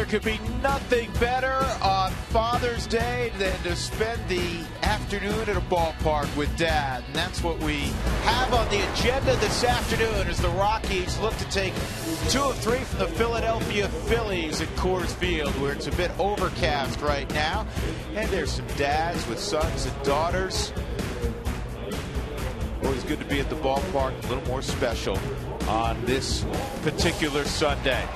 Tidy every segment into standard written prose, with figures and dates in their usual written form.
could be nothing better on Father's Day than to spend the afternoon at a ballpark with Dad. And that's what we have on the agenda this afternoon as the Rockies look to take 2 of 3 from the Philadelphia Phillies at Coors Field, where it's a bit overcast right now. And there's some dads with sons and daughters. Always good to be at the ballpark, a little more special on this particular Sunday.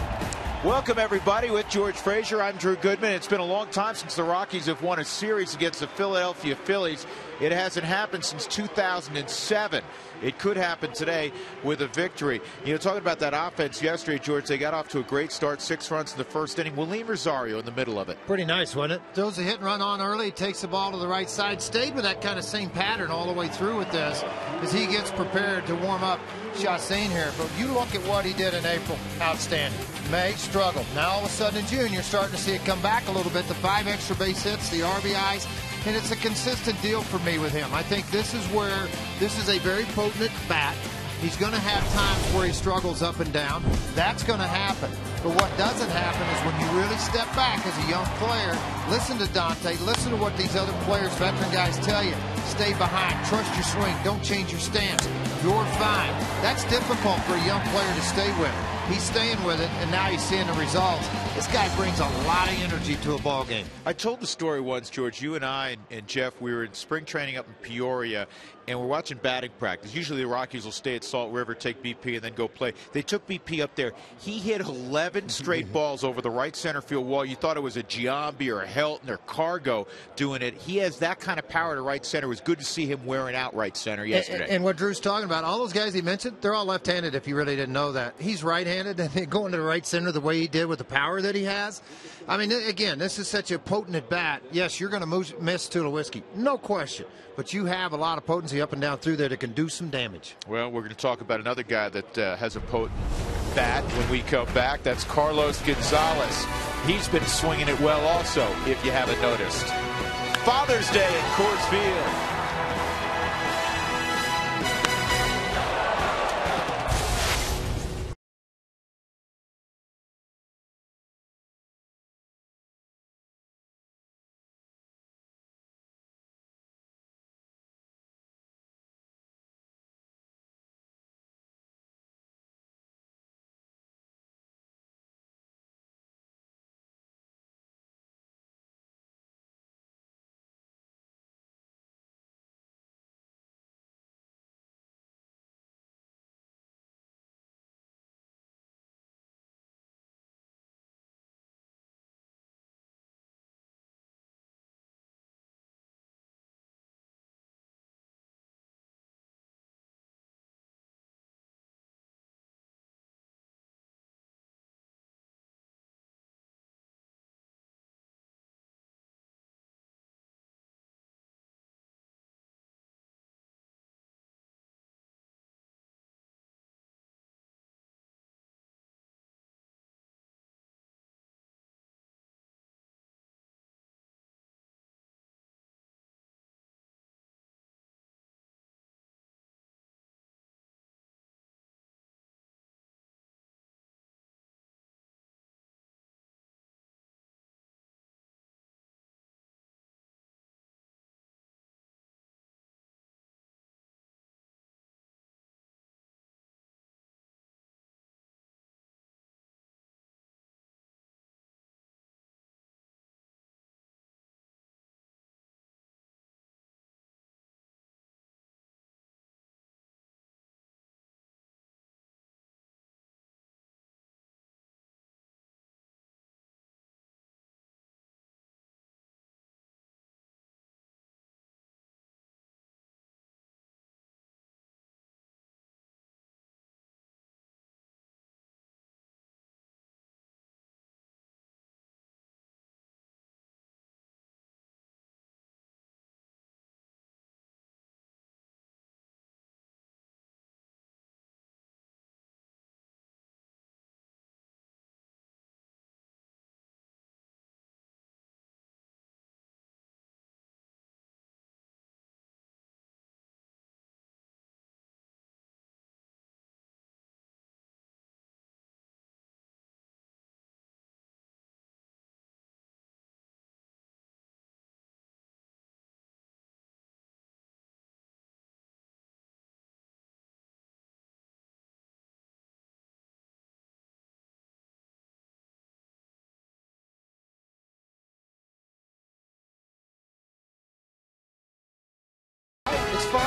Welcome, everybody, with George Frazier. I'm Drew Goodman. It's been a long time since the Rockies have won a series against the Philadelphia Phillies. It hasn't happened since 2007. It could happen today with a victory. You know, talking about that offense yesterday, George, they got off to a great start, 6 runs in the first inning. Willeen Rosario in the middle of it. Pretty nice, wasn't it? Throws a hit and run on early, takes the ball to the right side, stayed with that kind of same pattern all the way through with this as he gets prepared to warm up Chastain here. But you look at what he did in April, outstanding. May struggled. Now all of a sudden in June, you're starting to see it come back a little bit. The 5 extra base hits, the RBIs, and it's a consistent deal for me with him. I think this is where this is a very potent bat. He's going to have times where he struggles up and down. That's going to happen. But what doesn't happen is when you really step back as a young player, listen to Dante, listen to what these other players, veteran guys tell you. Stay behind, trust your swing, don't change your stance. You're fine. That's difficult for a young player to stay with. He's staying with it, and now he's seeing the results. This guy brings a lot of energy to a ball game. I told the story once, George. You and I and Jeff, we were in spring training up in Peoria, and we're watching batting practice. Usually the Rockies will stay at Salt River, take BP, and then go play. They took BP up there. He hit 11 straight balls over the right center field wall. You thought it was a Giambi or a Helton or Cargo doing it. He has that kind of power to right center. It was good to see him wearing out right center yesterday. And what Drew's talking about, all those guys he mentioned, they're all left-handed if you really didn't know that. He's right-handed, and they're going to the right center the way he did with the power that he has. I mean, again, this is such a potent at bat. Yes, you're going to miss Tulowitzki, no question. But you have a lot of potency up and down through there that can do some damage. Well, we're going to talk about another guy that has a potent bat when we come back. That's Carlos Gonzalez. He's been swinging it well also, if you haven't noticed. Father's Day at Coors Field.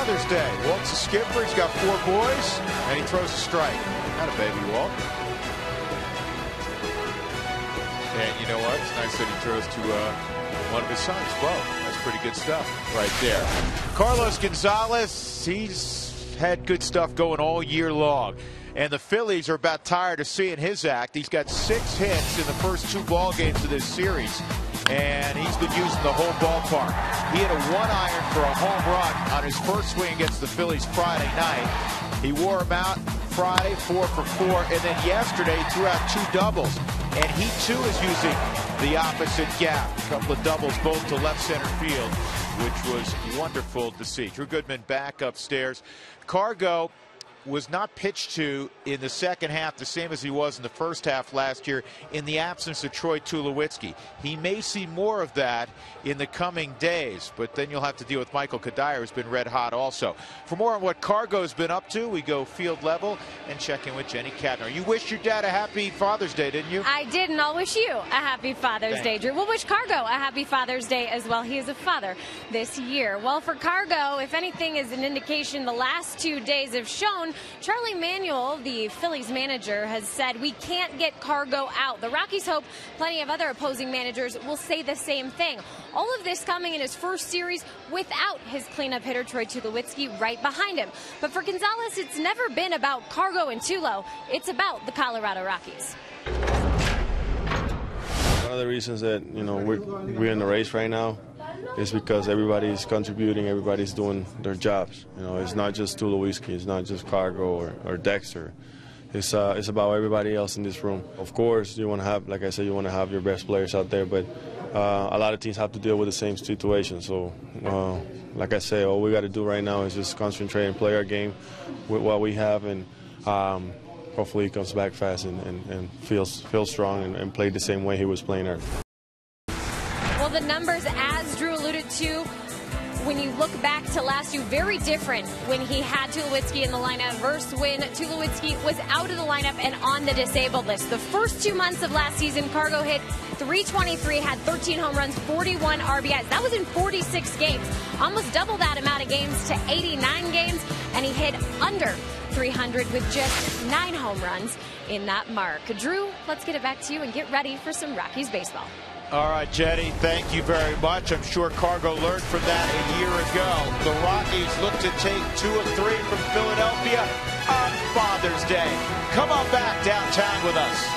Father's Day. Walt's a skipper. He's got 4 boys, and he throws a strike. Not a baby, Walt. And you know what? It's nice that he throws to one of his sons, Bo. That's pretty good stuff right there. Carlos Gonzalez, he's had good stuff going all year long. And the Phillies are about tired of seeing his act. He's got 6 hits in the first 2 ball games of this series. And he's been using the whole ballpark. He hit a 1-iron for a home run on his first swing against the Phillies Friday night. He wore him out Friday, 4 for 4. And then yesterday, he threw out 2 doubles. And he, too, is using the opposite gap. A couple of doubles, both to left center field, which was wonderful to see. Drew Goodman back upstairs. Cargo was not pitched to in the second half, the same as he was in the first half last year, in the absence of Troy Tulowitzki. He may see more of that in the coming days, but then you'll have to deal with Michael Kadire, who's been red hot also. For more on what Cargo's been up to, we go field level and check in with Jenny Katner. You wished your dad a happy Father's Day, didn't you? I did, and I'll wish you a happy Father's Day, Drew. We'll wish Cargo a happy Father's Day as well. He is a father this year. Well, for Cargo, if anything is an indication, the last 2 days have shown Charlie Manuel, the Phillies manager, has said we can't get Cargo out. The Rockies hope plenty of other opposing managers will say the same thing. All of this coming in his first series without his cleanup hitter Troy Tulowitzki right behind him. But for Gonzalez, it's never been about Cargo and Tulo. It's about the Colorado Rockies. One of the reasons that we're in the race right now is because everybody's contributing, everybody's doing their jobs. It's not just Tulowitzki, it's not just Cargo or Dexter. It's about everybody else in this room. Of course, you want to have, like I said, you want to have your best players out there, but a lot of teams have to deal with the same situation. So, like I say, all we got to do right now is just concentrate and play our game with what we have, and hopefully he comes back fast and feels strong and play the same way he was playing earlier. Well, the numbers, as Drew alluded to, when you look back to last year, very different when he had Tulowitzki in the lineup versus when Tulowitzki was out of the lineup and on the disabled list. The first 2 months of last season, Cargo hit .323, had 13 home runs, 41 RBIs. That was in 46 games. Almost double that amount of games to 89 games, and he hit under 300 with just 9 home runs in that mark. Drew, let's get it back to you and get ready for some Rockies baseball. All right, Jenny, thank you very much. I'm sure Cargo learned from that a year ago. The Rockies look to take 2 of 3 from Philadelphia on Father's Day. Come on back downtown with us.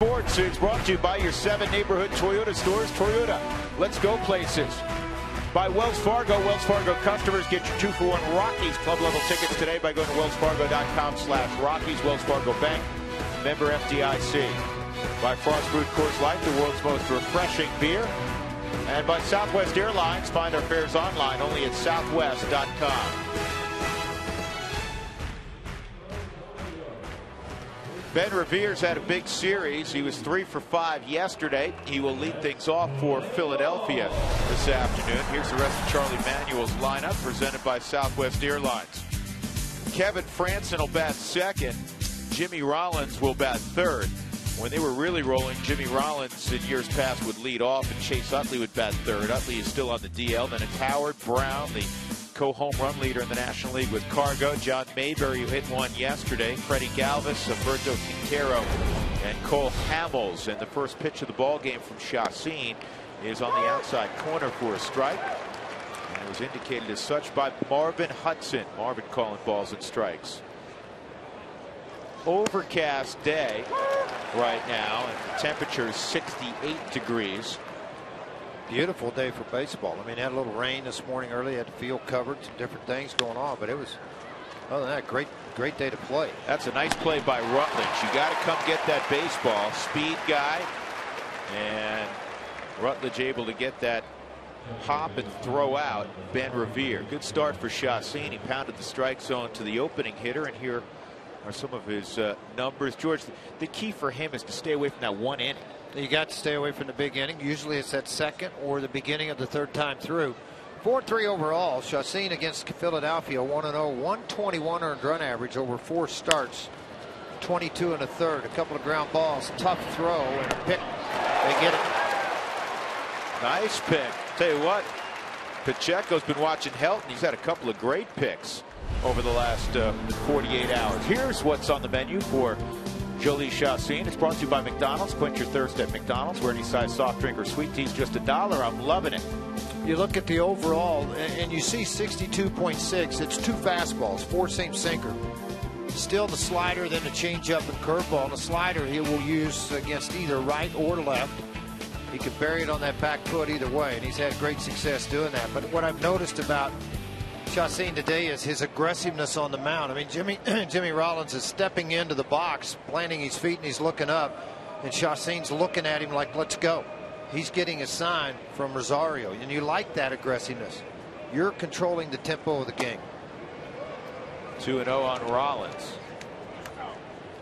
Sports is brought to you by your 7 neighborhood Toyota stores. Toyota, let's go places. By Wells Fargo. Wells Fargo customers get your 2-for-1 Rockies club level tickets today by going to wellsfargo.com/Rockies. Wells Fargo Bank, member FDIC. By Frost Brewed Coors Light, the world's most refreshing beer. And by Southwest Airlines. Find our fares online only at southwest.com. Ben Revere's had a big series. He was 3 for 5 yesterday. He will lead things off for Philadelphia this afternoon. Here's the rest of Charlie Manuel's lineup presented by Southwest Airlines. Kevin Franson will bat second. Jimmy Rollins will bat third. When they were really rolling, Jimmy Rollins in years past would lead off and Chase Utley would bat third. Utley is still on the DL. Then it's Howard Brown, the co-home run leader in the National League with Cargo. John Mayberry, who hit one yesterday. Freddie Galvis, Alberto Quintero, and Cole Hamels. And the first pitch of the ball game from Chacín is on the outside corner for a strike. And it was indicated as such by Marvin Hudson. Marvin calling balls and strikes. Overcast day right now, and the temperature is 68 degrees. Beautiful day for baseball. I mean, had a little rain this morning early, had the field covered, some different things going on, but it was, other than that, great day to play. That's a nice play by Rutledge. You got to come get that baseball. Speed guy, and Rutledge able to get that hop and throw out Ben Revere. Good start for Chacín. He pounded the strike zone to the opening hitter, and here are some of his numbers. George, the key for him is to stay away from that one inning. You got to stay away from the big inning. Usually it's that second or the beginning of the third time through. 4-3 overall. Chacín against Philadelphia, 1-0, 121 earned run average over 4 starts. 22 and a third. A couple of ground balls. Tough throw and pick. They get it. Nice pick. Tell you what, Pacheco's been watching Helton. He's had a couple of great picks over the last 48 hours. Here's what's on the menu for Jolie Chacín. It's brought to you by McDonald's. Quench your thirst at McDonald's. Where any size soft drink or sweet tea's just $1. I'm loving it. You look at the overall, and you see 62.6. It's 2 fastballs, 4-seam sinker. Still the slider, then the changeup and curveball. The slider he will use against either right or left. He can bury it on that back foot either way, and he's had great success doing that. But what I've noticed about Chacín today is his aggressiveness on the mound. I mean, Jimmy Rollins is stepping into the box, planting his feet, and he's looking up. And Chacín's looking at him like, let's go. He's getting a sign from Rosario, and you like that aggressiveness. You're controlling the tempo of the game. 2-0 on Rollins.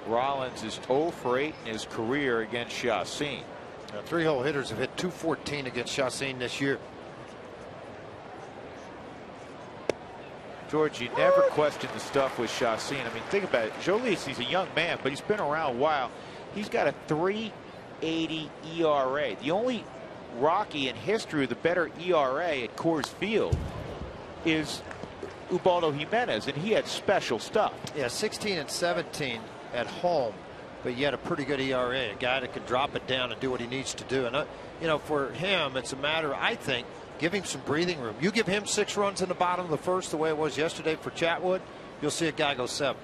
Rollins is 0 for 8 in his career against Chacín. 3-hole hitters have hit .214 against Chacín this year. George, you never question the stuff with Chacín. I mean, think about it. Jolie, he's a young man, but he's been around a while. He's got a 3.80 ERA. The only Rocky in history with a better ERA at Coors Field is Ubaldo Jimenez, and he had special stuff. Yeah, 16 and 17 at home, but yet a pretty good ERA. A guy that can drop it down and do what he needs to do. And, you know, for him, it's a matter, I think, give him some breathing room. You give him 6 runs in the bottom of the first, the way it was yesterday for Chatwood, you'll see a guy go 7.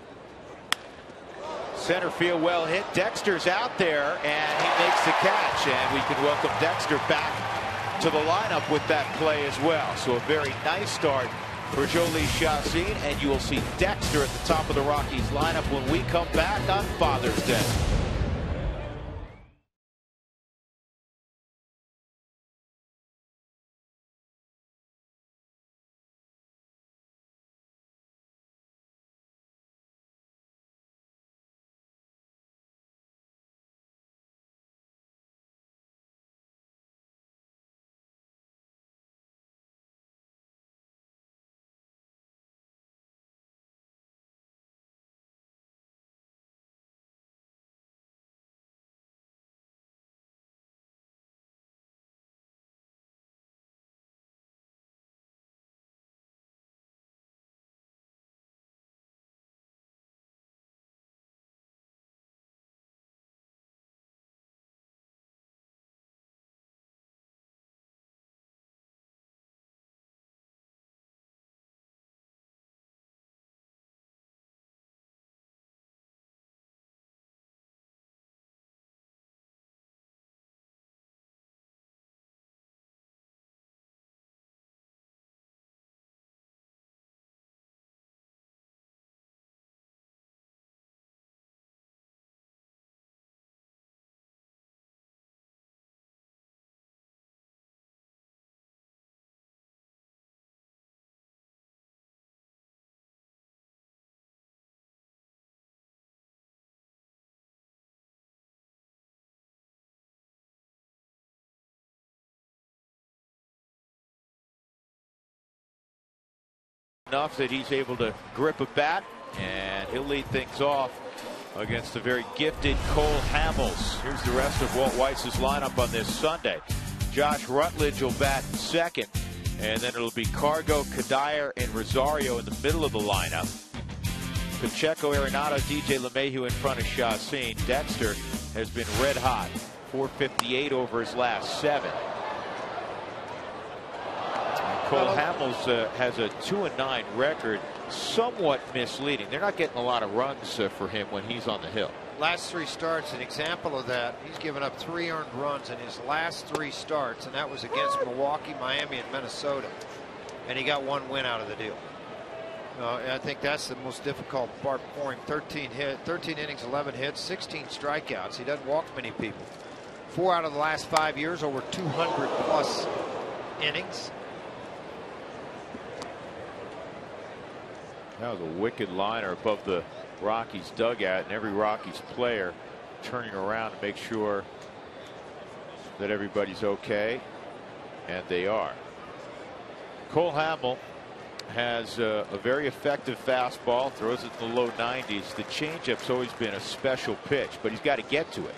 Center field well hit. Dexter's out there, and he makes the catch. And we can welcome Dexter back to the lineup with that play as well. So a very nice start for Jolie Chacín, and you will see Dexter at the top of the Rockies lineup when we come back on Father's Day. enough that he's able to grip a bat, and he'll lead things off against the very gifted Cole Hamels. Here's the rest of Walt Weiss's lineup on this Sunday. Josh Rutledge will bat second, and then it'll be Cargo, Kadire, and Rosario in the middle of the lineup. Pacheco, Arenado, DJ LeMahieu in front of Chacín. Dexter has been red hot, 458 over his last 7. Cole Hamels has a 2-9 record, somewhat misleading. They're not getting a lot of runs for him when he's on the hill. Last 3 starts, an example of that. He's given up 3 earned runs in his last 3 starts, and that was against Milwaukee, Miami, and Minnesota. And he got 1 win out of the deal. I think that's the most difficult part for him. 13 innings, 11 hits, 16 strikeouts. He doesn't walk many people. 4 out of the last 5 years, over 200 plus innings. That was a wicked liner above the Rockies dugout, and every Rockies player turning around to make sure that everybody's okay, and they are. Cole Hamels has a very effective fastball, throws it in the low 90s. The changeup's always been a special pitch, but he's got to get to it.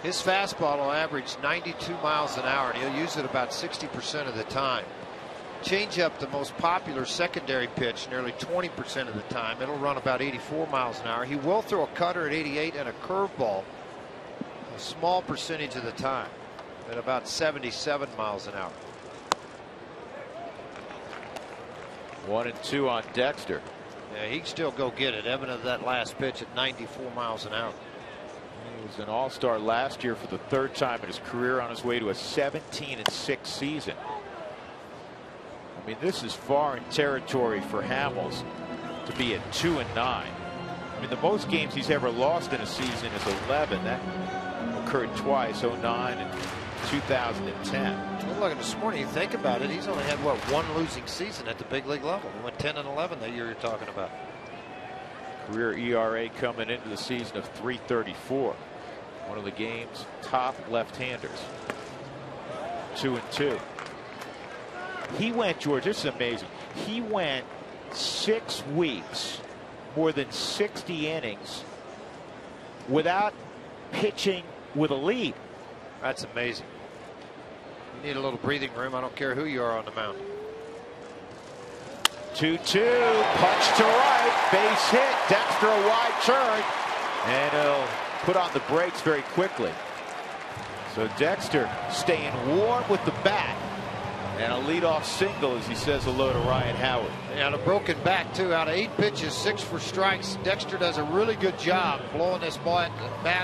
His fastball will average 92 miles an hour, and he'll use it about 60% of the time. Changeup, the most popular secondary pitch, nearly 20% of the time. It'll run about 84 miles an hour. He will throw a cutter at 88 and a curveball a small percentage of the time at about 77 miles an hour. 1-2 on Dexter. Yeah, he can still go get it, evident of that last pitch at 94 miles an hour. He was an all-star last year for the 3rd time in his career, on his way to a 17-6 season. I mean, this is foreign territory for Hamels to be at 2-9. I mean, the most games he's ever lost in a season is 11. That occurred twice, 09 and 2010. Well, look, at this morning, you think about it, he's only had, what, 1 losing season at the big league level. He went 10-11 that year you're talking about. Career ERA coming into the season of 3.34. One of the game's top left-handers. 2-2. He went, George, this is amazing. He went 6 weeks, more than 60 innings, without pitching with a lead. That's amazing. You need a little breathing room. I don't care who you are on the mound. 2-2, punch to right, base hit. Dexter a wide turn, and he'll put on the brakes very quickly. So Dexter staying warm with the bat, and a leadoff single as he says hello to Ryan Howard. And a broken bat, too. Out of 8 pitches, 6 for strikes. Dexter does a really good job blowing this bat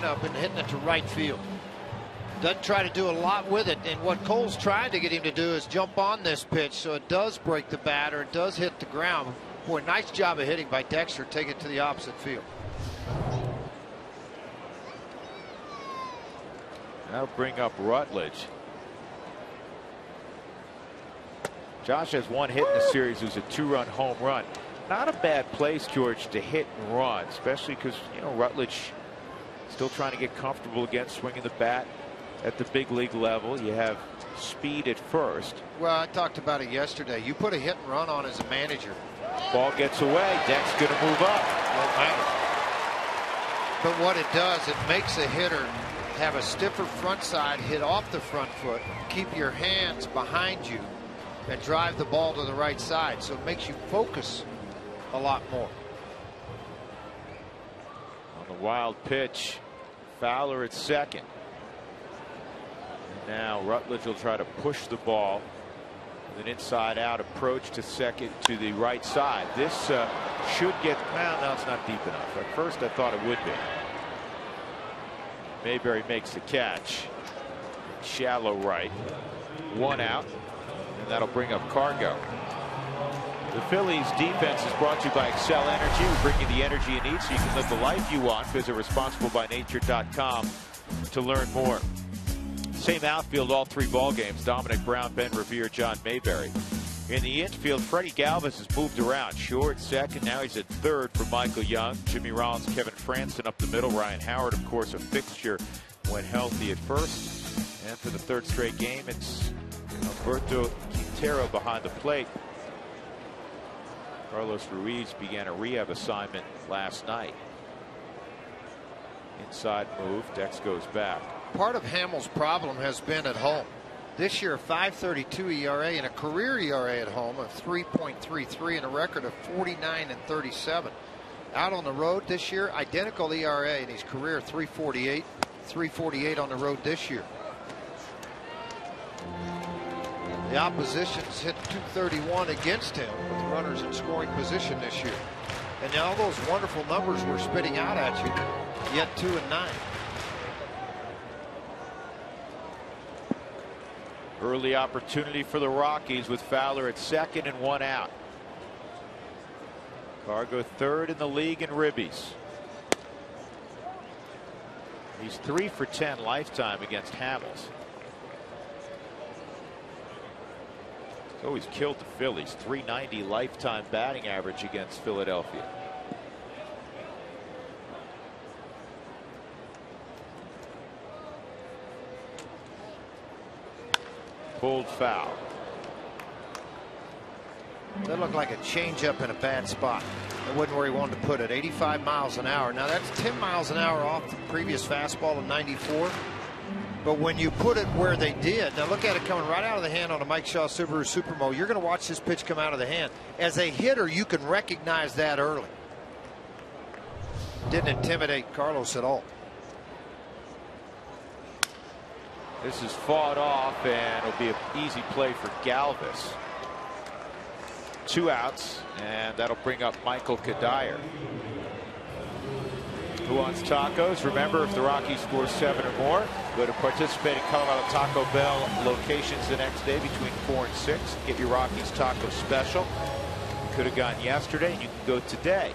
up and hitting it to right field. Doesn't try to do a lot with it, and what Cole's trying to get him to do is jump on this pitch so it does break the bat or it does hit the ground. Boy, nice job of hitting by Dexter. Take it to the opposite field. That'll bring up Rutledge. Josh has 1 hit in the series. It was a 2-run home run. Not a bad place, George, to hit and run, especially because, you know, Rutledge still trying to get comfortable again, swinging the bat at the big league level. You have speed at first. Well, I talked about it yesterday. You put a hit and run on as a manager. Ball gets away. Deck's going to move up. Won't matter. But what it does, it makes a hitter have a stiffer front side, hit off the front foot, keep your hands behind you, and drive the ball to the right side. So it makes you focus a lot more. On the wild pitch, Fowler at second. And now Rutledge will try to push the ball with an inside-out approach to second to the right side. This should get, well, no, it's not deep enough. At first I thought it would be. Mayberry makes the catch. Shallow right. 1 out. And that'll bring up Cargo. The Phillies defense is brought to you by Excel Energy. We bring you the energy you need so you can live the life you want. Visit responsiblebynature.com to learn more. Same outfield all 3 ball games. Dominic Brown, Ben Revere, John Mayberry. In the infield, Freddie Galvis has moved around. Short, second. Now he's at third for Michael Young. Jimmy Rollins, Kevin Franson up the middle. Ryan Howard, of course, a fixture when healthy at first. And for the 3rd straight game, it's Alberto Quintero behind the plate. Carlos Ruiz began a rehab assignment last night. Inside move, Dex goes back. Part of Hamill's problem has been at home. This year, 5.32 ERA and a career ERA at home of 3.33 and a record of 49-37. Out on the road this year, identical ERA in his career, 3.48. 3.48 on the road this year. The opposition's hit .231 against him with runners in scoring position this year. And all those wonderful numbers we're spitting out at you, yet 2 and 9. Early opportunity for the Rockies with Fowler at second and 1 out. Cargo third in the league in ribbies. He's 3 for 10 lifetime against Hamels. He's always killed the Phillies. .390 lifetime batting average against Philadelphia. Pulled foul. That looked like a changeup in a bad spot. That wasn't where he wanted to put it. 85 miles an hour. Now that's 10 miles an hour off the previous fastball of 94. But when you put it where they did, now look at it coming right out of the hand on a Mike Shaw Subaru Supermo. You're going to watch this pitch come out of the hand. As a hitter, you can recognize that early. Didn't intimidate Carlos at all. This is fought off, and it'll be an easy play for Galvis. 2 outs, and that'll bring up Michael Kadire. Who wants tacos? Remember, if the Rockies score 7 or more, go to participating Colorado Taco Bell locations the next day between 4 and 6. Get your Rockies taco special. You could have gone yesterday, and you can go today.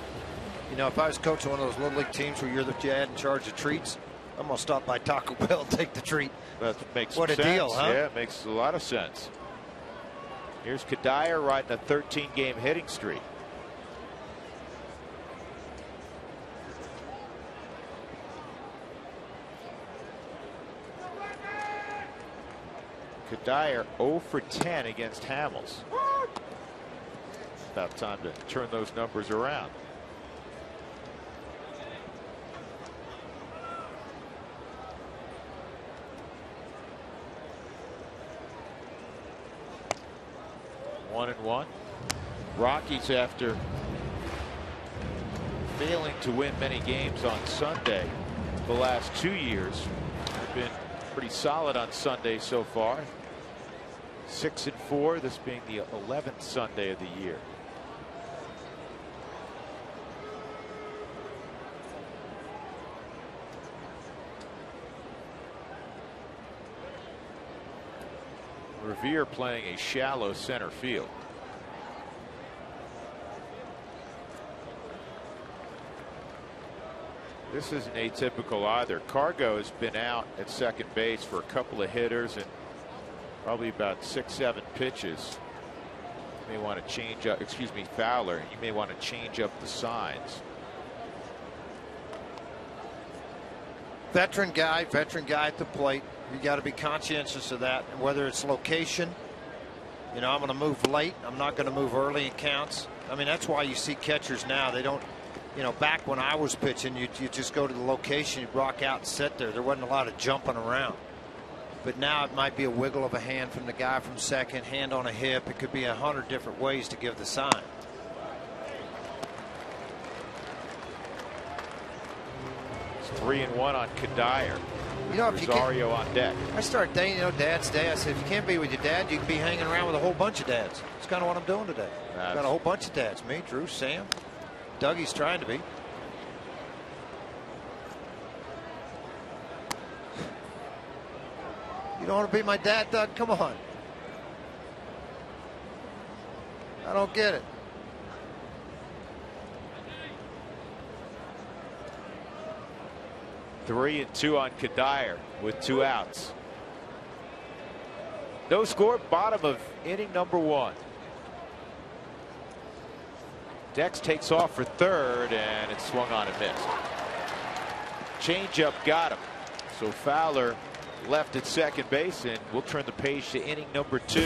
You know, if I was coaching one of those little league teams where you're the dad in charge of treats, I'm going to stop by Taco Bell and take the treat. That makes what sense. A deal, huh? Yeah, it makes a lot of sense. Here's Kadire riding a 13-game hitting streak. Kadire 0 for 10 against Hamels. About time to turn those numbers around. One and one. Rockies, after failing to win many games on Sunday the last 2 years, have been pretty solid on Sunday so far. 6 and 4, this being the 11th Sunday of the year. Revere playing a shallow center field. This isn't atypical either. Cargo has been out at second base for a couple of hitters and probably about 6-7 pitches. You may want to change up, Fowler. You may want to change up the signs. Veteran guy at the plate. You got to be conscientious of that. And whether it's location, you know, I'm going to move late. I'm not going to move early in counts. I mean, that's why you see catchers now. They don't, you know, back when I was pitching, you just go to the location, you rock out and sit there. There wasn't a lot of jumping around. But now it might be a wiggle of a hand from the guy from second, hand on a hip. It could be 100 different ways to give the sign. It's 3-1 on Kadire. You know, if Rosario on deck. I started dating, you know, Dad's day. I said, if you can't be with your dad, you can be hanging around with a whole bunch of dads. That's kind of what I'm doing today. Got a whole bunch of dads. Me, Drew, Sam, Dougie's trying to be. You don't want to be my dad, Doug? Come on. I don't get it. Three and 2 on Kadire with 2 outs. No score, bottom of inning number 1. Dex takes off for third, and it's swung on and missed. Changeup got him. So Fowler left at second base, and we'll turn the page to inning number 2.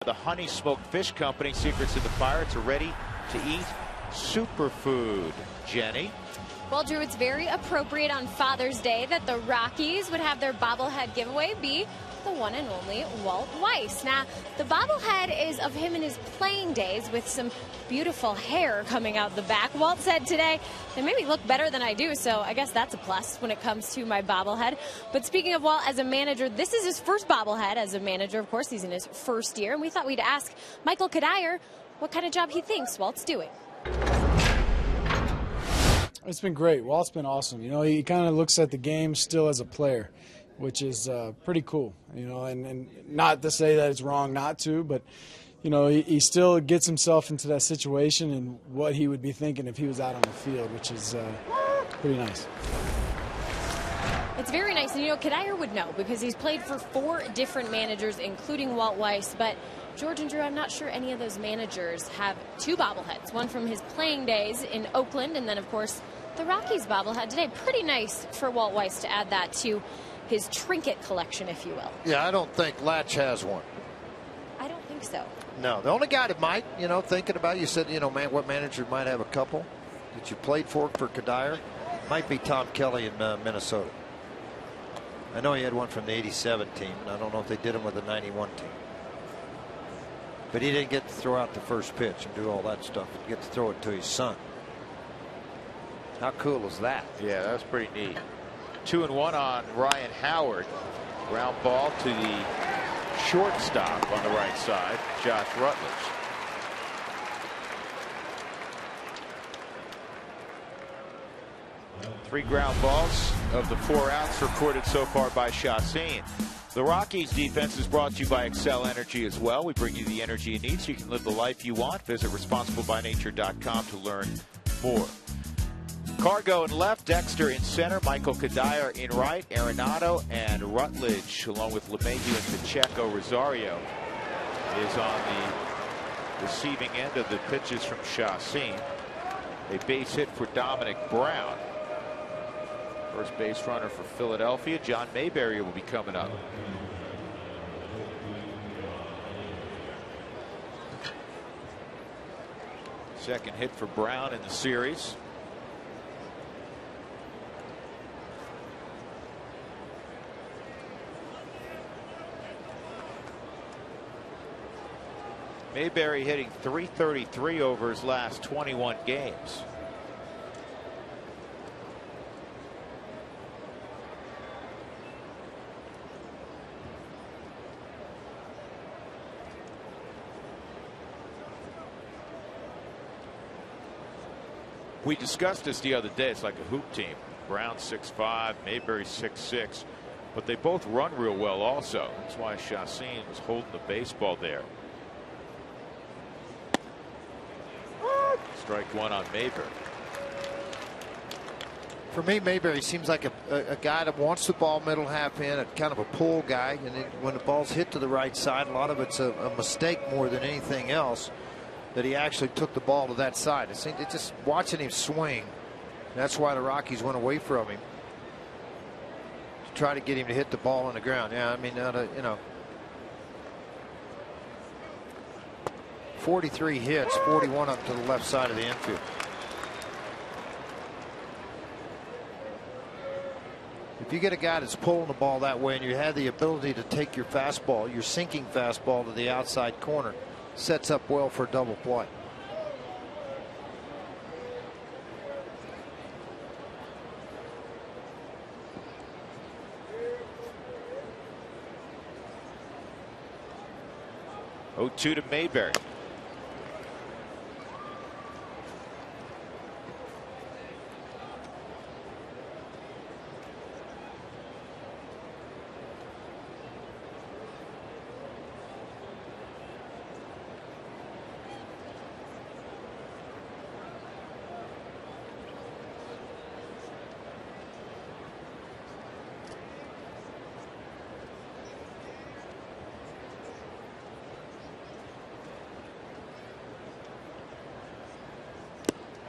The Honey Smoked Fish Company, secrets of the Pirates, are ready to eat superfood. Jenny? Well, Drew, it's very appropriate on Father's Day that the Rockies would have their bobblehead giveaway be the one and only Walt Weiss. Now, the bobblehead is of him in his playing days with some beautiful hair coming out the back. Walt said today, they made me look better than I do, so I guess that's a plus when it comes to my bobblehead. But speaking of Walt as a manager, this is his first bobblehead as a manager. Of course, he's in his first year, and we thought we'd ask Michael Kadire what kind of job he thinks Walt's doing. It's been great. Walt's been awesome. You know, he kind of looks at the game still as a player, which is pretty cool. You know, and not to say that it's wrong not to, but, you know, he still gets himself into that situation and what he would be thinking if he was out on the field, which is pretty nice. It's very nice. And, you know, Kadire would know because he's played for 4 different managers, including Walt Weiss. But, George and Drew, I'm not sure any of those managers have 2 bobbleheads, one from his playing days in Oakland and then, of course, the Rockies bobblehead today. Pretty nice for Walt Weiss to add that to his trinket collection, if you will. Yeah, I don't think Latch has one. I don't think so. No, the only guy that might, you know, thinking about, you said, you know, man, what manager might have a couple that you played for Kadire, might be Tom Kelly in Minnesota. I know he had one from the '87 team, and I don't know if they did him with the '91 team. But he didn't get to throw out the first pitch and do all that stuff. He get to throw it to his son. How cool is that? Yeah, that's pretty neat. 2-1 on Ryan Howard. Ground ball to the shortstop on the right side, Josh Rutledge. Three ground balls of the 4 outs recorded so far by Chassin. The Rockies defense is brought to you by Excel Energy as well. We bring you the energy you need so you can live the life you want. Visit responsiblebynature.com to learn more. Cargo in left, Dexter in center, Michael Kadire in right, Arenado and Rutledge, along with LeMahieu and Pacheco. Rosario is on the receiving end of the pitches from Chassin. A base hit for Dominic Brown. First base runner for Philadelphia, John Mayberry, will be coming up. Second hit for Brown in the series. Mayberry hitting .333 over his last 21 games. We discussed this the other day. It's like a hoop team. Brown 6'5", Mayberry 6'6", but they both run real well also. That's why Chassin was holding the baseball there. Strike one on Mayberry. For me, Mayberry seems like a guy that wants the ball middle half in, a kind of a pull guy. And when the ball's hit to the right side, a lot of it's a mistake more than anything else, that he actually took the ball to that side. It's just watching him swing. That's why the Rockies went away from him, to try to get him to hit the ball on the ground. Yeah, I mean, you know, 43 hits, 41 up to the left side of the infield. If you get a guy that's pulling the ball that way and you have the ability to take your fastball, your sinking fastball to the outside corner, sets up well for a double play. Oh, 2 to Mayberry.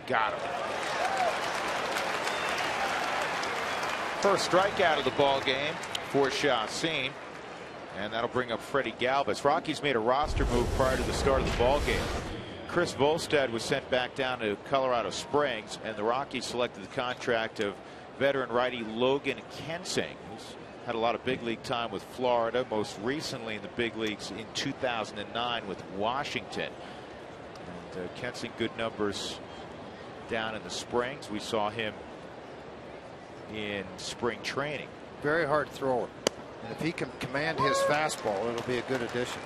Got him. First strikeout of the ball game for Chassin. And that'll bring up Freddie Galvis. Rockies made a roster move prior to the start of the ball game. Chris Volstad was sent back down to Colorado Springs, and the Rockies selected the contract of veteran righty Logan Kensing, who's had a lot of big league time with Florida, most recently in the big leagues in 2009 with Washington. And Kensing, good numbers down in the Springs. We saw him in spring training. Very hard thrower. And if he can command his fastball, it'll be a good addition.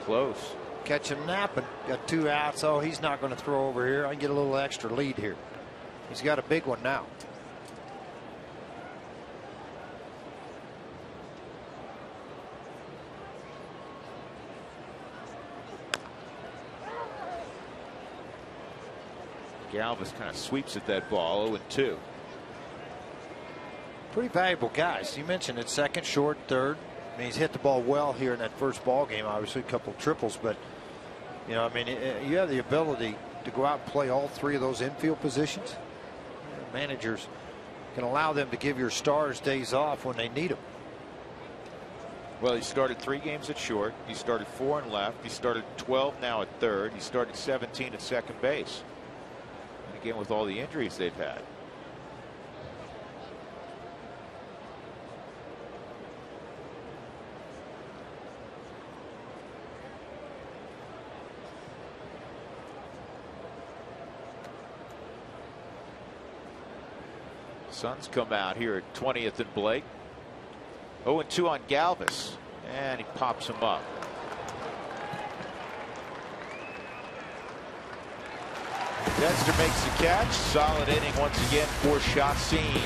Close. Catch him napping. Got 2 outs. Oh, he's not going to throw over here. I can get a little extra lead here. He's got a big one now. Galvis kind of sweeps at that ball. 0-2. Pretty valuable guys. You mentioned it, second, short, third. I mean, he's hit the ball well here in that first ball game. Obviously, a couple of triples, but you know, I mean, you have the ability to go out and play all 3 of those infield positions. Managers can allow them to give your stars days off when they need them. Well, he started 3 games at short. He started 4 in left. He started 12 now at third. He started 17 at second base. And again, with all the injuries they've had. Suns come out here at 20th and Blake. 0-2 on Galvis, and he pops him up. Dexter makes the catch. Solid inning once again for Chacin.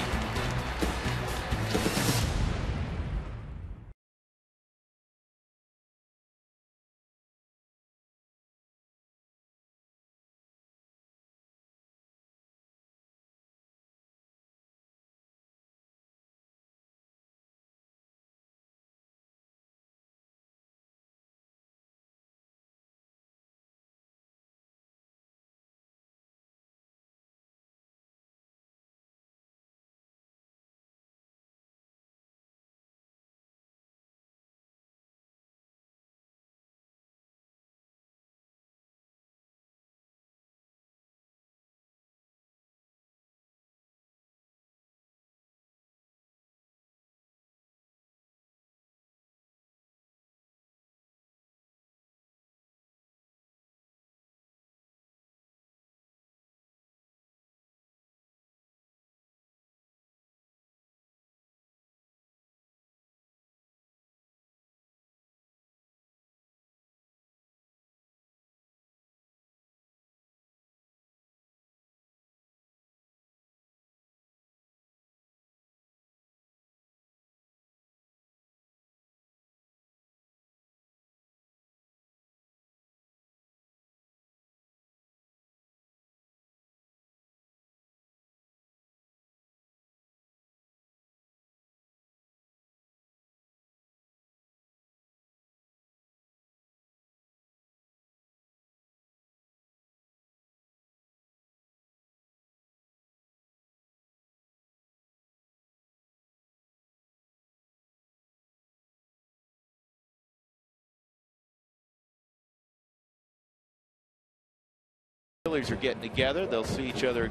Phillies are getting together. They'll see each other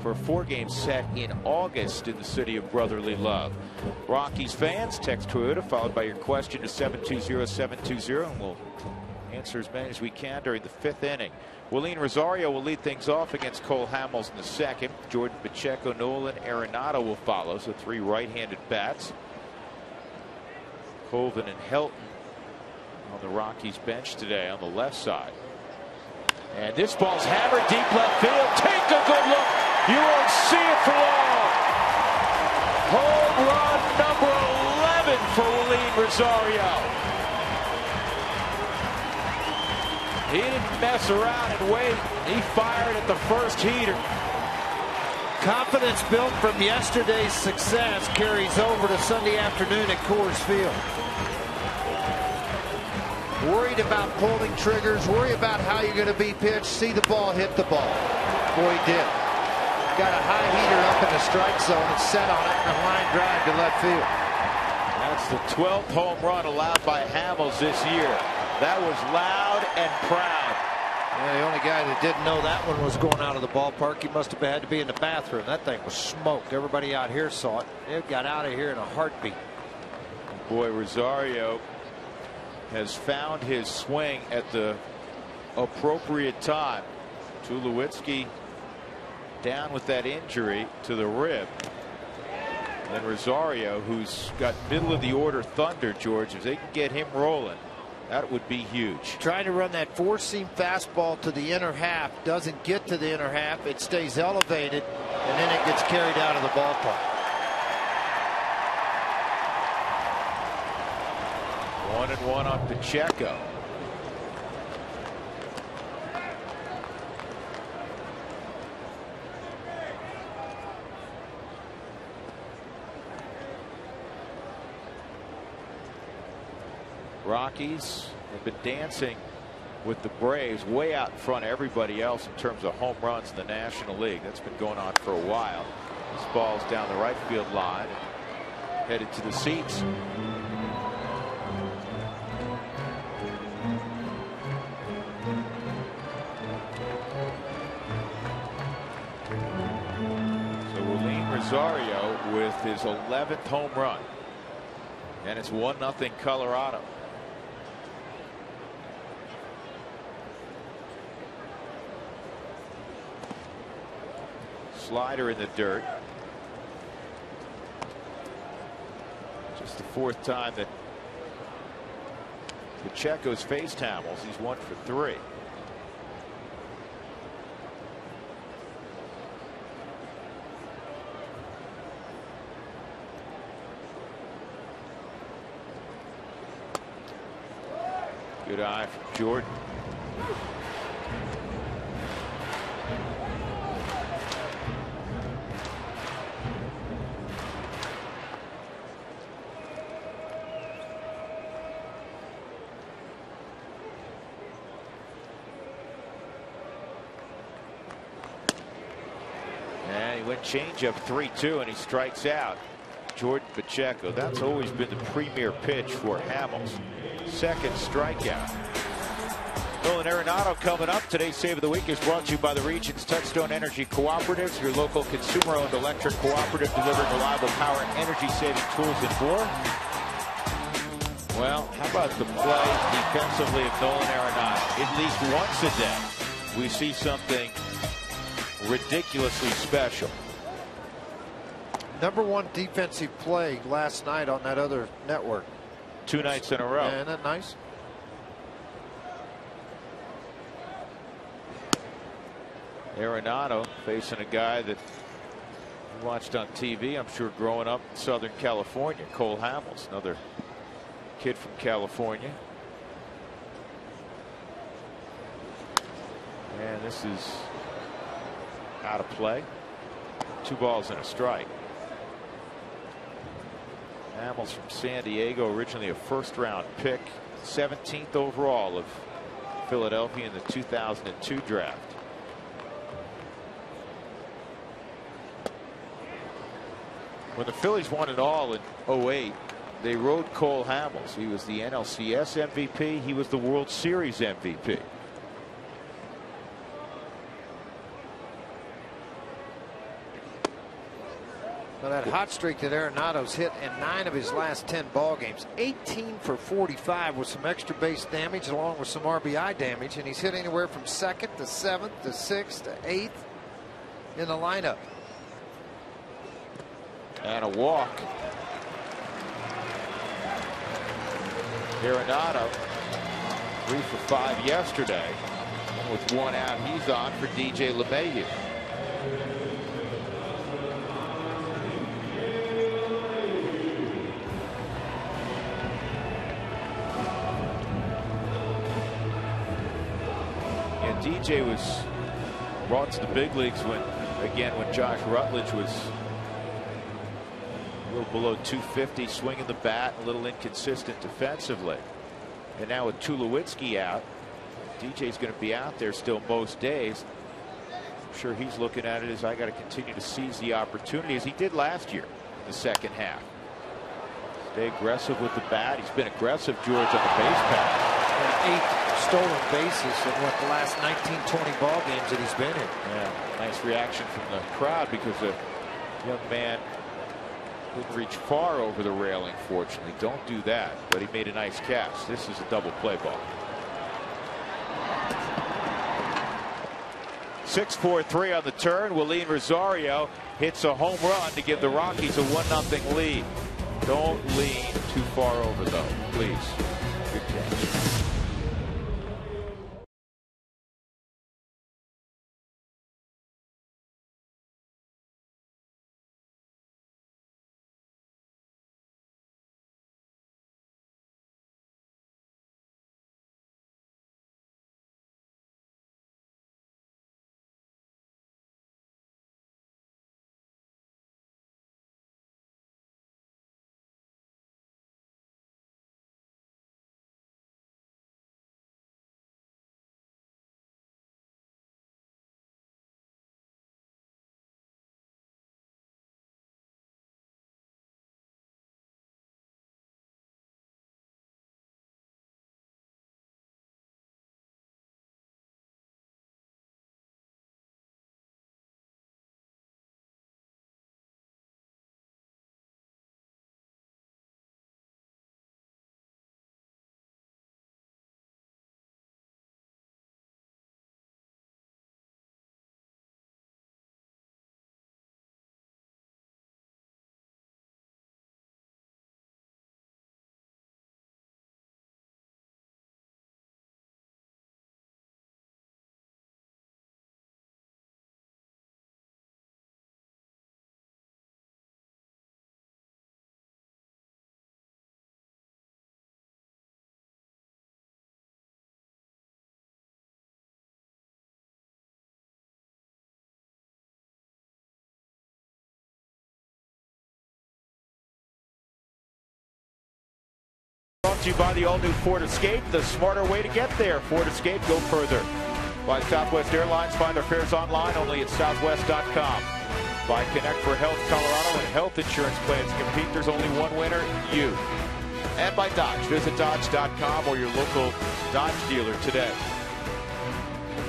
for a 4-game set in August in the city of brotherly love. Rockies fans, text Toyota followed by your question to 720-720, and we'll answer as many as we can during the 5th inning. Willeen Rosario will lead things off against Cole Hamels in the 2nd. Jordan Pacheco, Nolan Arenado will follow, so 3 right-handed bats. Colvin and Helton on the Rockies bench today on the left side. And this ball's hammered deep left field. Take a good look. You won't see it for long. Home run number 11 for Willeen Rosario. He didn't mess around and wait. He fired at the first heater. Confidence built from yesterday's success carries over to Sunday afternoon at Coors Field. Worried about pulling triggers, worry about how you're going to be pitched, see the ball hit the ball. Boy, he did. Got a high heater up in the strike zone and set on it and a line drive to left field. That's the 12th home run allowed by Hamels this year. That was loud and proud. Yeah, the only guy that didn't know that one was going out of the ballpark. He must have had to be in the bathroom. That thing was smoked. Everybody out here saw it. It got out of here in a heartbeat. Boy, Rosario has found his swing at the appropriate time. Tulowitzki down with that injury to the rib. And Rosario, who's got middle of the order thunder, George, if they can get him rolling, that would be huge. Trying to run that four-seam fastball to the inner half, doesn't get to the inner half. It stays elevated, and then it gets carried out of the ballpark. 1-1 on Pacheco. Rockies have been dancing with the Braves way out in front of everybody else in terms of home runs in the National League. That's been going on for a while. This ball's down the right field line, headed to the seats. So Willeen Rosario with his 11th home run, and it's 1-0 Colorado. Slider in the dirt. Just the fourth time that Pacheco's faced Hamels. He's 1 for 3. Good eye from Jordan. And he went changeup 3-2 and he strikes out. Jordan Pacheco. That's always been the premier pitch for Hamels. Second strikeout. Nolan Arenado coming up. Today's Save of the Week is brought to you by the region's Touchstone Energy Cooperatives, your local consumer-owned electric cooperative delivering reliable power, energy-saving tools, and more. Well, how about the play defensively of Nolan Arenado? At least once a day, we see something ridiculously special. #1 defensive play last night on that other network. 2 nights in a row. Isn't that nice? Arenado facing a guy that you watched on TV, I'm sure, growing up in Southern California. Cole Hamels, another kid from California. And this is out of play. 2 balls and a strike. Hamels from San Diego, originally a first-round pick, 17th overall of Philadelphia in the 2002 draft. When the Phillies won it all in 08, they rode Cole Hamels. He was the NLCS MVP. He was the World Series MVP. Now that hot streak that Arenado's hit in 9 of his last 10 ball games, 18 for 45 with some extra base damage along with some RBI damage, and he's hit anywhere from 2nd to 7th to 6th to 8th in the lineup. And a walk. Arenado 3 for 5 yesterday. And with 1 out, he's on for DJ LeMahieu. And DJ was brought to the big leagues when Josh Rutledge was a little below 250, swinging the bat, a little inconsistent defensively. And now with Tulowitzki out, DJ's going to be out there still most days. I'm sure he's looking at it as I got to continue to seize the opportunity as he did last year in the second half. Stay aggressive with the bat. He's been aggressive, George, on the base path. 8 stolen bases in the last 19-20 ball games that he's been in. Yeah, nice reaction from the crowd because the young man didn't reach far over the railing, fortunately. Don't do that, but he made a nice catch. This is a double play ball. 6-4-3 on the turn. Willeen Rosario hits a home run to give the Rockies a 1-0 lead. Don't lean too far over, though, please. Good catch. Brought to you by the all-new Ford Escape, the smarter way to get there. Ford Escape, go further. By Southwest Airlines, find our fares online only at southwest.com. By Connect for Health Colorado and health insurance plans compete. There's only one winner, you. And by Dodge, visit dodge.com or your local Dodge dealer today.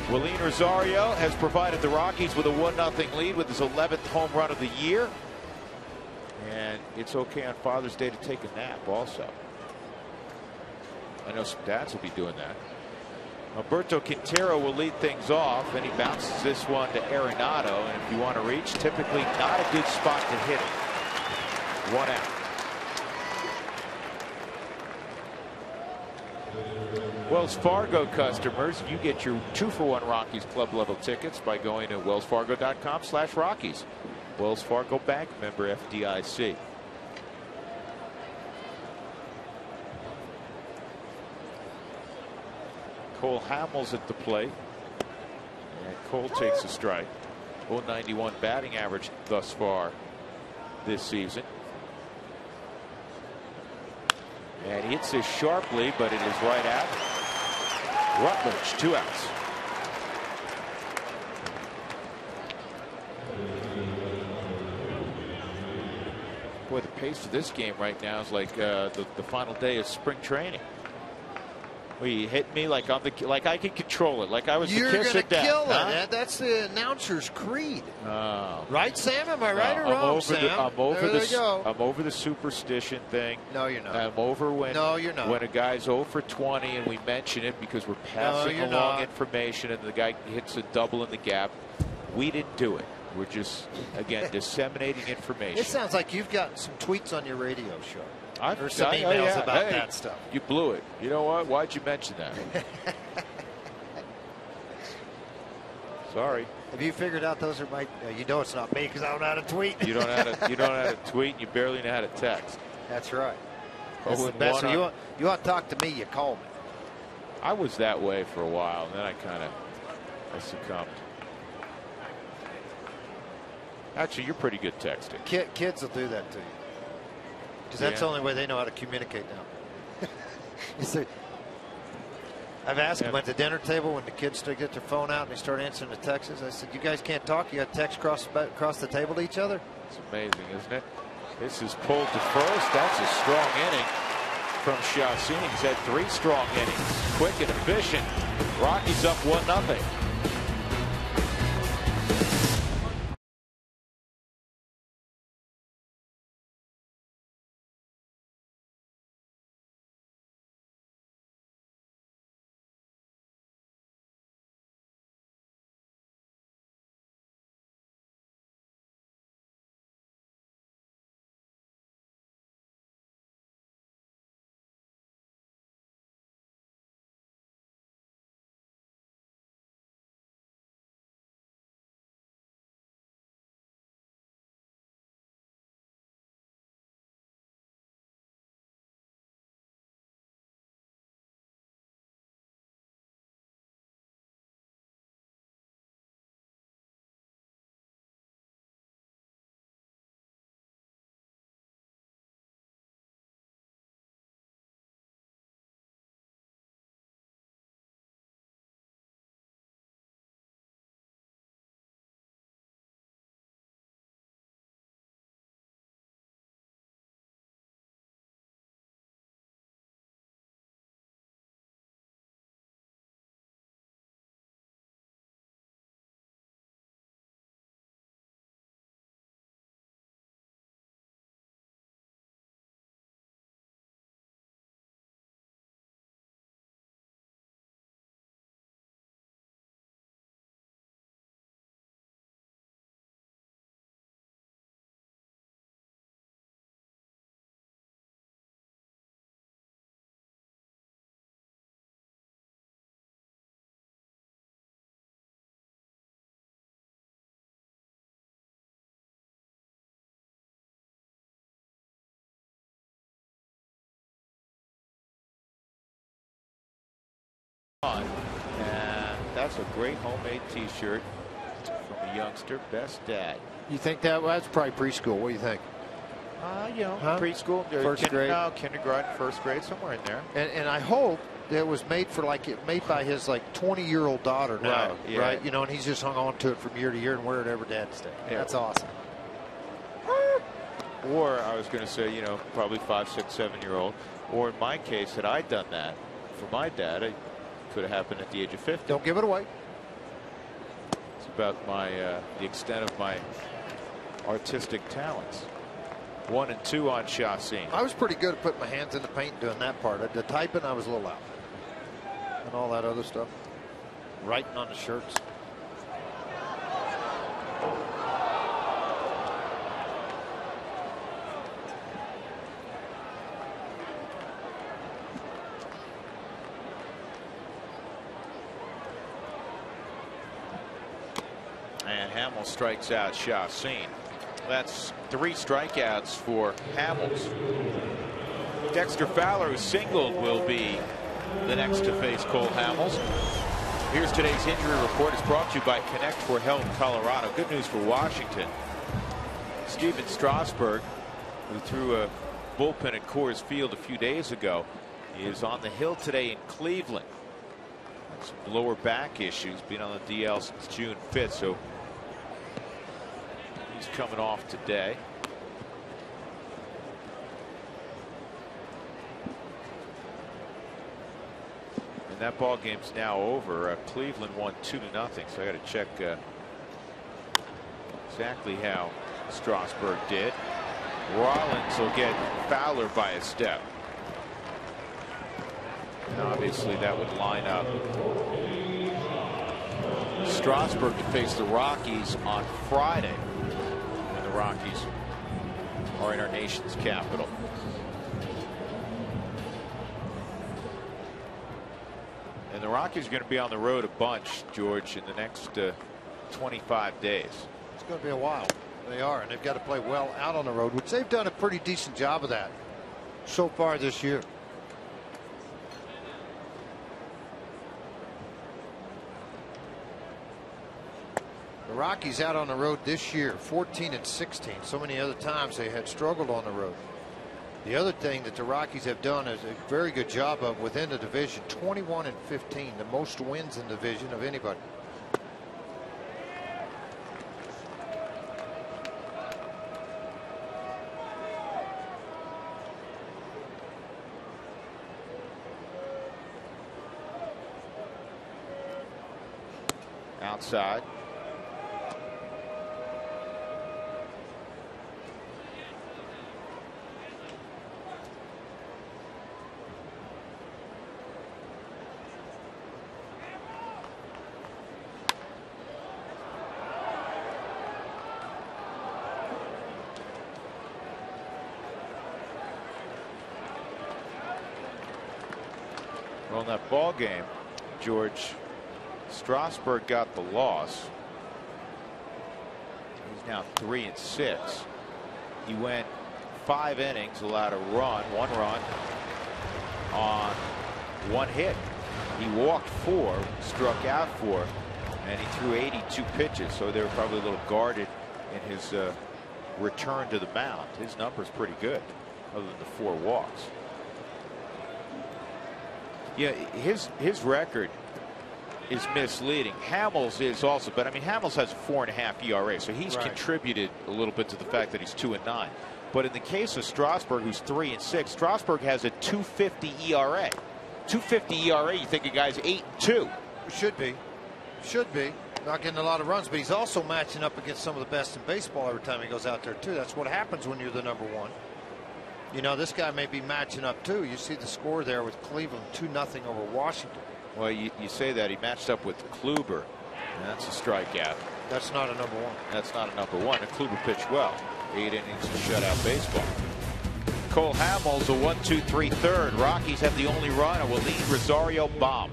Willeen Rosario has provided the Rockies with a 1-0 lead with his 11th home run of the year. And it's okay on Father's Day to take a nap also. I know some dads will be doing that. Alberto Quintero will lead things off, and he bounces this one to Arenado. And if you want to reach, typically not a good spot to hit it. 1 out. Wells Fargo customers, you get your 2-for-1 Rockies club level tickets by going to wellsfargo.com/Rockies. Wells Fargo Bank, member FDIC. Cole Hamels at the plate. And Cole takes a strike. 091 batting average thus far this season. And he hits this sharply, but it is right at Rutledge. 2 outs. Boy, the pace of this game right now is like the final day of spring training. Well, you hit me like I can control it, like I was the kiss of death. You're gonna kill it. That's the announcer's creed. Oh. Right, Sam? Am I right or wrong, Sam? I'm over the superstition thing. No, you're not. I'm over when you're not. When a guy's 0 for 20 and we mention it because we're passing along information and the guy hits a double in the gap. We didn't do it. We're just, again, disseminating information. It sounds like you've got some tweets on your radio show. Or some emails about that stuff. You blew it. You know what? Why'd you mention that? Sorry. Have you figured out those are my? You know it's not me because I don't know how to tweet. You don't know how to tweet. And you barely know how to text. That's right. That's the best. So you want to talk to me? You call me. I was that way for a while, and then I succumbed. Actually, you're pretty good texting. Kids will do that to you. Because that's the only way they know how to communicate now. I've asked him at the dinner table when the kids start get their phone out and they start answering the texts. I said, "You guys can't talk. You got text across the table to each other." It's amazing, isn't it? This is pulled to first. That's a strong inning from Chacin. He's had 3 strong innings, quick and efficient. Rockies up 1-0. And that's a great homemade T-shirt from a youngster. Best dad. You think that's probably preschool? What do you think? Preschool, first grade, no, kindergarten, first grade, somewhere in there. And I hope that it was made by his 20-year-old daughter now, right? You know, and he's just hung on to it from year to year and wear it every Dad's Day. Yeah. That's awesome. Or I was going to say, probably 5, 6, 7-year-old. Or in my case, had I done that for my dad, it could have happened at the age of 50. Don't give it away. It's about the extent of my artistic talents. 1 and 2 on Chacin. I was pretty good at putting my hands in the paint and doing that part. The typing, I was a little out. And all that other stuff. Writing on the shirts. And Hamill strikes out Chacin. That's 3 strikeouts for Hamels. Dexter Fowler, who singled, will be the next to face Cole Hamels. Here's today's injury report. It's brought to you by Connect for Health Colorado. Good news for Washington. Steven Strasburg, who threw a bullpen at Coors Field a few days ago, is on the hill today in Cleveland. Some lower back issues, been on the DL since June 5th, so he's coming off today. And that ball game's now over. Cleveland won 2-0, so I got to check exactly how Strasburg did. Rollins will get Fowler by a step. And obviously that would line up Strasburg to face the Rockies on Friday. And the Rockies are in our nation's capital. And the Rockies are going to be on the road a bunch, George, in the next 25 days. It's going to be a while. They are, and they've got to play well out on the road, which they've done a pretty decent job of that so far this year. The Rockies out on the road this year, 14 and 16. So many other times they had struggled on the road. The other thing that the Rockies have done is a very good job of within the division, 21-15, the most wins in the division of anybody. Outside. Well, in that ball game, George, Strasburg got the loss. He's now 3-6. He went 5 innings, allowed a run, 1 run on 1 hit. He walked 4, struck out 4, and he threw 82 pitches. So they were probably a little guarded in his return to the mound. His number's pretty good, other than the 4 walks. Yeah, his record is misleading. Hamels is also, but I mean, Hamels has a 4.5 ERA, so he's contributed a little bit to the fact that he's 2-9. But in the case of Strasburg, who's 3-6, Strasburg has a 2.50 ERA. 2.50 ERA. You think a guy's 8-2? Should be. Not getting a lot of runs, but he's also matching up against some of the best in baseball every time he goes out there too. That's what happens when you're the #1. You know, this guy may be matching up too. You see the score there with Cleveland, 2-0 over Washington. Well, you say that he matched up with Kluber, and that's a strikeout. That's not a #1. That's not a #1. And Kluber pitched well. 8 innings of shutout baseball. Cole Hamels, a 1-2-3 third. Rockies have the only run, a Willeen Rosario bomb.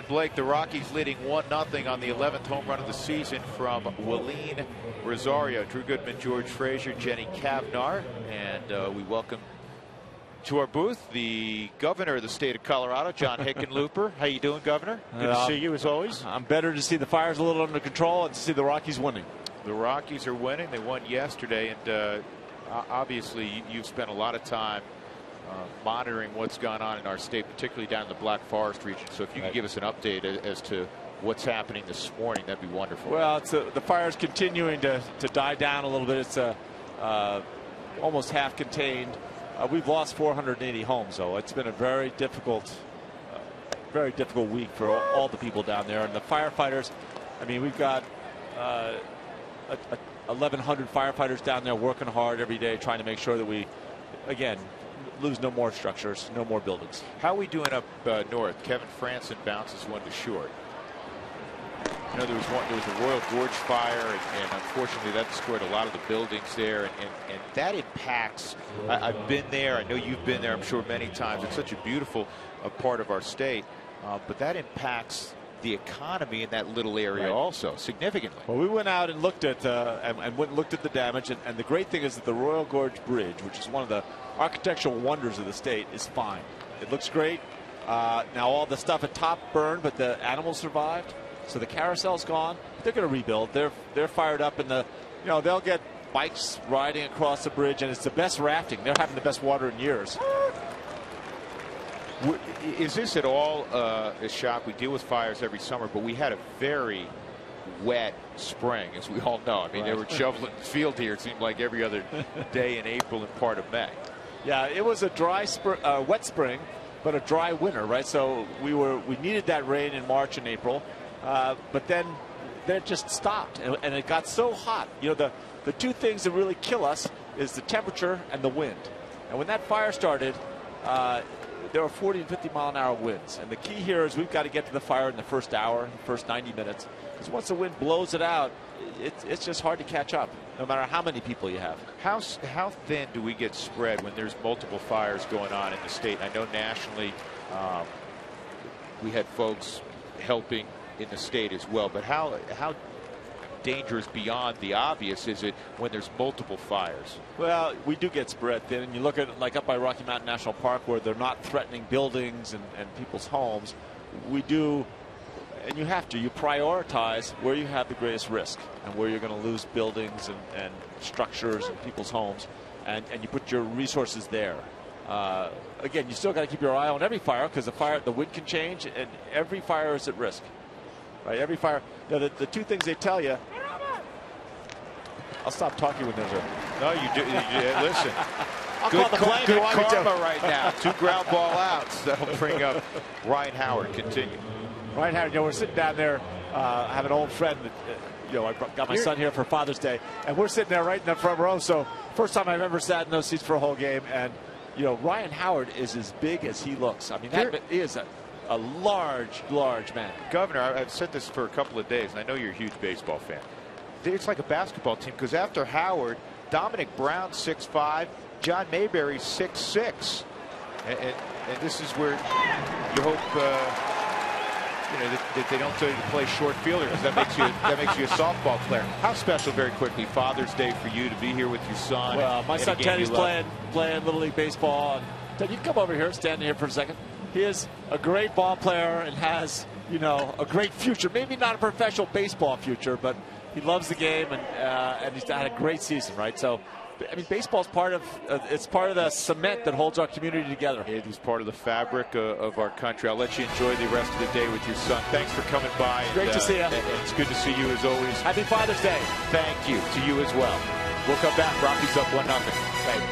Blake, the Rockies leading 1-0 on the 11th home run of the season from Willeen Rosario. Drew Goodman, George Frazier, Jenny Cavnar, and we welcome to our booth the governor of the state of Colorado, John Hickenlooper. How you doing, Governor? Good to see you as always. I'm better to see the Fires a little under control and to see the Rockies winning. The Rockies are winning. They won yesterday, and obviously you've spent a lot of time monitoring what's gone on in our state, particularly down in the Black Forest region. So if you could give us an update as to what's happening this morning, that'd be wonderful. Well, it's the fire's continuing to die down a little bit. It's almost half contained. We've lost 480 homes, though. It's been a very difficult week for all the people down there. And the firefighters, I mean, we've got 1,100 firefighters down there working hard every day, trying to make sure that we, again, lose no more structures, no more buildings. How are we doing up north? Kevin Franson bounces one to short. You know, there was a Royal Gorge fire, and unfortunately that destroyed a lot of the buildings there, and that impacts. I've been there. I know you've been there, I'm sure, many times. It's such a beautiful part of our state, but that impacts the economy in that little area also significantly. Well, we went out and looked at and went and looked at the damage, and the great thing is that the Royal Gorge Bridge, which is one of the architectural wonders of the state, is fine. It looks great. Now all the stuff at top burned, but the animals survived. So the carousel's gone. They're going to rebuild. They're fired up, and they'll get bikes riding across the bridge, and it's the best rafting. They're having the best water in years. Is this at all a shock? We deal with fires every summer, but we had a very wet spring, as we all know. I mean, they were shoveling the field here, it seemed like every other day in April and part of May. Yeah, it was a wet spring, but a dry winter, right? So we needed that rain in March and April, but then it just stopped, and it got so hot. The two things that really kill us is the temperature and the wind. And when that fire started, there were 40 and 50 mile an hour winds. And the key here is we've got to get to the fire in the first hour, the first 90 minutes. Because once the wind blows it out, it's just hard to catch up, no matter how many people you have. How thin do we get spread when there's multiple fires going on in the state? I know nationally we had folks helping in the state as well, but how dangerous beyond the obvious is it when there's multiple fires? Well, we do get spread thin, and you look at like up by Rocky Mountain National Park where they're not threatening buildings and people's homes. We do, and you have to, you prioritize where you have the greatest risk and where you're going to lose buildings and structures and people's homes, and you put your resources there. Again, you still got to keep your eye on every fire, because the wind can change, and every fire is at risk. Right, every fire. The two things they tell you. I'll stop talking when there's a. No, you do. Listen. Good karma right now. 2 ground ball outs. That'll bring up Ryan Howard. Continue. Ryan Howard. We're sitting down there. I have an old friend that I got my son here for Father's Day, and we're sitting there right in the front row. So first time I've ever sat in those seats for a whole game, and Ryan Howard is as big as he looks. I mean, he is a large man. Governor, I've said this for a couple of days, and I know you're a huge baseball fan. It's like a basketball team, because after Howard, Dominic Brown 6'5", John Mayberry 6'6", and this is where you hope that they don't tell you to play short fielder, because that makes you a softball player. How special, very quickly, Father's Day for you to be here with your son? Well, my son Teddy's playing Little League baseball. Ted, you can come over here, stand here for a second. He is a great ball player and has, a great future. Maybe not a professional baseball future, but he loves the game, and he's had a great season, right? So, I mean, baseball's part of the cement that holds our community together. It is part of the fabric of our country. I'll let you enjoy the rest of the day with your son. Thanks for coming by. Great to see you. It's good to see you as always. Happy Father's Day. Thank you to you as well. We'll come back. Rockies up 1-0. Thank you.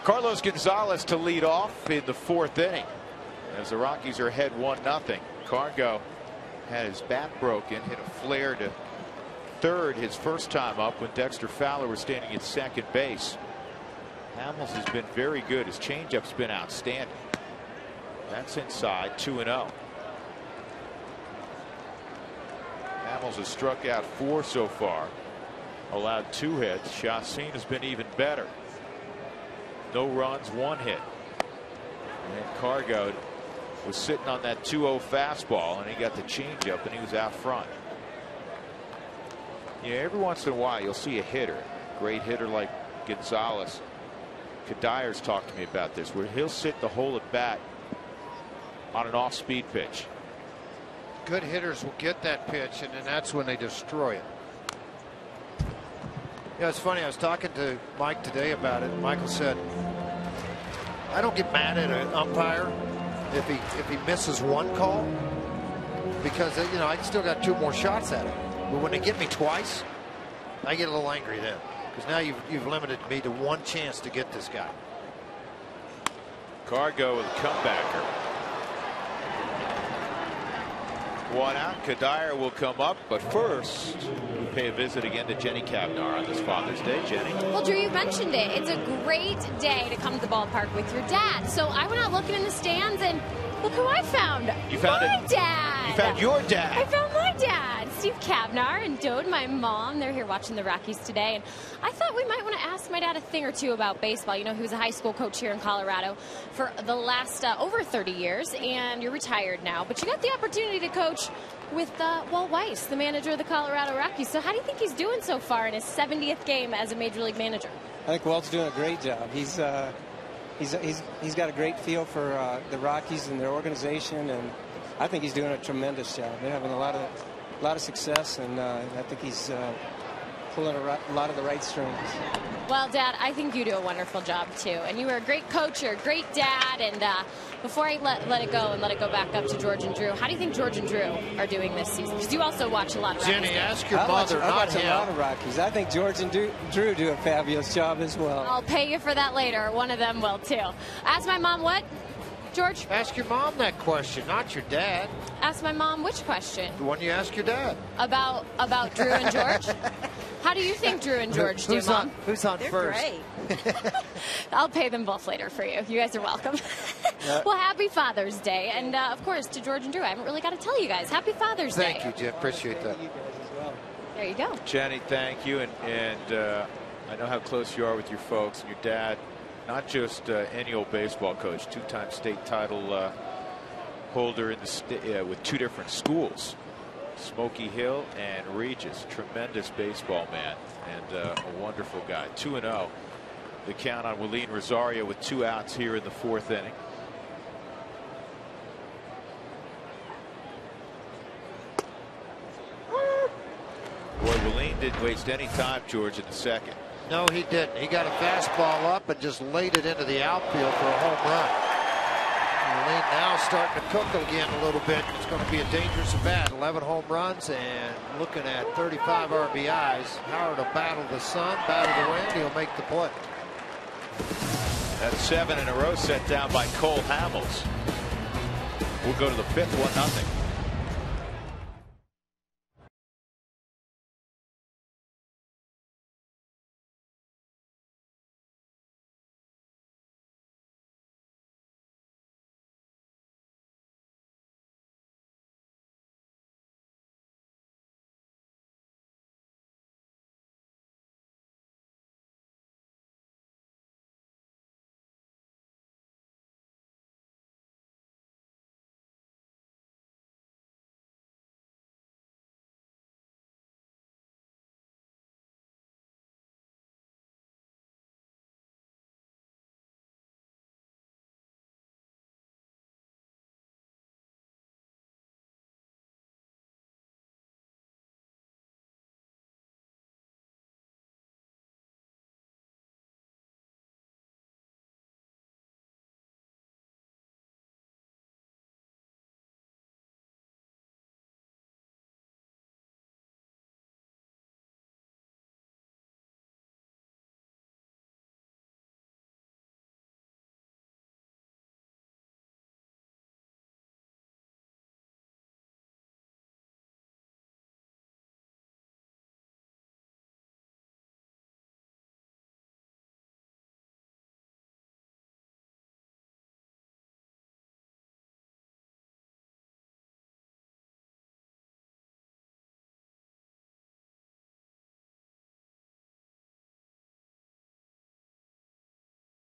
Carlos Gonzalez to lead off in the 4th inning as the Rockies are ahead 1-0. Cargo had his bat broken, hit a flare to third his first time up when Dexter Fowler was standing at second base. Hamels has been very good. His changeup's been outstanding. That's inside, 2-0. Hamels has struck out 4 so far, allowed 2 hits. Chacin has been even better. No runs, 1 hit. And Cargo was sitting on that 2-0 fastball, and he got the changeup, and he was out front. Yeah, every once in a while you'll see a hitter, great hitter like Gonzalez. Kadyr's talked to me about this, where he'll sit the whole at bat on an off-speed pitch. Good hitters will get that pitch, and then that's when they destroy it. Yeah, it's funny. I was talking to Mike today about it. Michael said, "I don't get mad at an umpire if he misses one call, because I still got 2 more shots at it. But when they get me twice, I get a little angry then, because now you've limited me to 1 chance to get this guy." Cargo with a comebacker. 1 out. Kadir will come up, but first we pay a visit again to Jenny Kavnar on this Father's Day. Jenny. Well, Drew, you mentioned it. It's a great day to come to the ballpark with your dad. So I went out looking in the stands, and look who I found. You found my dad. You found your dad. I found my dad, Steve Kavnar, and Dode, my mom. They're here watching the Rockies today. And I thought we might want to ask my dad a thing or two about baseball. You know, he was a high school coach here in Colorado for the last over 30 years, and you're retired now. But you got the opportunity to coach with Walt Weiss, the manager of the Colorado Rockies. So how do you think he's doing so far in his 70th game as a major league manager? I think Walt's doing a great job. He's got a great feel for the Rockies and their organization, and I think he's doing a tremendous job. They're having a lot of success, and I think he's pulling a lot of the right strings. Well, Dad, I think you do a wonderful job too, and you were a great coach, you're a great dad. And before I let it go and let it go back up to George and Drew, how do you think George and Drew are doing this season? Because you also watch a lot of Rockies. Jenny, ask your mother, I not watch him. a lot of Rockies. I think George and Drew do a fabulous job as well. I'll pay you for that later. One of them will too. Ask my mom what? George? Ask your mom that question, not your dad. Ask my mom which question? The one you ask your dad. About Drew and George? How do you think Drew and George do, Mom? Who's on They're first? great. I'll pay them both later for you. You guys are welcome. Well, happy Father's Day. And, of course, to George and Drew, I haven't really got to tell you guys. Happy Father's Day. Thank you, Jim. Appreciate that. You guys as well. There you go. Jenny, thank you. And I know how close you are with your folks and your dad. Not just any old baseball coach, 2-time state title holder in the with 2 different schools, Smoky Hill and Regis. Tremendous baseball man and a wonderful guy. 2-0. The count on Willeen Rosario with 2 outs here in the 4th inning. Boy, Willeen didn't waste any time, George, in the 2nd. No, he didn't. He got a fastball up and just laid it into the outfield for a home run. Willeen now starting to cook again a little bit. It's going to be a dangerous at bat. 11 home runs and looking at 35 RBIs. Howard will battle the sun, battle the wind. He'll make the play. That's 7 in a row set down by Cole Hamels. We'll go to the 5th, 1-0.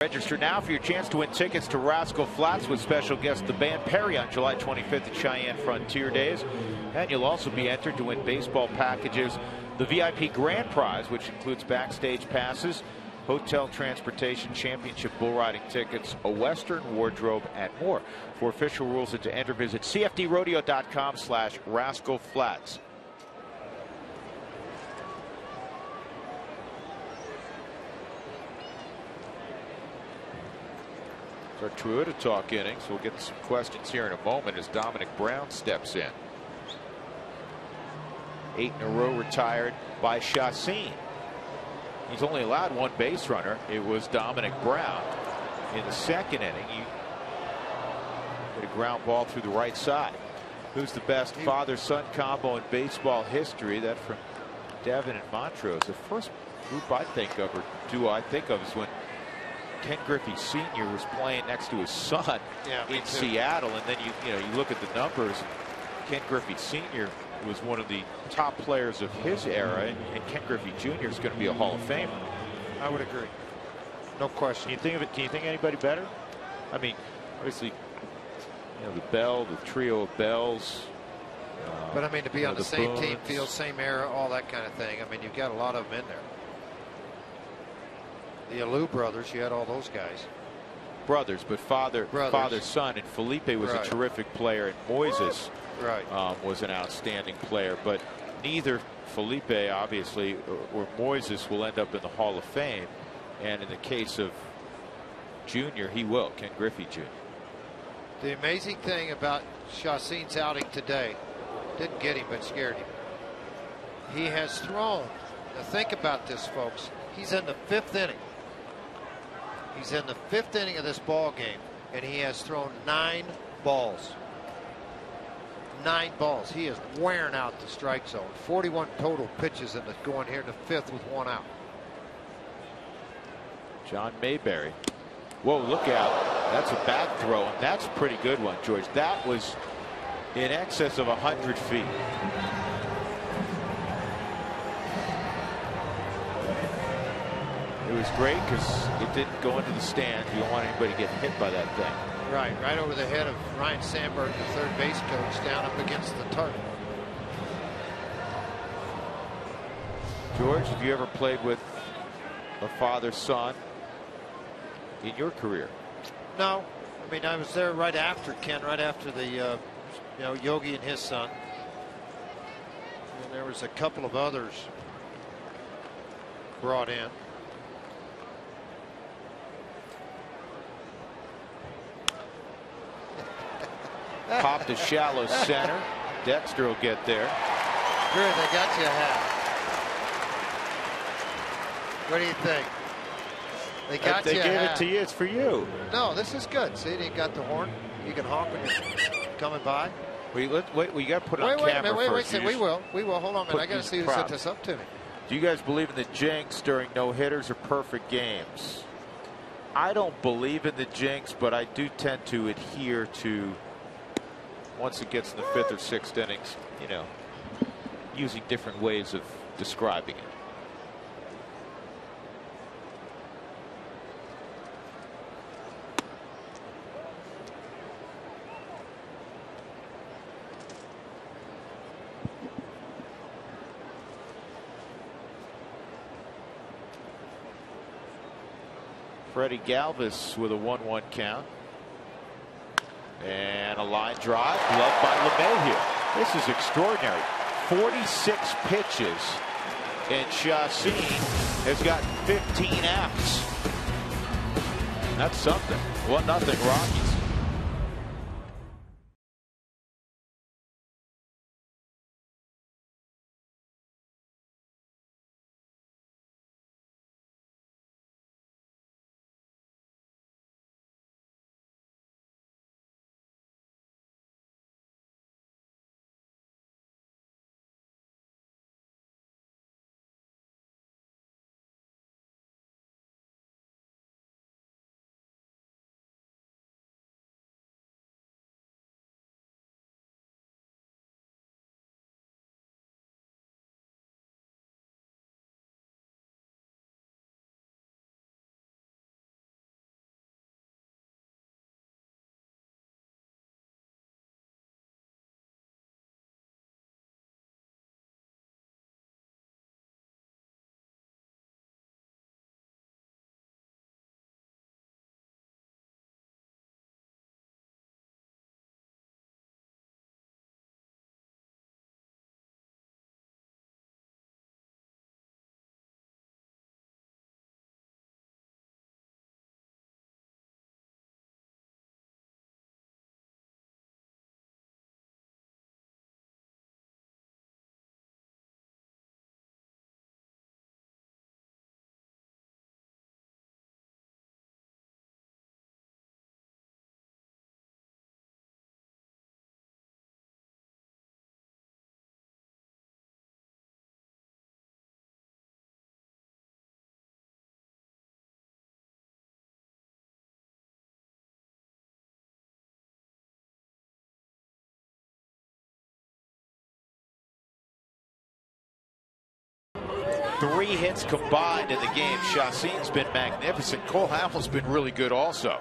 Register now for your chance to win tickets to Rascal Flatts with special guest the band Perry on July 25th at Cheyenne Frontier Days. And you'll also be entered to win baseball packages, the VIP Grand Prize, which includes backstage passes, hotel transportation, championship bull riding tickets, a Western wardrobe, and more. For official rules and to enter, visit cfdrodeo.com/rascalflats. Our Toyota Talk innings. We'll get some questions here in a moment as Dominic Brown steps in. 8 in a row retired by Chacin. He's only allowed one base runner. It was Dominic Brown. In the second inning, he hit a ground ball through the right side. Who's the best father-son combo in baseball history? That from Devin and Montrose. The first group I think of, or duo I think of, is when Ken Griffey Sr. was playing next to his son in Seattle, and then you look at the numbers. Ken Griffey Sr. was one of the top players of his era, and Ken Griffey Jr. is going to be a Hall of Famer. I would agree, no question. Can you think anybody better? I mean, obviously, the trio of Bells. But I mean, to be on the same Boones. team, field, same era, all that kind of thing. I mean, you've got a lot of them in there. The Alou brothers, you had all those guys. Brothers, but father, son, and Felipe was a terrific player, and Moises was an outstanding player. But neither Felipe, obviously, or Moises will end up in the Hall of Fame. And in the case of Junior, he will, Ken Griffey Jr. The amazing thing about Chacin's outing today, didn't get him, but scared him. He has thrown, now think about this, folks, he's in the 5th inning. He's in the 5th inning of this ball game, and he has thrown 9 balls. 9 balls. He is wearing out the strike zone. 41 total pitches in the going here in the 5th with 1 out. John Mayberry. Whoa, look out. That's a back throw, and that's a pretty good one, George. That was in excess of 100 feet. It was great because it didn't go into the stand. You don't want anybody to get hit by that thing. Right over the head of Ryan Sandberg, the third base coach, down up against the target. George, have you ever played with a father-son in your career? No. I mean, I was there right after Ken, right after the, Yogi and his son. And there was a couple of others brought in. Popped to shallow center. Dexter will get there. Good, they got you a hat. What do you think? They got They you a gave hat. it to you. It's for you. No, this is good. See, you got the horn. You can honk when you're coming by. We got to put it on Wait a camera minute. first. We will. Hold on a minute. I got to these see who props. sent this up to me. Do you guys believe in the jinx during no-hitters or perfect games? I don't believe in the jinx, but I do tend to adhere to, once it gets in the 5th or 6th innings, using different ways of describing it. Freddie Galvis with a 1-1 count. And a line drive, loved by LeMahieu. This is extraordinary. 46 pitches, and Chacin has got 15 outs. That's something. 1-0 Rockies. 3 hits combined in the game. Chacín's been magnificent. Cole Hamels been really good also.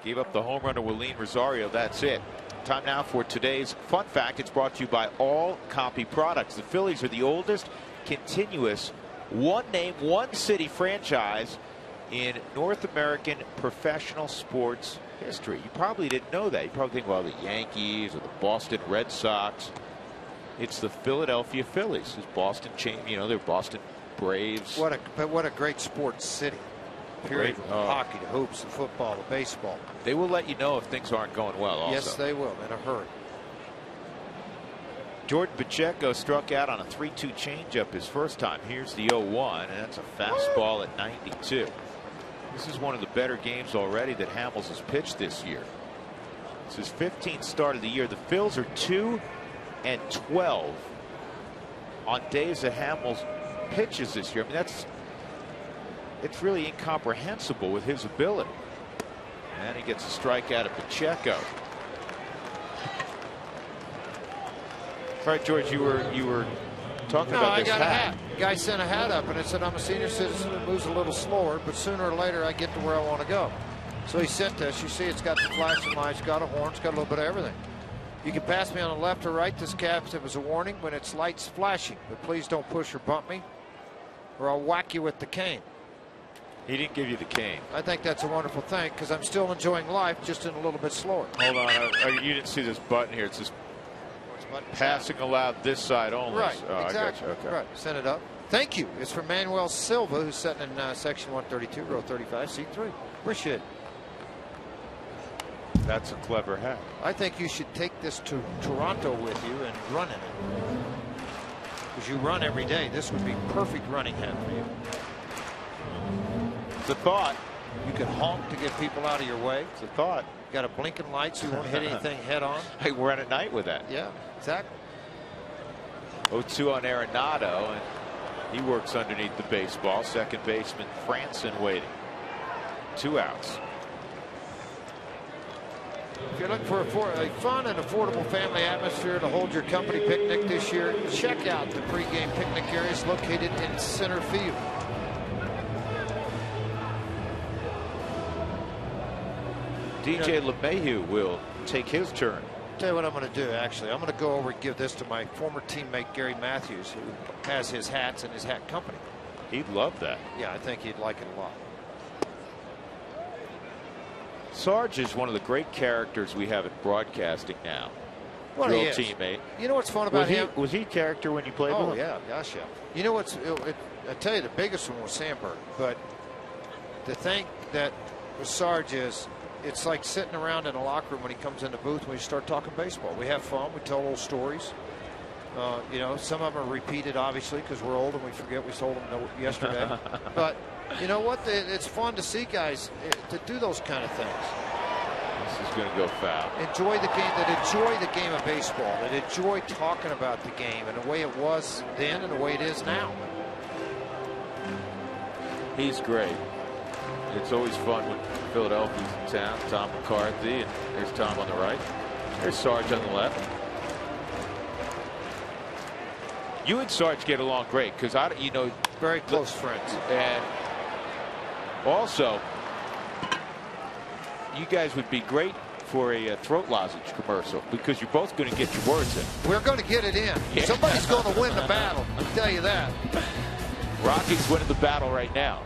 Gave up the home run to Willeen Rosario. That's it. Time now for today's fun fact. It's brought to you by All Copy Products. The Phillies are the oldest continuous one name, one city franchise in North American professional sports history. You probably didn't know that. You probably think, well, the Yankees or the Boston Red Sox. It's the Philadelphia Phillies. It's Boston chain, you know, they're Boston Braves. What a great sports city. Period. Great. Hockey, to hoops, to football, to baseball. They will let you know if things aren't going well also. Yes, they will, in a hurry. Jordan Pacheco struck out on a 3-2 changeup his first time. Here's the 0-1, and that's a fastball at 92. This is one of the better games already that Hamels has pitched this year. It's his 15th start of the year. The Phils are 2-12 on days that Hamels pitches this year. I mean, it's really incomprehensible with his ability. And he gets a strikeout at Pacheco. All right, George, you were talking about this hat. I got a hat. Guy sent a hat up and it said, I'm a senior citizen that moves a little slower, but sooner or later I get to where I want to go. So he sent this. You see, it's got the flashing lights, got a horn, it's got a little bit of everything. You can pass me on the left or right. This cap was a warning when it's lights flashing, but please don't push or bump me or I'll whack you with the cane. He didn't give you the cane. I think that's a wonderful thing because I'm still enjoying life, just in a little bit slower. Hold on. You didn't see this button here. It's this passing allowed this side only. Right. Oh, exactly. I got you. Okay. Right. Send it up. Thank you. It's from Manuel Silva, who's sitting in section 132, row 35, seat 3. Appreciate it. That's a clever hat. I think you should take this to Toronto with you and run in it. Because you run every day. This would be perfect running hat for you. It's a thought. You can honk to get people out of your way. It's a thought. You got a blinking light so you won't hit anything head on. Hey, we're at a night with that. Yeah, exactly. 0-2 on Arenado, and he works underneath the baseball. Second baseman Franson waiting. 2 outs. If you're looking for a fun and affordable family atmosphere to hold your company picnic this year, check out the pregame picnic areas located in center field. DJ LeMahieu will take his turn. Tell you what I'm going to do, actually. I'm going to go over and give this to my former teammate, Gary Matthews, who has his hats in his hat company. He'd love that. Yeah, I think he'd like it a lot. Sarge is one of the great characters we have in broadcasting now. Well, Your he old is. teammate. You know what's fun about him? Was he a character when you played with him? Oh, yeah. Gosh, yeah. You know what's... I tell you, the biggest one was Sandberg. But the thing that with Sarge is... It's like sitting around in a locker room when he comes in the booth when we start talking baseball. We have fun. We tell old stories. You know, some of them are repeated, obviously, because we're old and we forget we told them yesterday. But you know what? It's fun to see guys to do those kind of things. This is going to go foul. Enjoy the game. That enjoy the game of baseball. That enjoy talking about the game and the way it was then and the way it is now. He's great. It's always fun when Philadelphia's in town. Tom McCarthy, and there's Tom on the right. There's Sarge on the left. You and Sarge get along great because you know, very close friends. And also, you guys would be great for a throat lozenge commercial because you're both going to get your words in. We're going to get it in. Yeah. Somebody's going to win the battle. I'll tell you that. Rocky's winning the battle right now.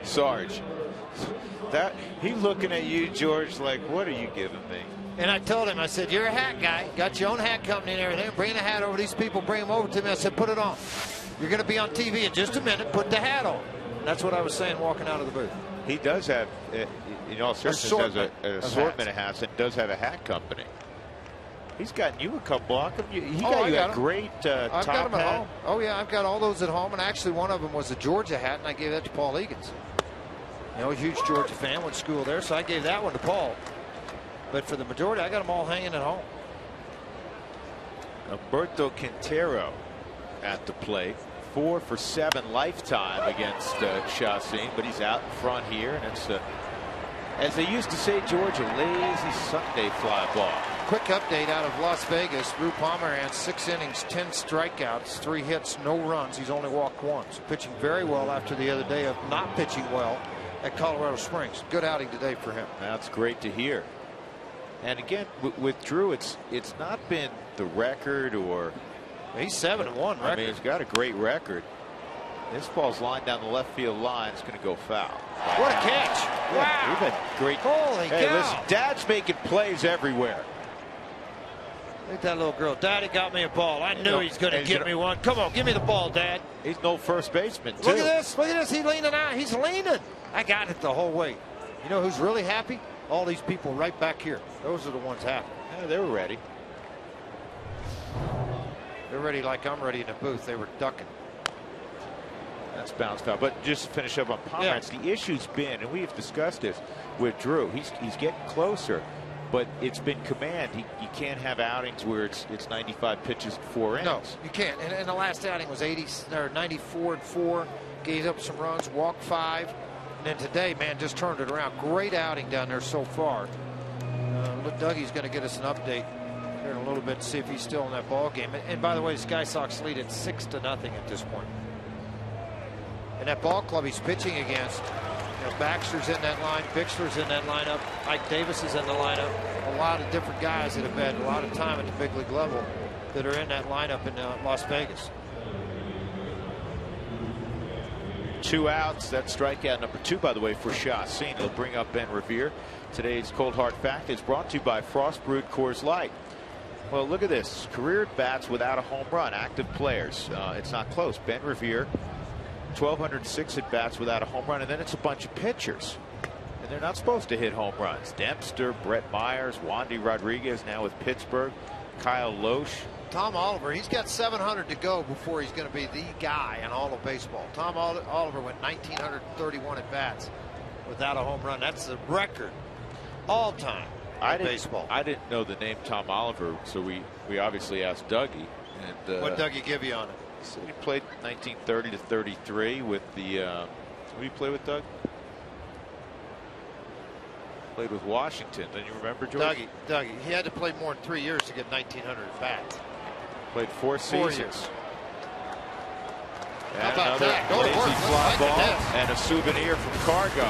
Sarge. That he's looking at you, George, like, what are you giving me? And I told him, I said, you're a hat guy. Got your own hat company and everything. Bring the hat over. These people bring them over to me. I said, put it on. You're going to be on TV in just a minute. Put the hat on. And that's what I was saying walking out of the booth. He does have, in all seriousness, has an assortment of hats and does have a hat company. He's gotten you a couple. He got you a great I've top got them at hat. home. Oh, yeah, I've got all those at home. And actually, one of them was a Georgia hat, and I gave that to Paul Egan's. You know, a huge Georgia fan, went to school there, so I gave that one to Paul. But for the majority, I got them all hanging at home. Alberto Quintero at the plate. 4 for 7 lifetime against Chassin, but he's out in front here, and it's as they used to say, George, a lazy Sunday fly ball. Quick update out of Las Vegas. Drew Pomeranz, 6 innings, 10 strikeouts, 3 hits, no runs. He's only walked once. Pitching very well after the other day of not pitching well at Colorado Springs. Good outing today for him. That's great to hear. And again, with Drew, it's not been the record or. He's 7-1 record. I mean, he's got a great record. This ball's lined down the left field line. It's going to go foul. What a catch. Yeah, Wow. we've had great. Holy hey, cow. Listen, Dad's making plays everywhere. Look at that little girl. Daddy got me a ball. I knew he's going to give me one. Come on, give me the ball, Dad. He's no first baseman, too. Look at this. Look at this. He's leaning out. He's leaning. I got it the whole way. You know who's really happy? All these people right back here. Those are the ones happy. Yeah, they were ready. They're ready like I'm ready in the booth. They were ducking. That's bounced out. But just to finish up on Pomeranz, the issue's been, and we've discussed this with Drew, he's getting closer, but it's been command. You can't have outings where it's 95 pitches in 4 innings. No, you can't. And the last outing was 94 and 4. Gave up some runs, walked 5. And then today, man, just turned it around. Great outing down there so far. Dougie's going to get us an update here in a little bit to see if he's still in that ball game. And by the way, the Sky Sox lead at 6-0 at this point. And that ball club he's pitching against, you know, Baxter's in that line, Bixler's in that lineup, Ike Davis is in the lineup. A lot of different guys that have had a lot of time at the big league level that are in that lineup in Las Vegas. 2 outs. That's strikeout number 2, by the way, for Chassin. He'll bring up Ben Revere. Today's Cold Hard Fact is brought to you by Frost Brewed Coors Light. Well, look at this. Career bats without a home run. Active players. It's not close. Ben Revere, 1,206 at bats without a home run, and then it's a bunch of pitchers. And they're not supposed to hit home runs. Dempster, Brett Myers, Wandy Rodriguez now with Pittsburgh, Kyle Loesch. Tom Oliver, he's got 700 to go before he's going to be the guy in all of baseball. Tom Oliver went 1,931 at bats without a home run. That's the record all time in baseball. I didn't know the name Tom Oliver, so we obviously asked Dougie. And what did Dougie give you on it? So he played 1930 to 33 with the. Who did he play with, Doug? Played with Washington. Don't you remember, George? Dougie. He had to play more than 3 years to get 1,900 at bats. Played 4 seasons. 4 years. And how about another that? Go to lazy work. fly ball This. and a souvenir from Cargo.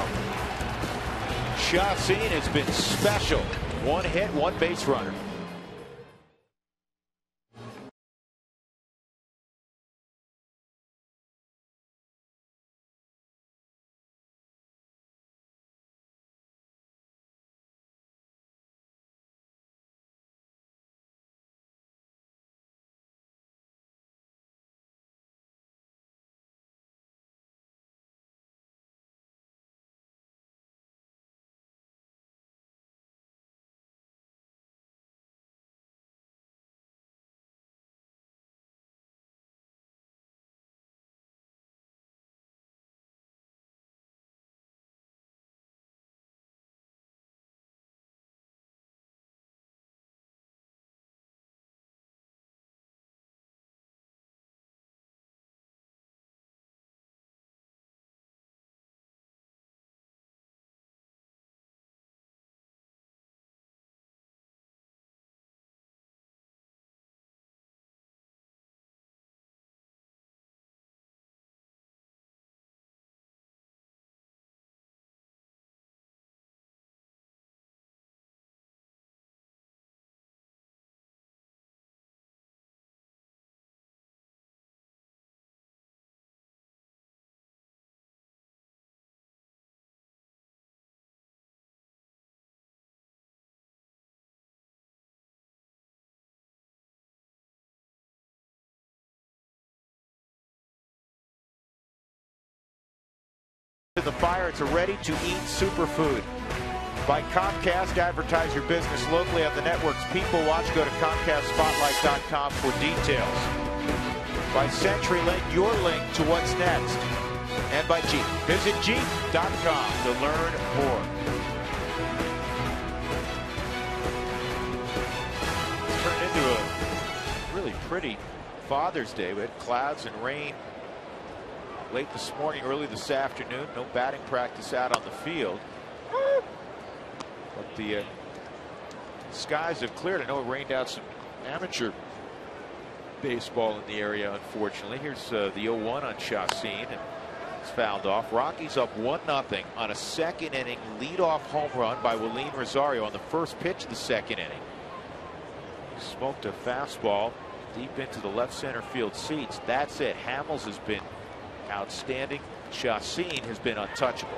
Chassin has been special. 1 hit, 1 base runner. The Fire, it's a ready-to-eat superfood. By Comcast, advertise your business locally on the network's People Watch. Go to ComcastSpotlight.com for details. By CenturyLink, your link to what's next. And by Jeep. Visit Jeep.com to learn more. It's turned into a really pretty Father's Day. We had clouds and rain late this morning, early this afternoon. No batting practice out on the field. But the skies have cleared. I know it rained out some amateur baseball in the area, unfortunately. Here's the 0-1 on Chacin, and it's fouled off. Rockies up 1-0 on a second inning leadoff home run by Willeen Rosario on the first pitch of the second inning. He smoked a fastball deep into the left center field seats. That's it. Hamels has been outstanding. Chacin has been untouchable.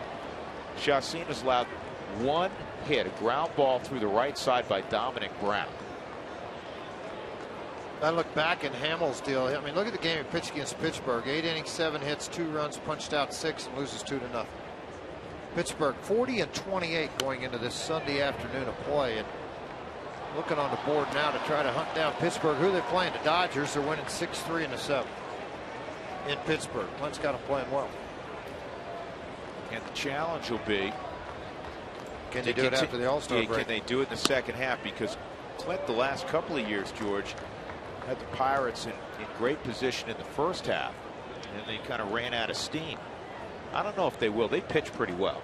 Chacin has allowed one hit, a ground ball through the right side by Dominic Brown. I look back in Hamels' deal. I mean, look at the game he pitched against Pittsburgh. 8 innings, 7 hits, 2 runs, punched out 6, and loses 2-0. Pittsburgh 40-28 going into this Sunday afternoon of play. And looking on the board now to try to hunt down Pittsburgh. Who are they playing? The Dodgers. They're winning 6-3 in the 7th in Pittsburgh. Clint's got them playing well. And the challenge will be, can they do it after the All-Star break? Can they do it in the second half? Because Clint, the last couple of years, George, had the Pirates in great position in the first half, and they kind of ran out of steam. I don't know if they will. They pitch pretty well.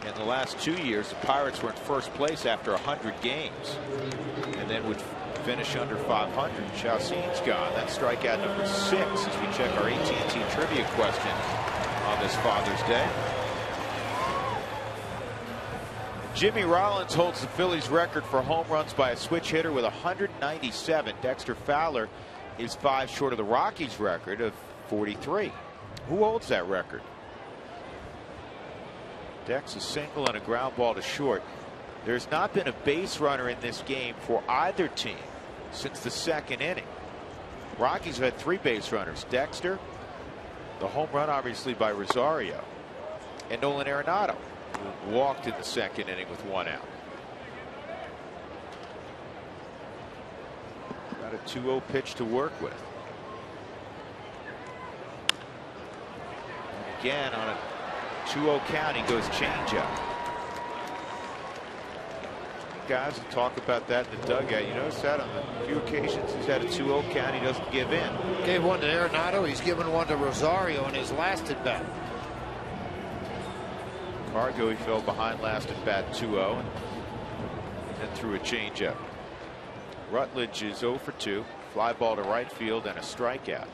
In the last 2 years, the Pirates were in first place after 100 games, and then would finish under 500. Chacin's gone. That's strikeout number 6 as we check our AT&T trivia question on this Father's Day. Jimmy Rollins holds the Phillies record for home runs by a switch hitter with 197. Dexter Fowler is 5 short of the Rockies record of 43. Who holds that record? Dex a single and a ground ball to short. There's not been a base runner in this game for either team since the second inning. Rockies have had 3 base runners. Dexter, the home run obviously by Rosario, and Nolan Arenado, who walked in the second inning with 1 out. Got a 2-0 pitch to work with. And again on a 2-0 count, he goes changeup. Guys will talk about that in the dugout. You notice that on a few occasions he's had a 2-0 count, he doesn't give in. Gave one to Arenado. He's given one to Rosario in his last at bat. Cargo, he fell behind last at bat 2-0 and then threw a changeup. Rutledge is 0 for 2. Fly ball to right field and a strikeout.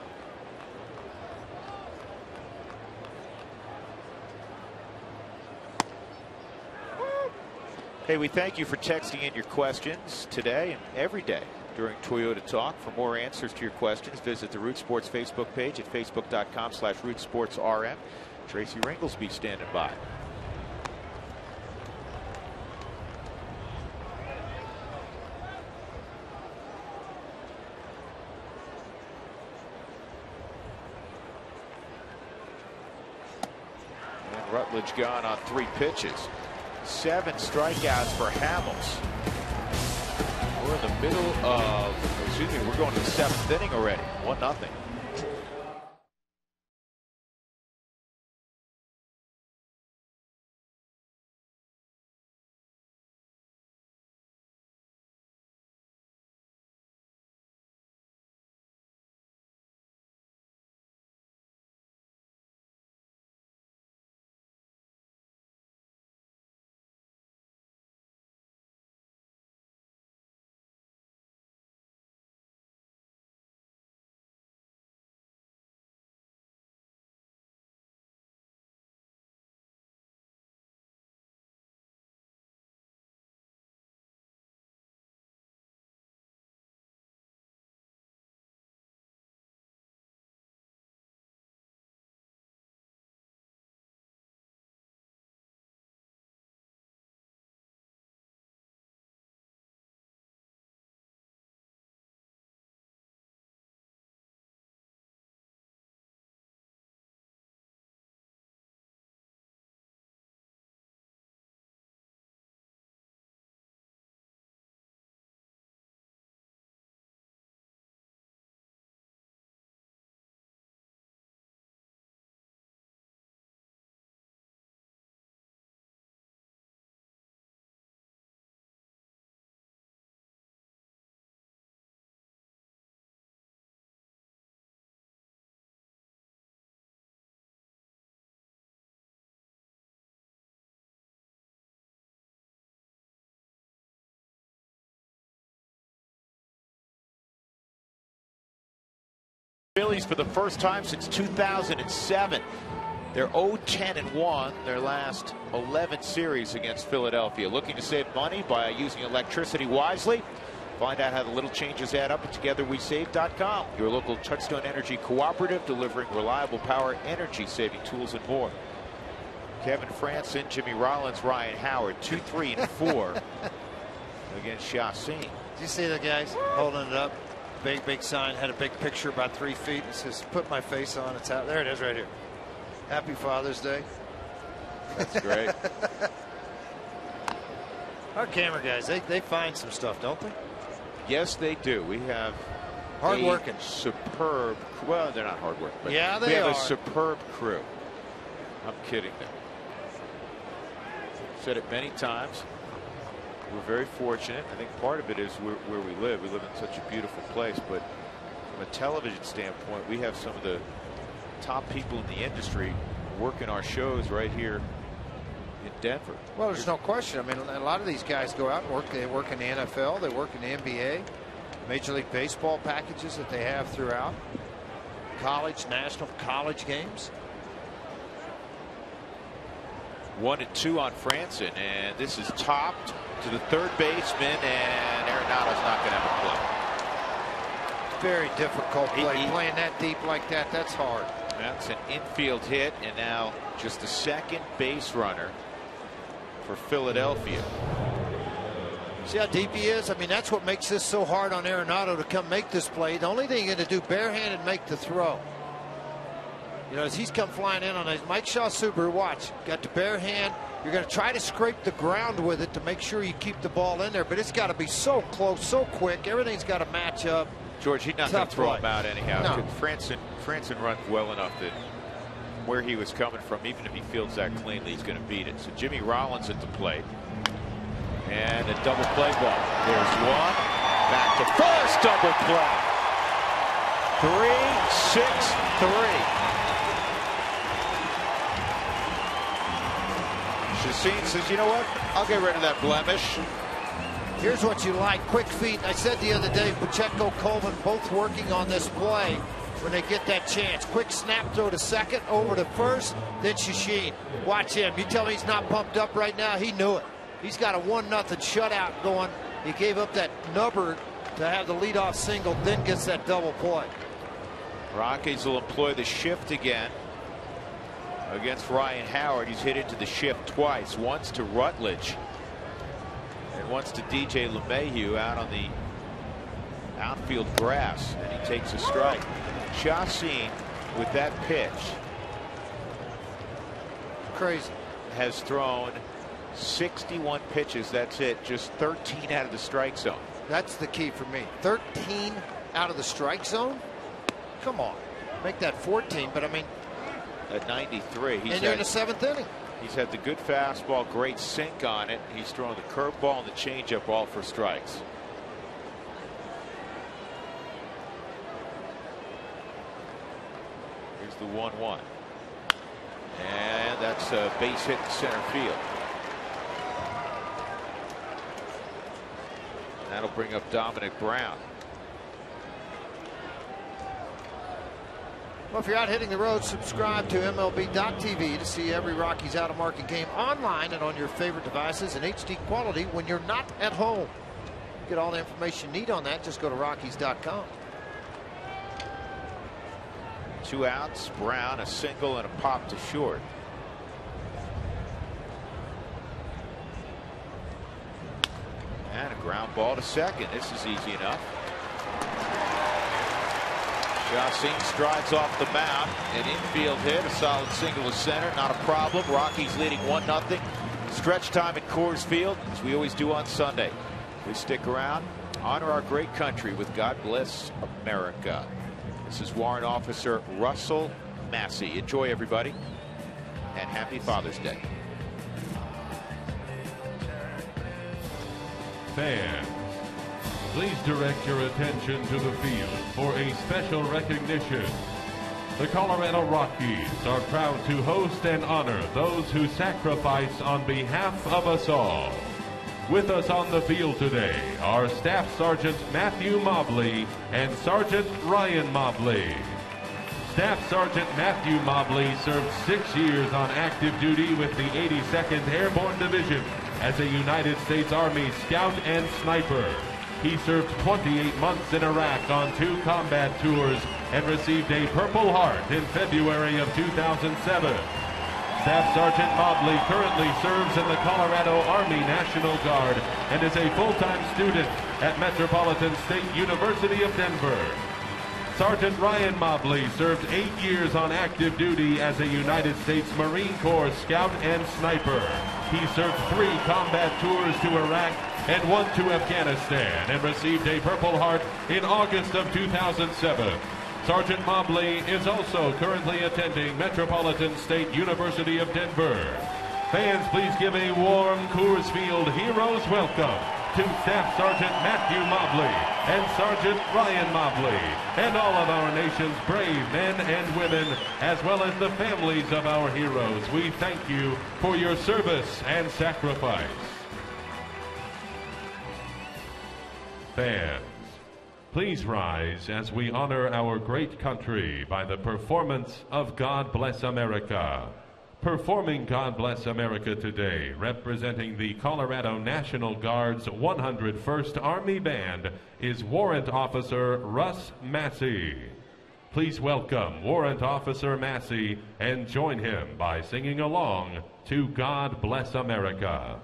Hey, we thank you for texting in your questions today and every day during Toyota Talk. For more answers to your questions, visit the Root Sports Facebook page at facebook.com/RootSportsRM. Tracy Ringlesby standing by. And Rutledge gone on 3 pitches. 7 strikeouts for Hamels. We're in the middle of, we're going to the 7th inning already. 1-0. Phillies for the first time since 2007. They're 0-10-1 their last 11 series against Philadelphia. Looking to save money by using electricity wisely. Find out how the little changes add up at TogetherWeSave.com. Your local Touchstone Energy cooperative, delivering reliable power, energy-saving tools, and more. Kevin Franson, Jimmy Rollins, Ryan Howard, 2, 3, and 4 against Chassin. Did you see the guys holding it up? Big sign, had a big picture about 3 feet. It says, "Put my face on." It's out there. It is right here. Happy Father's Day. That's great. Our camera guys, they find some stuff, don't they? Yes, they do. We have hard working, superb. Well, they're not hard working, but yeah, we have a superb crew. I'm kidding them. Said it many times. We're very fortunate. I think part of it is where we live. We live in such a beautiful place, but from a television standpoint, we have some of the top people in the industry working our shows right here in Denver. Well, there's no question. I mean, a lot of these guys go out and work. They work in the NFL. They work in the NBA, Major League Baseball packages that they have throughout, college, national college games. 1-2 on Franson, and this is topped to the third baseman, and Arenado's not going to have a play. Very difficult play. Playing that deep like that, that's hard. That's an infield hit, and now just a second base runner for Philadelphia. See how deep he is? I mean, that's what makes this so hard on Arenado to come make this play. The only thing you're going to do, barehanded, make the throw. You know, as he's come flying in on his Mike Shaw Subaru, watch, got the bare hand. You're going to try to scrape the ground with it to make sure you keep the ball in there, but it's got to be so close, so quick. Everything's got to match up. George, he's not going to throw him out anyhow. No. Franson runs well enough that where he was coming from, even if he fields that cleanly, he's going to beat it. So Jimmy Rollins at the plate. And a double play ball. There's one. Back to first, double play. 3-6-3. Chassin says, you know what? I'll get rid of that blemish. Here's what you like. Quick feet. I said the other day, Pacheco, Coleman both working on this play when they get that chance. Quick snap throw to second, over to first, then Chassin. Watch him. You tell me he's not pumped up right now? He knew it. He's got a 1-0 shutout going. He gave up that number to have the leadoff single, then gets that double play. Rockies will employ the shift again against Ryan Howard. He's hit into the shift twice, once to Rutledge and once to DJ LeMahieu out on the outfield grass, and he takes a strike. Chassin with that pitch crazy has thrown 61 pitches. That's it. Just 13 out of the strike zone. That's the key for me. 13 out of the strike zone. Come on, make that 14. But I mean, at 93, and you're in the 7th inning. He's had the good fastball, great sink on it. He's thrown the curveball and the changeup all for strikes. Here's the 1-1. And that's a base hit to center field. That'll bring up Dominic Brown. Well, if you're out hitting the road, subscribe to MLB.tv to see every Rockies out-of-market game online and on your favorite devices in HD quality when you're not at home. Get all the information you need on that. Just go to Rockies.com. 2 outs, Brown, a single, and a pop to short. And a ground ball to second. This is easy enough. Chassin strides off the mound. An infield hit, a solid single to center, not a problem. Rockies leading 1-0. Stretch time at Coors Field, as we always do on Sunday. We stick around, honor our great country with God Bless America. This is Warrant Officer Russell Massey. Enjoy, everybody, and happy Father's Day. Fans, please direct your attention to the field for a special recognition. The Colorado Rockies are proud to host and honor those who sacrifice on behalf of us all. With us on the field today are Staff Sergeant Matthew Mobley and Sergeant Ryan Mobley. Staff Sergeant Matthew Mobley served 6 years on active duty with the 82nd Airborne Division as a United States Army scout and sniper. He served 28 months in Iraq on 2 combat tours and received a Purple Heart in February of 2007. Staff Sergeant Mobley currently serves in the Colorado Army National Guard and is a full-time student at Metropolitan State University of Denver. Sergeant Ryan Mobley served 8 years on active duty as a United States Marine Corps scout and sniper. He served 3 combat tours to Iraq and 1 to Afghanistan and received a Purple Heart in August of 2007. Sergeant Mobley is also currently attending Metropolitan State University of Denver. Fans, please give a warm Coors Field Heroes welcome to Staff Sergeant Matthew Mobley and Sergeant Ryan Mobley and all of our nation's brave men and women, as well as the families of our heroes. We thank you for your service and sacrifice. Fans, please rise as we honor our great country by the performance of God Bless America. Performing God Bless America today, representing the Colorado National Guard's 101st Army Band, is Warrant Officer Russ Massey. Please welcome Warrant Officer Massey and join him by singing along to God Bless America.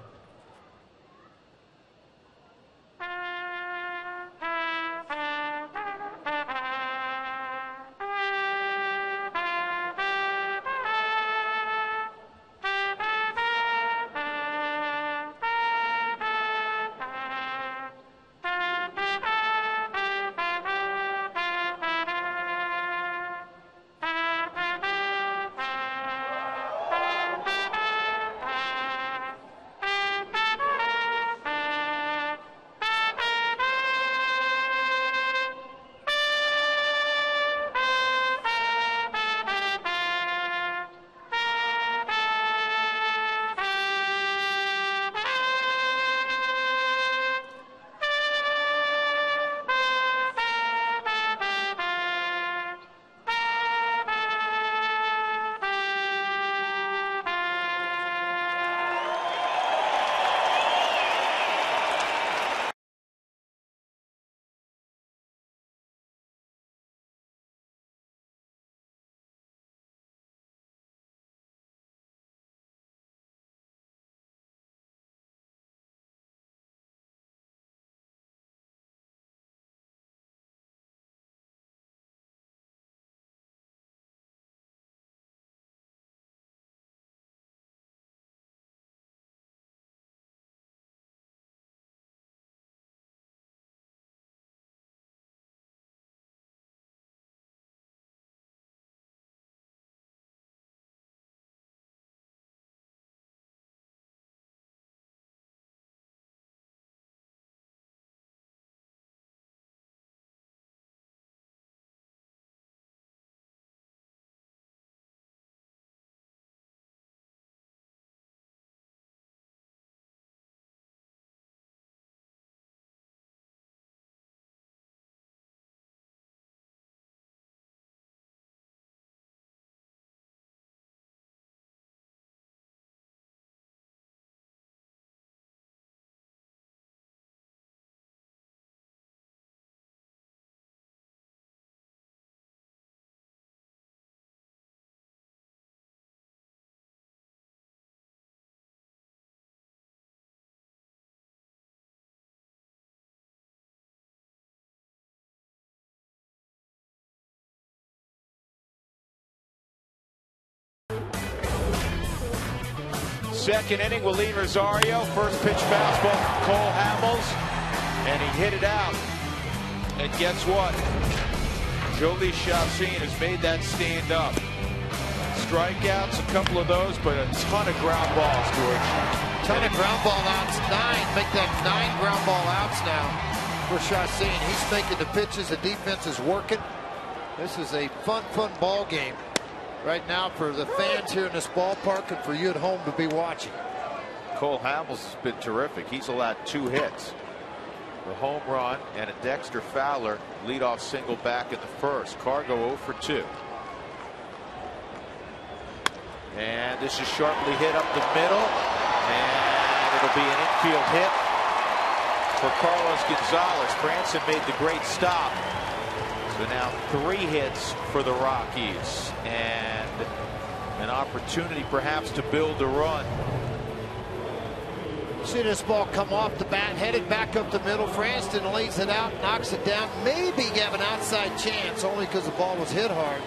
Second inning, Willie Rosario. First pitch fastball from Cole Hamels, and he hit it out. And guess what? Jolie Chassin has made that stand up. Strikeouts, a couple of those, but a ton of ground balls, George. Ton of ground ball outs, 9. Make that 9 ground ball outs now for Chassin. He's making the pitches. The defense is working. This is a fun ball game right now for the fans here in this ballpark and for you at home to be watching. Cole Hamels has been terrific. He's allowed 2 hits. The home run and a Dexter Fowler leadoff single back in the first. Cargo 0 for 2. And this is sharply hit up the middle. And it'll be an infield hit for Carlos Gonzalez. Franson made the great stop. So now 3 hits for the Rockies. And an opportunity perhaps to build a run. See this ball come off the bat, headed back up the middle. Franson lays it out, knocks it down. Maybe have an outside chance, only because the ball was hit hard.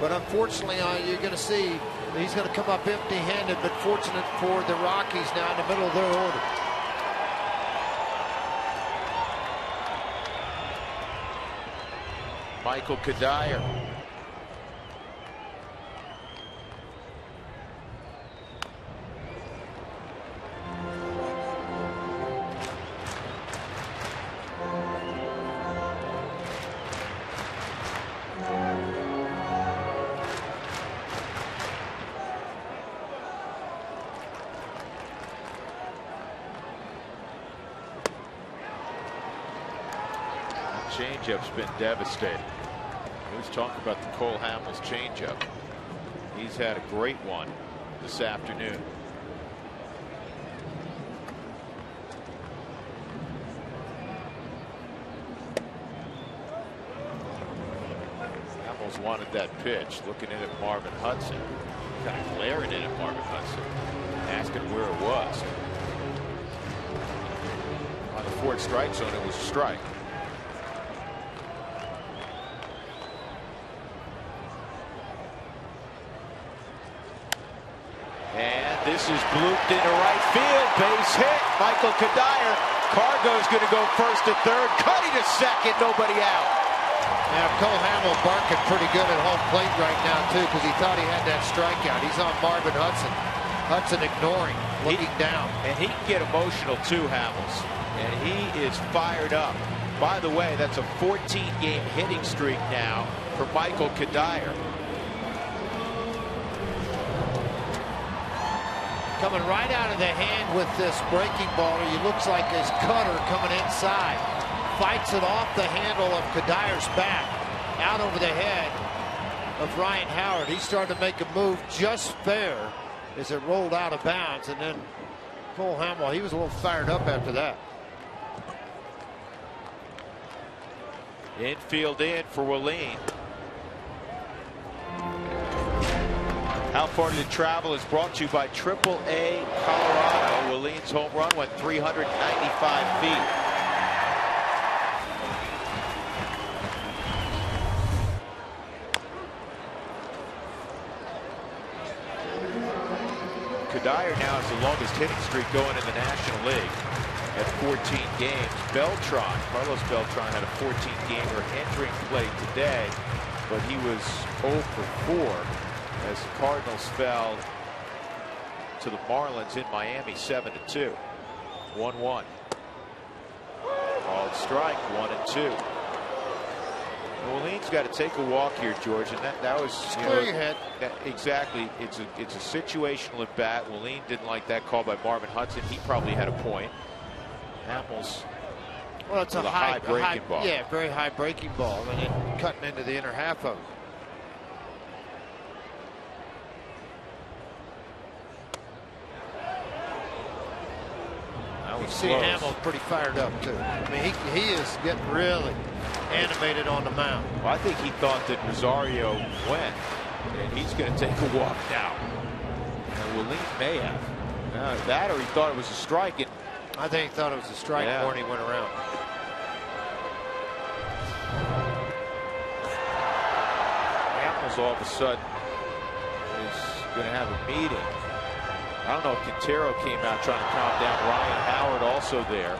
But unfortunately, you're going to see he's going to come up empty-handed. But fortunate for the Rockies now in the middle of their order. Michael Kadire. Changeup's been devastating. Let's talk about the Cole Hamels changeup. He's had a great one this afternoon. Hamels wanted that pitch, looking in at Marvin Hudson, kind of glaring in at Marvin Hudson, asking where it was. On the 4th strike zone, it was a strike. This is blooped into right field. Base hit. Michael Kadire. Cargo's going to go first to third. Cutting to second. Nobody out. Now Cole Hamels barking pretty good at home plate right now too, because he thought he had that strikeout. He's on Marvin Hudson. Hudson ignoring, looking down. And he can get emotional too, Hamels. And he is fired up. By the way, that's a 14-game hitting streak now for Michael Kadire. Coming right out of the hand with this breaking ball. He looks like his cutter coming inside. Fights it off the handle of Kadire's bat. Out over the head of Ryan Howard. He started to make a move just fair as it rolled out of bounds. And then Cole Hamels, he was a little fired up after that. Infield in for Willeen. How Far Did It Travel is brought to you by AAA Colorado. Willeen's home run went 395 feet. Kadire now has the longest hitting streak going in the National League at 14 games. Carlos Beltran had a 14-gamer entering play today, but he was 0 for 4. As the Cardinals fell to the Marlins in Miami 7-2. 1-1. Called strike, 1-2. Willeen's got to take a walk here, George, and that was clear your head. Exactly. It's a situational at bat. Willeen didn't like that call by Marvin Hudson. He probably had a point. Hamels. Well, it's a high breaking ball. Yeah, very high breaking ball, and then cutting into the inner half of it. You see Hamels pretty fired up too. I mean, he is getting really animated on the mound. Well, I think he thought that Rosario went, and he's going to take a walk now. And Willeen may have. That or he thought it was a strike. And I think he thought it was a strike more than he went around. Hamels all of a sudden is going to have a meeting. I don't know if Quintero came out trying to calm down. Ryan Howard also there.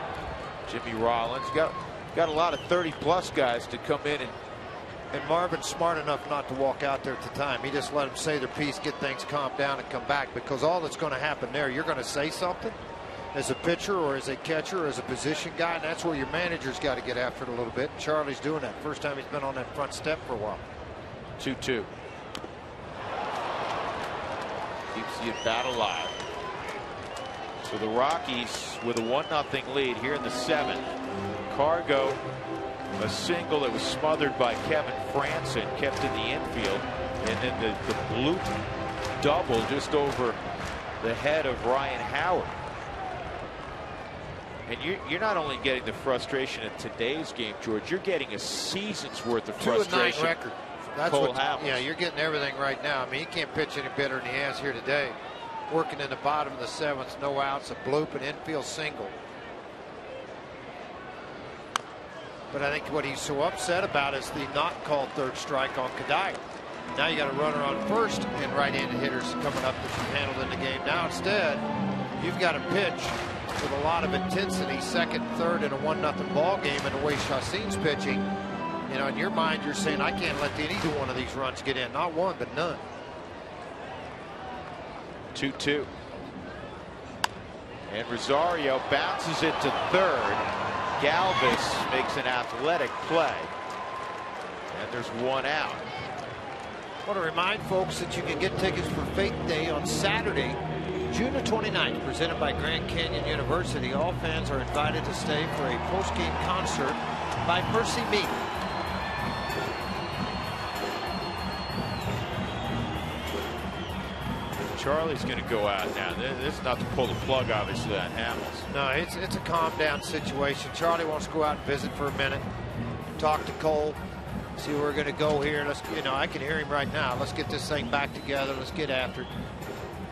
Jimmy Rollins. Got a lot of 30-plus guys to come in. And Marvin's smart enough not to walk out there at the time. He just let them say their piece, get things calmed down, and come back. Because all that's going to happen there, you're going to say something as a pitcher or as a catcher or as a position guy, and that's where your manager's got to get after it a little bit. Charlie's doing that. First time he's been on that front step for a while. 2-2. Keeps the at-bat alive. So the Rockies with a 1-0 lead here in the 7th. Cargo, a single that was smothered by Kevin Franson, kept in the infield, and then the bloop double just over the head of Ryan Howard. And you're not only getting the frustration of today's game, George, you're getting a season's worth of frustration. 2-9 record. That's Cole what. Hamels. Yeah, you're getting everything right now. I mean, he can't pitch any better than he has here today. Working in the bottom of the 7th, no outs, a bloop, an infield single. But I think what he's so upset about is the not called third strike on Kadai. Now you got a runner on first and right-handed hitters coming up that you've handled in the game. Now instead, you've got a pitch with a lot of intensity, second, third, in a 1-0 ball game, and the way Chassin's pitching, you know, in your mind, you're saying, I can't let either one of these runs get in. Not one, but none. 2-2. And Rosario bounces it to third. Galvis makes an athletic play. And there's one out. I want to remind folks that you can get tickets for Faith Day on Saturday, June the 29th, presented by Grand Canyon University. All fans are invited to stay for a post-game concert by Percy Mead. Charlie's going to go out now. This is not to pull the plug, obviously, on Hamels. No, it's a calm down situation. Charlie wants to go out and visit for a minute, talk to Cole, see where we're going to go here. Let's, you know, I can hear him right now. Let's get this thing back together. Let's get after it.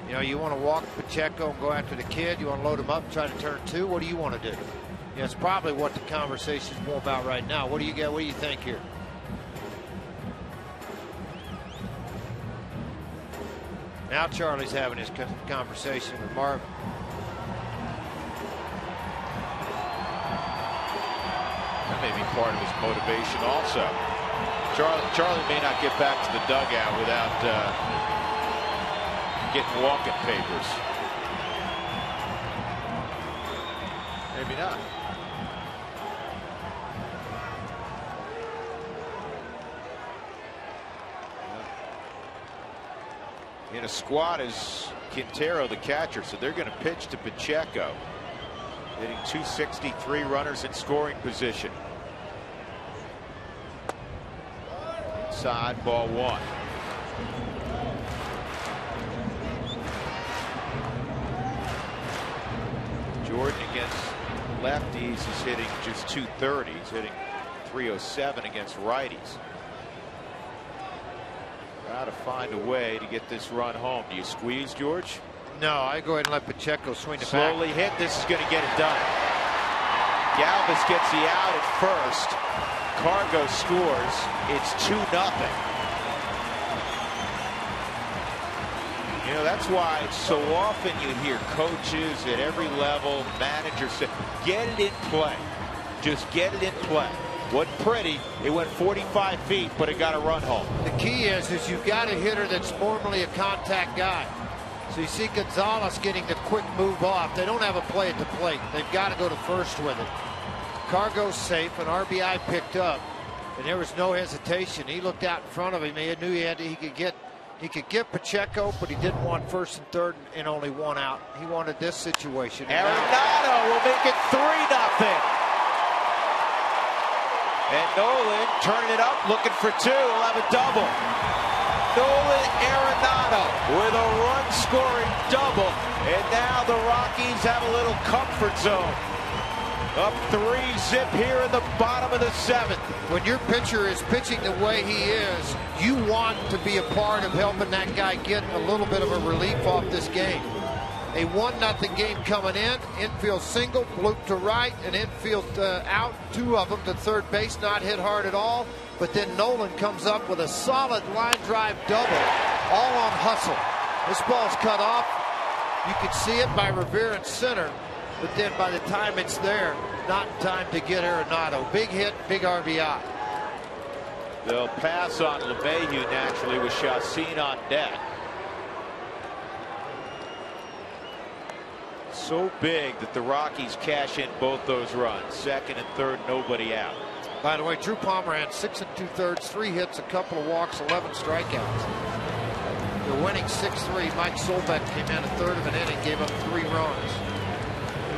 You know, you want to walk Pacheco and go after the kid. You want to load him up and try to turn 2. What do you want to do? Yeah, it's probably what the conversation is more about right now. What do you get? What do you think here? Now Charlie's having his conversation with Marvin. That may be part of his motivation also. Charlie may not get back to the dugout without getting walking papers. Maybe not. In a squad is Quintero, the catcher, so they're going to pitch to Pacheco, hitting 263, runners in scoring position. Inside, ball 1. Jordan against lefties is hitting just 230. He's hitting 307 against righties. Got to find a way to get this run home. Do you squeeze, George? No, I go ahead and let Pacheco swing it Slowly back. hit. This is going to get it done. Galvis gets the out at first. Cargo scores. It's 2-0. You know, that's why so often you hear coaches at every level, managers say, get it in play. Just get it in play. Wasn't pretty. It went 45 feet, but it got a run home. The key is you've got a hitter that's normally a contact guy. So you see Gonzalez getting the quick move off. They don't have a play at the plate. They've got to go to first with it. Cargo's safe, an RBI picked up, and there was no hesitation. He looked out in front of him. He knew he could get Pacheco, but he didn't want first and third and only one out. He wanted this situation. Arenado will make it 3-0. And Nolan turning it up, looking for 2. He'll have a double. Nolan Arenado with a run-scoring double. And now the Rockies have a little comfort zone. Up 3-zip here in the bottom of the 7th. When your pitcher is pitching the way he is, you want to be a part of helping that guy get a little bit of a relief off this game. A 1-0 game coming in, infield single, bloop to right, an infield out, 2 of them to third base, not hit hard at all. But then Nolan comes up with a solid line drive double, all on hustle. This ball's cut off. You can see it by Rivera in center, but then by the time it's there, not in time to get Arenado. Big hit, big RBI. They'll pass on LeMahieu naturally with Chassin on deck. So big that the Rockies cash in both those runs. Second and third, nobody out. By the way, Drew Pomeranz, 6 2/3, 3 hits, a couple of walks, 11 strikeouts. They're winning 6-3. Mike Solbeck came in a third of an inning, gave up 3 runs.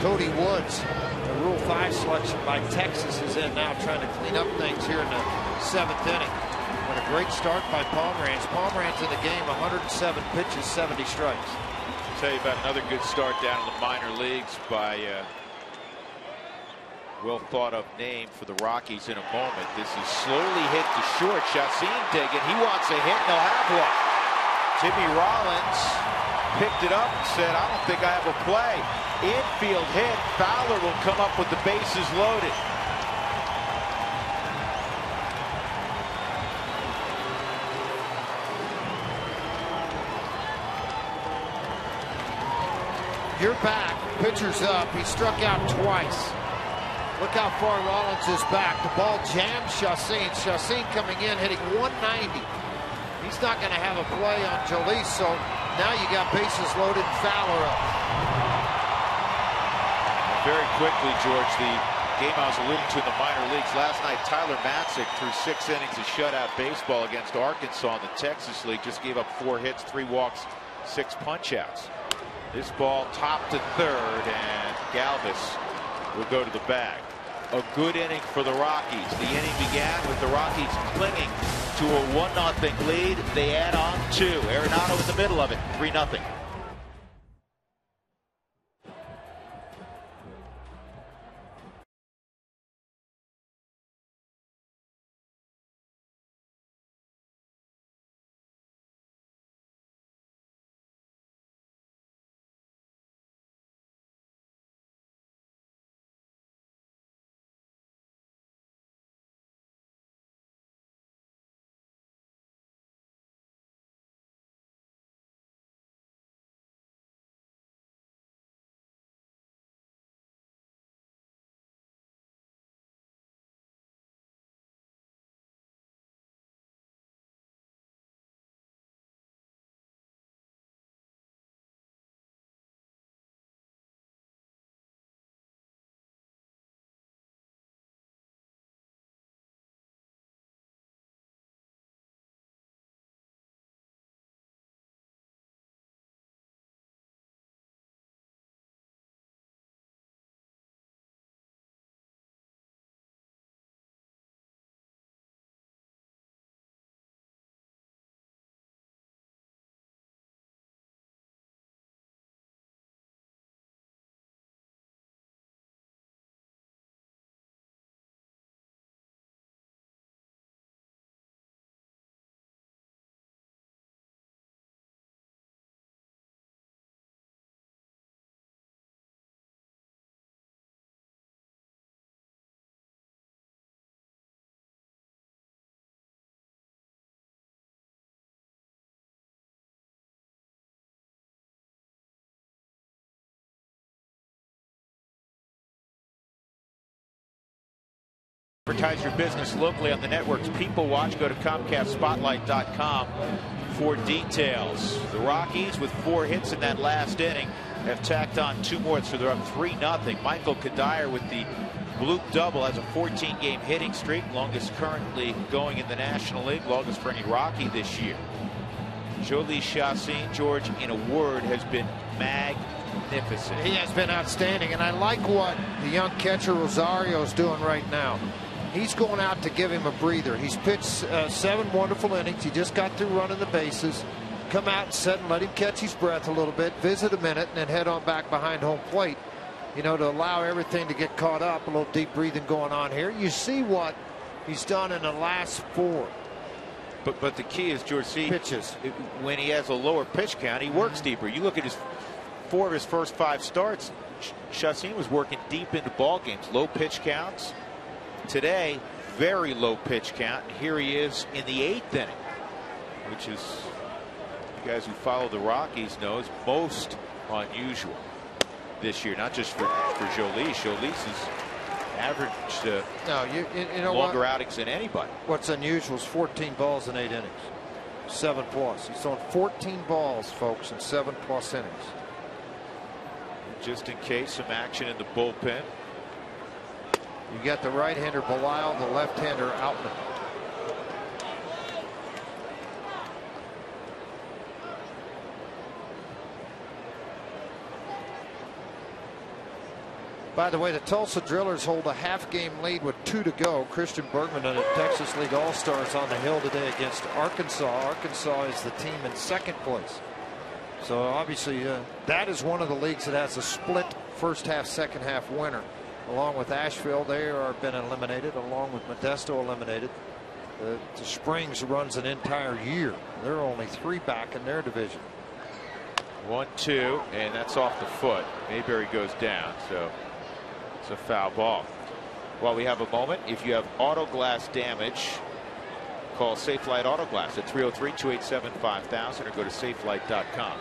Cody Woods, the Rule 5 selection by Texas, is in now trying to clean up things here in the 7th inning. But a great start by Pomerantz. Pomerantz in the game, 107 pitches, 70 strikes. I'll tell you about another good start down in the minor leagues by well thought of name for the Rockies in a moment. This is slowly hit to short. Chacin digging. He wants a hit, and they'll have one. Timmy Rollins picked it up and said, I don't think I have a play. Infield hit. Fowler will come up with the bases loaded. You're back. Pitcher's up. He struck out twice. Look how far Rollins is back. The ball jams Chacin. Chacin coming in, hitting 190. He's not going to have a play on Jolie, so now you got bases loaded and Fowler up. Very quickly, George, the game I was alluding to in the minor leagues last night, Tyler Matzik threw 6 innings of shutout baseball against Arkansas in the Texas League. Just gave up 4 hits, 3 walks, 6 punch-outs. This ball top to third, and Galvis will go to the bag. A good inning for the Rockies. The inning began with the Rockies clinging to a 1-0 lead. They add on 2. Arenado in the middle of it, 3-0. Advertise your business locally on the network's People Watch. Go to ComcastSpotlight.com for details. The Rockies, with 4 hits in that last inning, have tacked on 2 more, so they're up 3-0. Michael Kadire with the bloop double has a 14-game hitting streak, longest currently going in the National League, longest for any Rocky this year. Jolie Chacin, George, in a word, has been magnificent. He has been outstanding, and I like what the young catcher Rosario is doing right now. He's going out to give him a breather. He's pitched 7 wonderful innings. He just got through running the bases. Come out and sit and let him catch his breath a little bit, visit a minute, and then head on back behind home plate. You know, to allow everything to get caught up. A little deep breathing going on here. You see what he's done in the last 4. But the key is, George, pitches. When he has a lower pitch count, he works deeper. You look at 4 of his first 5 starts, Chacin was working deep into ball games, low pitch counts. Today, very low pitch count. And here he is in the 8th inning, which is, you guys who follow the Rockies know, is most unusual this year. Not just for Jolie. Jolie's has averaged longer outings than anybody. What's unusual is 14 balls in 8 innings. 7+. He's thrown 14 balls, folks, in 7+ innings. Just in case, some action in the bullpen. You got the right-hander Belisle, the left-hander Outman. By the way, the Tulsa Drillers hold a half-game lead with 2 to go. Christian Bergman and the Texas League All-Stars on the hill today against Arkansas. Arkansas is the team in second place. So obviously that is one of the leagues that has a split first half, second half winner. Along with Asheville, they are been eliminated. Along with Modesto eliminated. The Springs runs an entire year. They're only 3 back in their division. 1-2, and that's off the foot. Mayberry goes down, so it's a foul ball. While we have a moment, if you have auto glass damage, call Safelite Auto Glass at 303-287-5000 or go to safelite.com.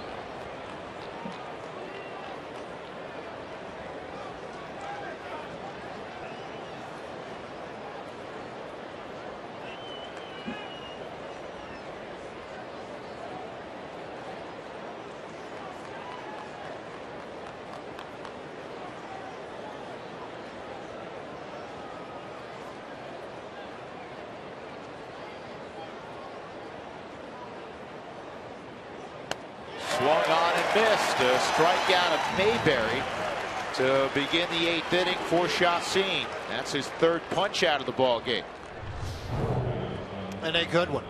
Swung on and missed. A strikeout of Mayberry to begin the 8th inning for Chassin. That's his 3rd punch out of the ball game. And a good one.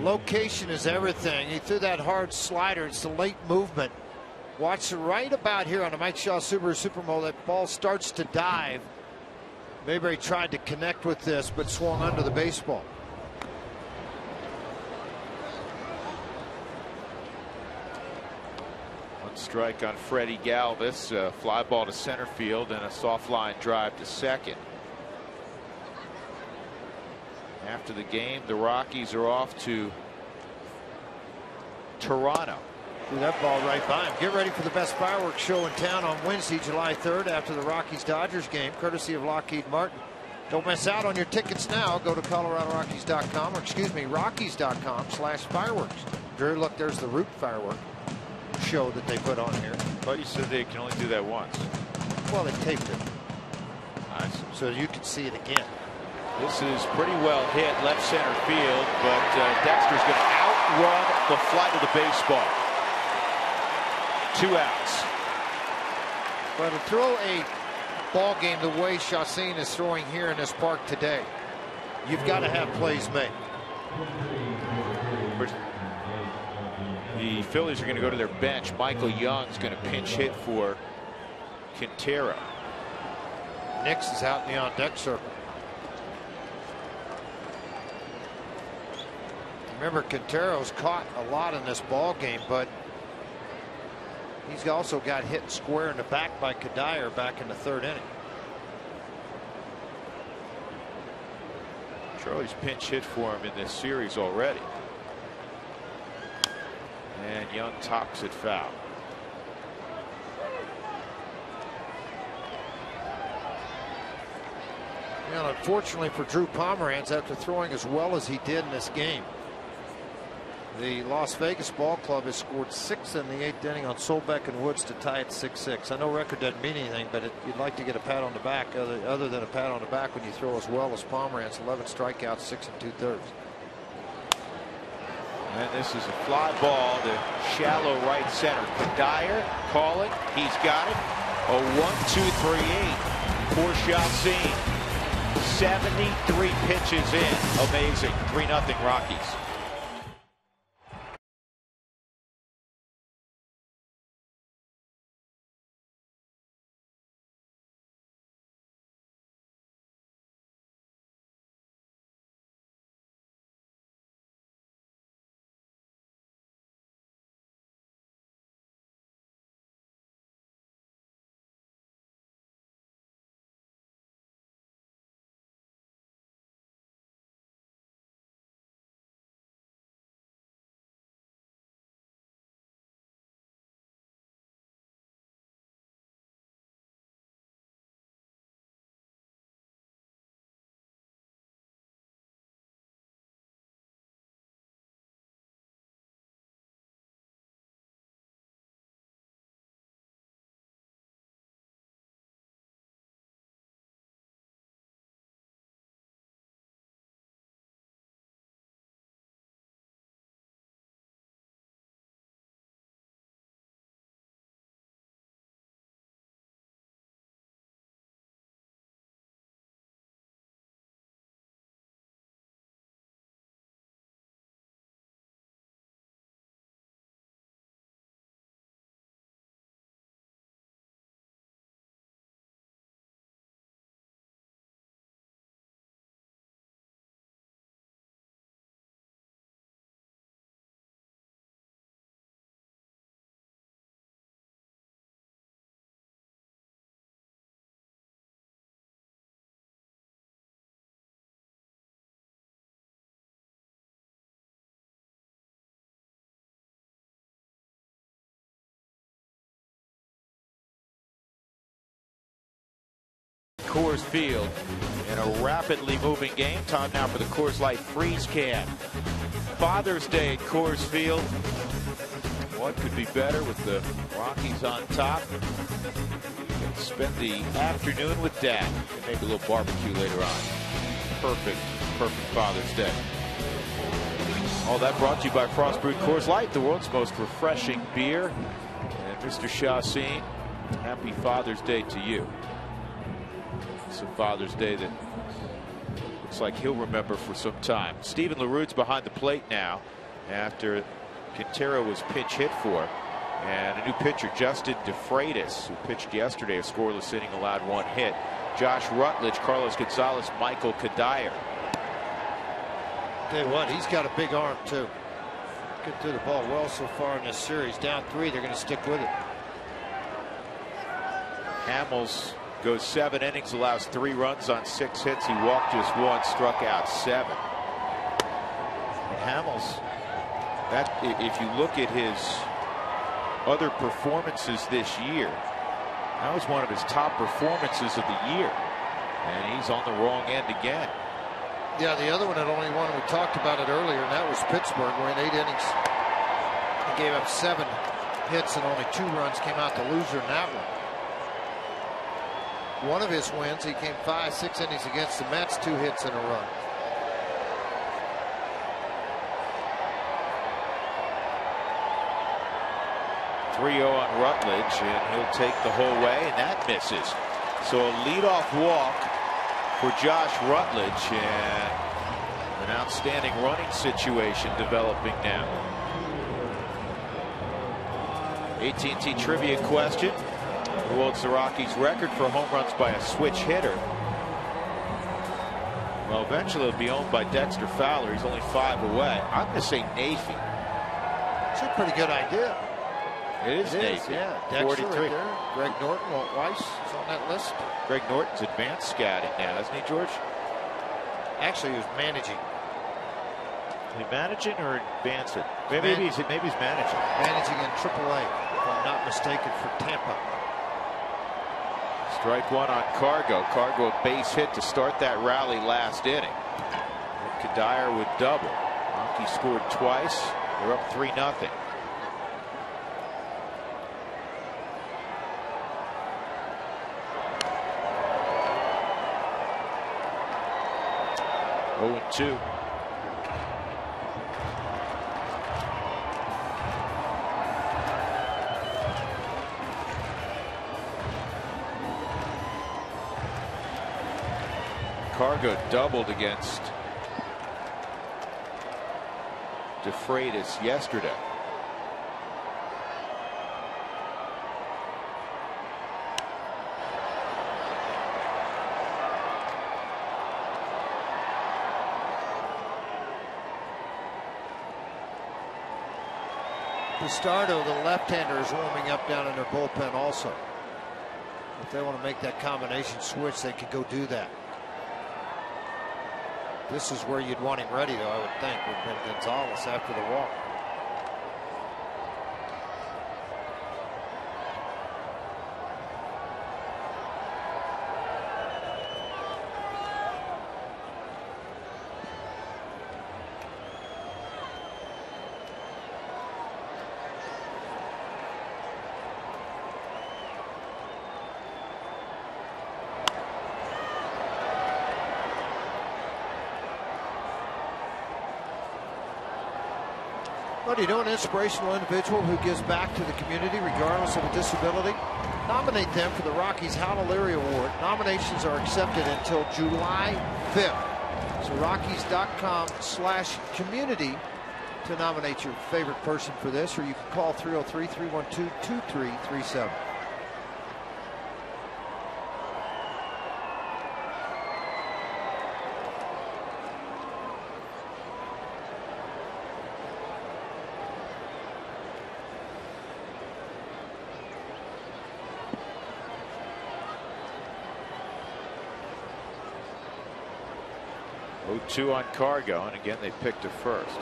Location is everything. He threw that hard slider. It's the late movement. Watch right about here on the Mike Shaw Subaru Supermo. That ball starts to dive. Mayberry tried to connect with this, but swung under the baseball. Strike on Freddie Galvis, a fly ball to center field and a soft line drive to second. After the game, the Rockies are off to Toronto. Threw that ball right by him. Get ready for the best fireworks show in town on Wednesday, July 3rd after the Rockies-Dodgers game, courtesy of Lockheed Martin. Don't miss out on your tickets now. Go to ColoradoRockies.com, or excuse me, Rockies.com/fireworks. Drew, look, there's the Root firework show that they put on here. But you said they can only do that once. Well, they taped it. Nice. So you can see it again. This is pretty well hit left center field, but Dexter's going to outrun the flight of the baseball. 2 outs. But to throw a ball game the way Chassin is throwing here in this park today, you've got to have plays made. The Phillies are going to go to their bench. Michael Young's going to pinch hit for Quintero. Nix is out in the on-deck circle. Remember, Quintero's caught a lot in this ball game, but he's also got hit square in the back by Kadire back in the 3rd inning. Charlie's pinch hit for him in this series already. And Young tops it foul. And unfortunately for Drew Pomeranz, after throwing as well as he did in this game, the Las Vegas Ball Club has scored 6 in the 8th inning on Solbeck and Woods to tie it 6-6. I know record doesn't mean anything, but you'd like to get a pat on the back other than a pat on the back when you throw as well as Pomeranz. 11 strikeouts, 6 2/3. And this is a fly ball to shallow right center. Kadire calling. He's got it. A 1-2-3-8 for Chassin. 73 pitches in. Amazing. 3-0 Rockies. Coors Field in a rapidly moving game. Time now for the Coors Light Freeze Can. Father's Day at Coors Field. What could be better with the Rockies on top? You can spend the afternoon with Dad and maybe a little barbecue later on. Perfect Father's Day. All that brought to you by Frost Brewed Coors Light, the world's most refreshing beer. And Mr. Chassin, happy Father's Day to you. It's a Father's Day that looks like he'll remember for some time. Steven LaRude's behind the plate now after Quintero was pinch hit for. And a new pitcher, Justin DeFreitas, who pitched yesterday, a scoreless inning, allowed 1 hit. Josh Rutledge, Carlos Gonzalez, Michael Kadire. Tell you what, he's got a big arm too. Get through the ball well so far in this series. Down 3, they're going to stick with it. Hamels goes 7 innings, allows 3 runs on 6 hits. He walked just 1, struck out 7. And Hamels, that if you look at his other performances this year, that was one of his top performances of the year. And he's on the wrong end again. Yeah, the other one had only one. We talked about it earlier, and that was Pittsburgh, where in 8 innings he gave up 7 hits and only 2 runs, came out the loser in that one. One of his wins, he came 5-6 innings against the Mets, 2 hits and a run. .30 on Rutledge, and he'll take the whole way, and that misses. So a leadoff walk for Josh Rutledge, and an outstanding running situation developing now. AT&T trivia question: who holds the Rockies' record for home runs by a switch hitter? Well, eventually it'll be owned by Dexter Fowler. He's only 5 away. I'm going to say Nafy. It's a pretty good idea. It is Nafy. Yeah, Dexter 43. right there. Greg Norton, Walt Weiss is on that list. Greg Norton's advanced scouting now, isn't he, George? Actually, he was managing. Is he managing or advancing? Maybe he's managing. Managing in AAA, if I'm not mistaken, for Tampa. Strike 1 on Cargo. Cargo a base hit to start that rally last inning. And Kadire would double. Rockies scored twice. They're up 3-0. Oh, 2. Cargo doubled against DeFreitas yesterday. Pistardo, the left-hander, is warming up down in their bullpen also. If they want to make that combination switch, they could go do that. This is where you'd want him ready, though, I would think, with Ben Gonzalez after the walk. What, you know, an inspirational individual who gives back to the community regardless of a disability? Nominate them for the Rockies Hallelujah Award. Nominations are accepted until July 5th. So Rockies.com/community to nominate your favorite person for this, or you can call 303-312-2337. Two on Cargo, and again they picked it first.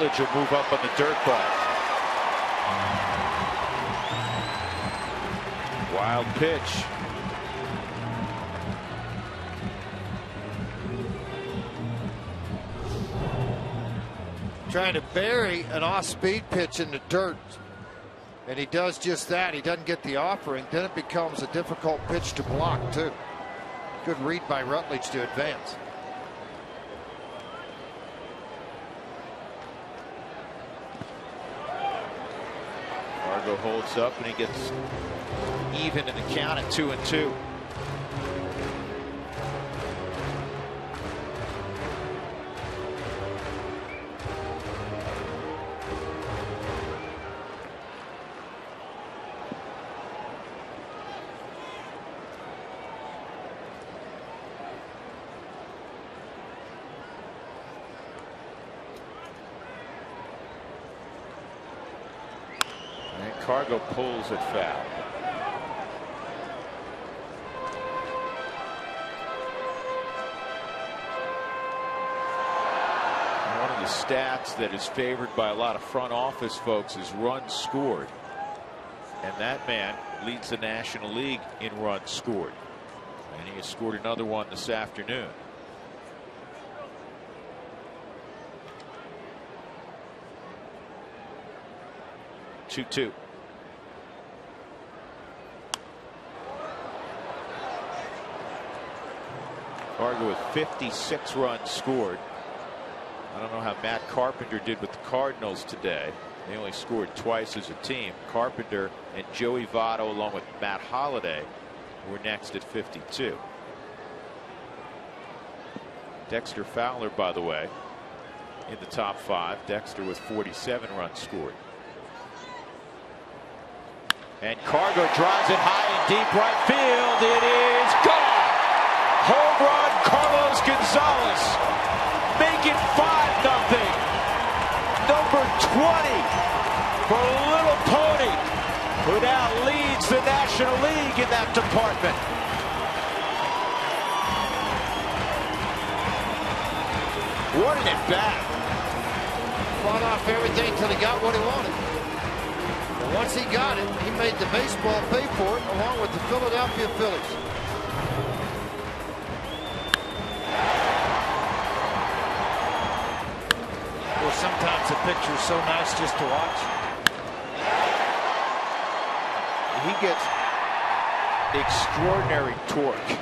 Rutledge will move up on the dirt ball. Wild pitch. Trying to bury an off-speed pitch in the dirt. And he does just that. He doesn't get the offering. Then it becomes a difficult pitch to block, too. Good read by Rutledge to advance. Fargo holds up and he gets even in the count at 2-2. Cargo pulls it foul. One of the stats that is favored by a lot of front office folks is runs scored. And that man leads the National League in runs scored. And he has scored another one this afternoon. Two. Fargo with 56 runs scored. I don't know how Matt Carpenter did with the Cardinals today. They only scored twice as a team. Carpenter and Joey Votto, along with Matt Holliday, were next at 52. Dexter Fowler, by the way, in the top 5. Dexter with 47 runs scored. And Cargo drives it high in deep right field. It is gone. Home run, Carlos Gonzalez. Make it 5-0. Number 20 for Little Pony, who now leads the National League in that department. What an at-bat. Fought off everything until he got what he wanted. And once he got it, he made the baseball pay for it, along with the Philadelphia Phillies. Well, sometimes the picture's so nice just to watch. He gets extraordinary torque.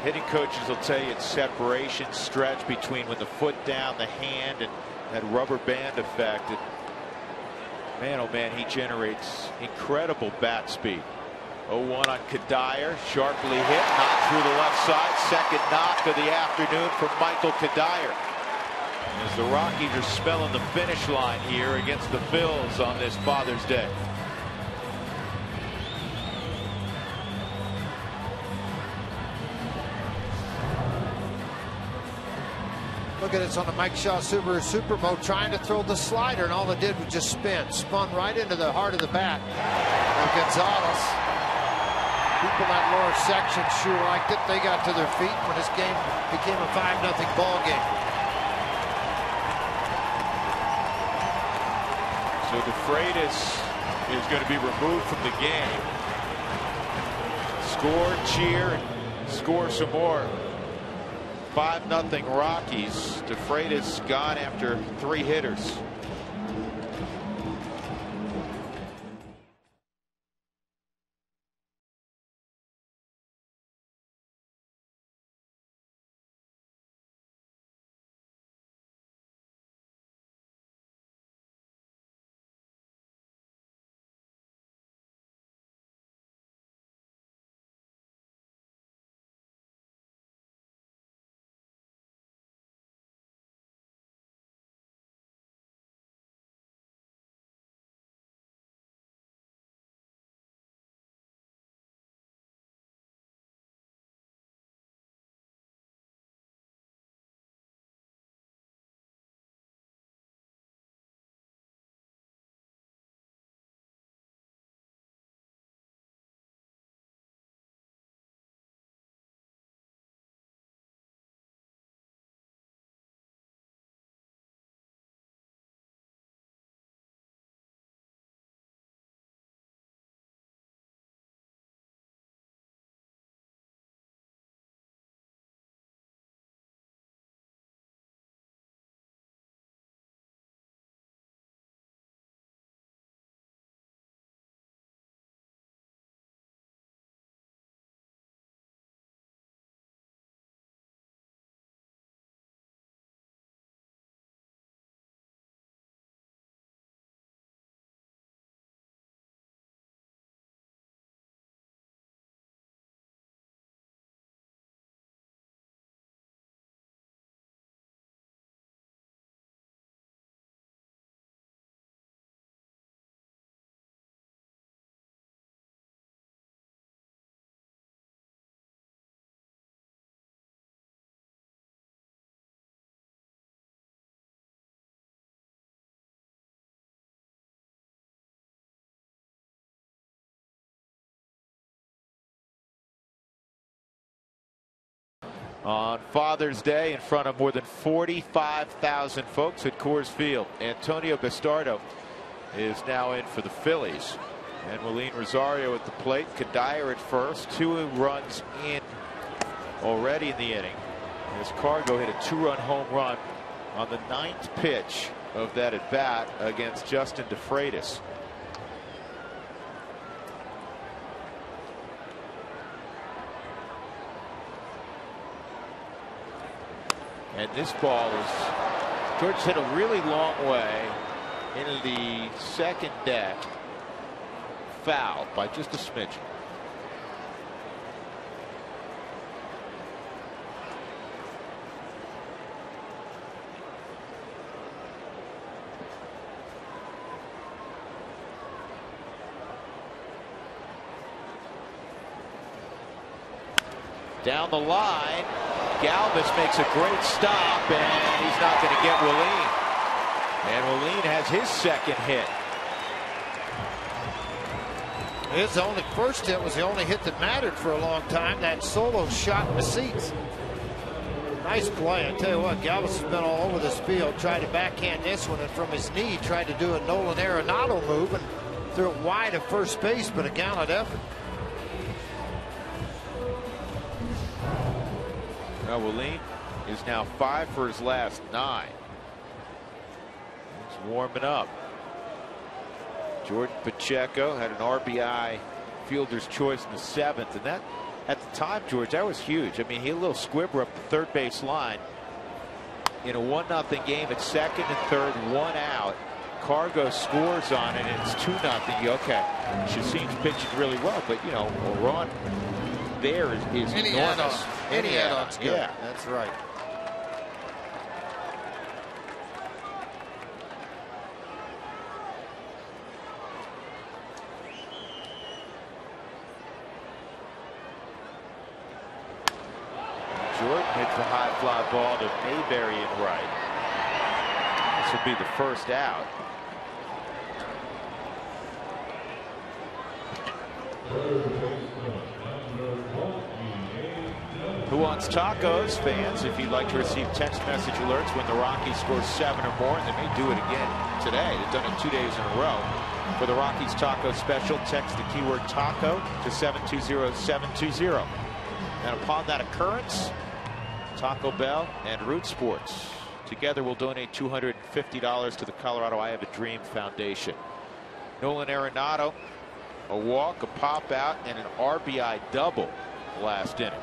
Hitting coaches will tell you it's separation, stretch between when the foot down, the hand, and that rubber band effect. And man, oh man, he generates incredible bat speed. 0-1 on Kadire, sharply hit, knocked through the left side. Second knock of the afternoon for Michael Kadire. As the Rockies are smelling the finish line here against the Phils on this Father's Day. Look at it, it's on the Mike Shaw Subaru Supermo, trying to throw the slider, and all it did was just spin. Spun right into the heart of the bat. And Gonzalez, people in that lower section sure liked it. They got to their feet when this game became a 5-0 ball game. So DeFreitas is going to be removed from the game. Score, cheer, and score some more. 5-0 Rockies. DeFreitas gone after 3 hitters. on Father's Day in front of more than 45,000 folks at Coors Field. Antonio Bastardo is now in for the Phillies. And Willeen Rosario at the plate. Kadire at first. 2 runs in already in the inning. As Cargo hit a 2-run home run on the 9th pitch of that at bat against Justin DeFreitas. And this ball is, George hit a really long way into the second deck. Foul by just a smidgen. Down the line, Galvis makes a great stop, and he's not going to get Willeen. And Willeen has his second hit. His only first hit was the only hit that mattered for a long time. That solo shot in the seats. Nice play. I tell you what, Galvis has been all over this field, tried to backhand this one, and from his knee tried to do a Nolan Arenado move and threw it wide of first base, but a gallant effort. Now Willeen is now 5 for his last 9. He's warming up. Jordan Pacheco had an RBI fielder's choice in the 7th, and that at the time, George, that was huge. I mean, he had a little squibber up the third base line in a 1-0 game at second and third, 1 out. Cargo scores on it, and it's 2-0. Okay, Chacín's pitching really well, but you know, a run there is enormous. Any add-on's good. Yeah, that's right. Jordan hits the high fly ball to Mayberry in right. This will be the first out. Who Wants Tacos fans, if you'd like to receive text message alerts when the Rockies score 7 or more, and they may do it again today. They've done it 2 days in a row. For the Rockies Taco Special, text the keyword taco to 720-720. And upon that occurrence, Taco Bell and Root Sports together will donate $250 to the Colorado I Have a Dream Foundation. Nolan Arenado, a walk, a pop out, and an RBI double last inning.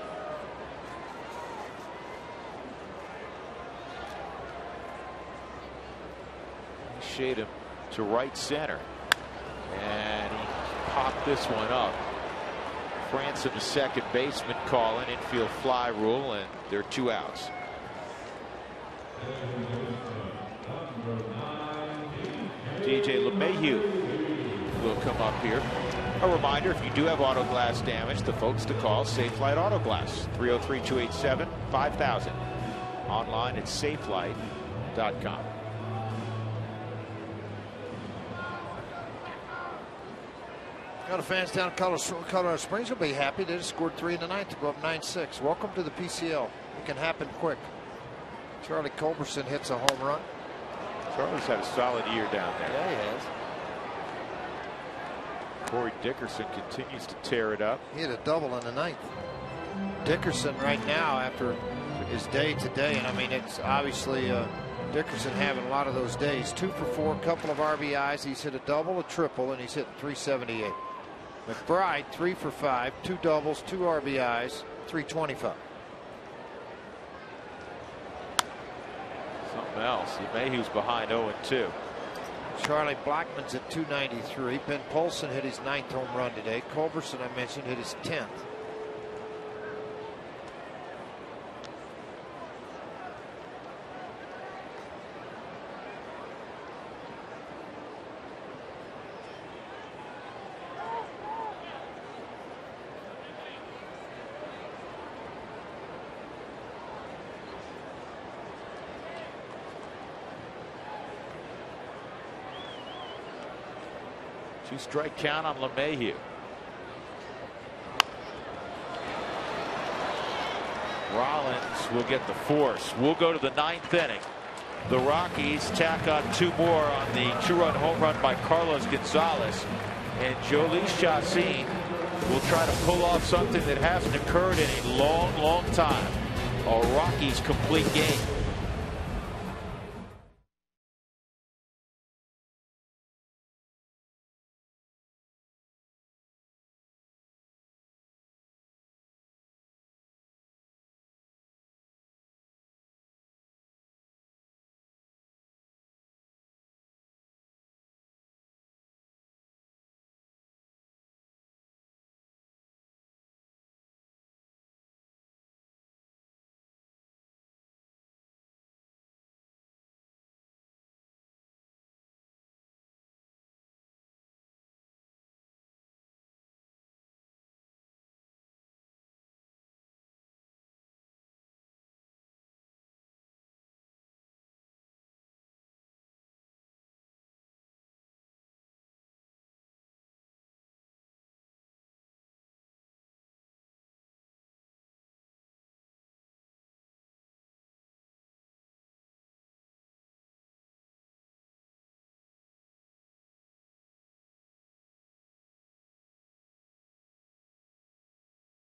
Shade him to right center, and he popped this one up. France and the second baseman calling infield fly rule, and there are 2 outs. DJ LeMahieu will come up here. A reminder, if you do have auto glass damage, the folks to call, Safe Flight Auto Glass, 303-287-5000. Online at safelight.com. A lot of fans down in Colorado Springs will be happy. They just scored 3 in the 9th to go up 9-6. Welcome to the PCL. It can happen quick. Charlie Culberson hits a home run. Charlie's had a solid year down there. Yeah, he has. Corey Dickerson continues to tear it up. He hit a double in the 9th. Dickerson right now, after his day today, and I mean, it's obviously Dickerson having a lot of those days. 2 for 4, a couple of RBIs. He's hit a double, a triple, and he's hitting .378. McBride 3 for 5, 2 doubles, 2 RBIs, .325. Something else. LeMahieu's behind 0-2. Charlie Blackmon's at .293. Ben Polson hit his 9th home run today. Culberson, I mentioned, hit his 10th. Two-strike count on LeMahieu. Rollins will get the force. We'll go to the 9th inning. The Rockies tack on 2 more on the 2-run home run by Carlos Gonzalez. And Jolie Chassin will try to pull off something that hasn't occurred in a long, long time. A Rockies complete game.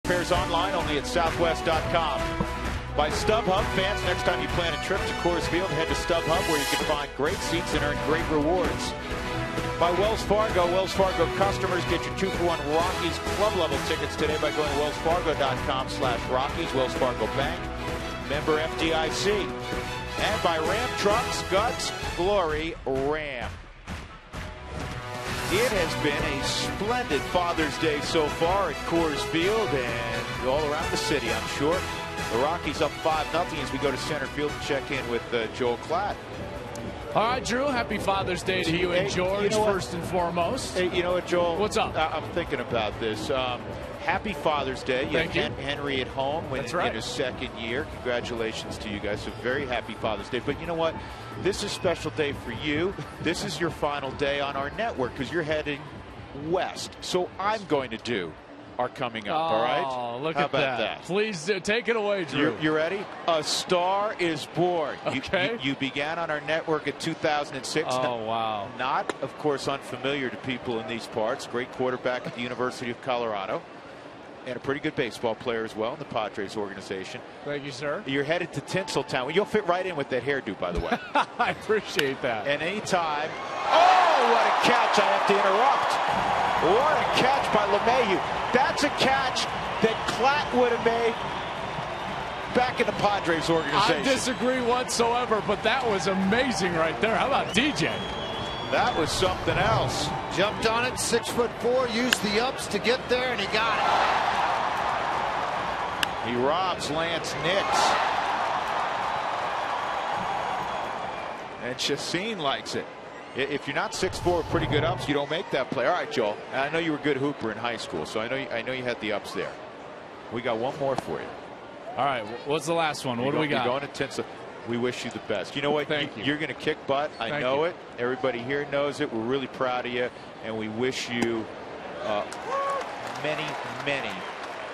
Fares online only at southwest.com. By StubHub, fans, next time you plan a trip to Coors Field, head to StubHub where you can find great seats and earn great rewards. By Wells Fargo customers get your 2-for-1 Rockies club level tickets today by going to wellsfargo.com/Rockies. Wells Fargo Bank, member FDIC. And by Ram Trucks, Guts, Glory, Ram. It has been a splendid Father's Day so far at Coors Field and all around the city, I'm sure. The Rockies up 5-0 as we go to center field and check in with Joel Klatt. All right, Drew, happy Father's Day to you and George, you know first and foremost. Hey, you know what, Joel? What's up? I'm thinking about this. Happy Father's Day. Thank you. Henry at home That's right. in his 2nd year. Congratulations to you guys. So very happy Father's Day. But you know what? This is a special day for you. This is your final day on our network because you're heading west. So I'm going to do our coming up, all right? Oh, look How at about that? Please do. Take it away, Drew. You ready? A Star is Born. Okay. You began on our network in 2006. Oh, wow. Not, of course, unfamiliar to people in these parts. Great quarterback at the University of Colorado. And a pretty good baseball player as well in the Padres organization. Thank you, sir. You're headed to Tinseltown. Well, you'll fit right in with that hairdo, by the way. I appreciate that. And anytime. Oh, what a catch. I have to interrupt. What a catch by LeMahieu. That's a catch that Klatt would have made back in the Padres organization. I disagree whatsoever, but that was amazing right there. How about DJ? That was something else. Jumped on it, 6'4", used the ups to get there, and he got it. He robs Lance Nix. And Chassin likes it. If you're not 6'4", pretty good ups, you don't make that play. All right, Joel. I know you were a good hooper in high school, so I know you had the ups there. We got one more for you. All right, what's the last one? What do we got? You're going to Tinseltown. We wish you the best. You know what? Thank you. You're going to kick butt. I know it. Everybody here knows it. We're really proud of you, and we wish you many, many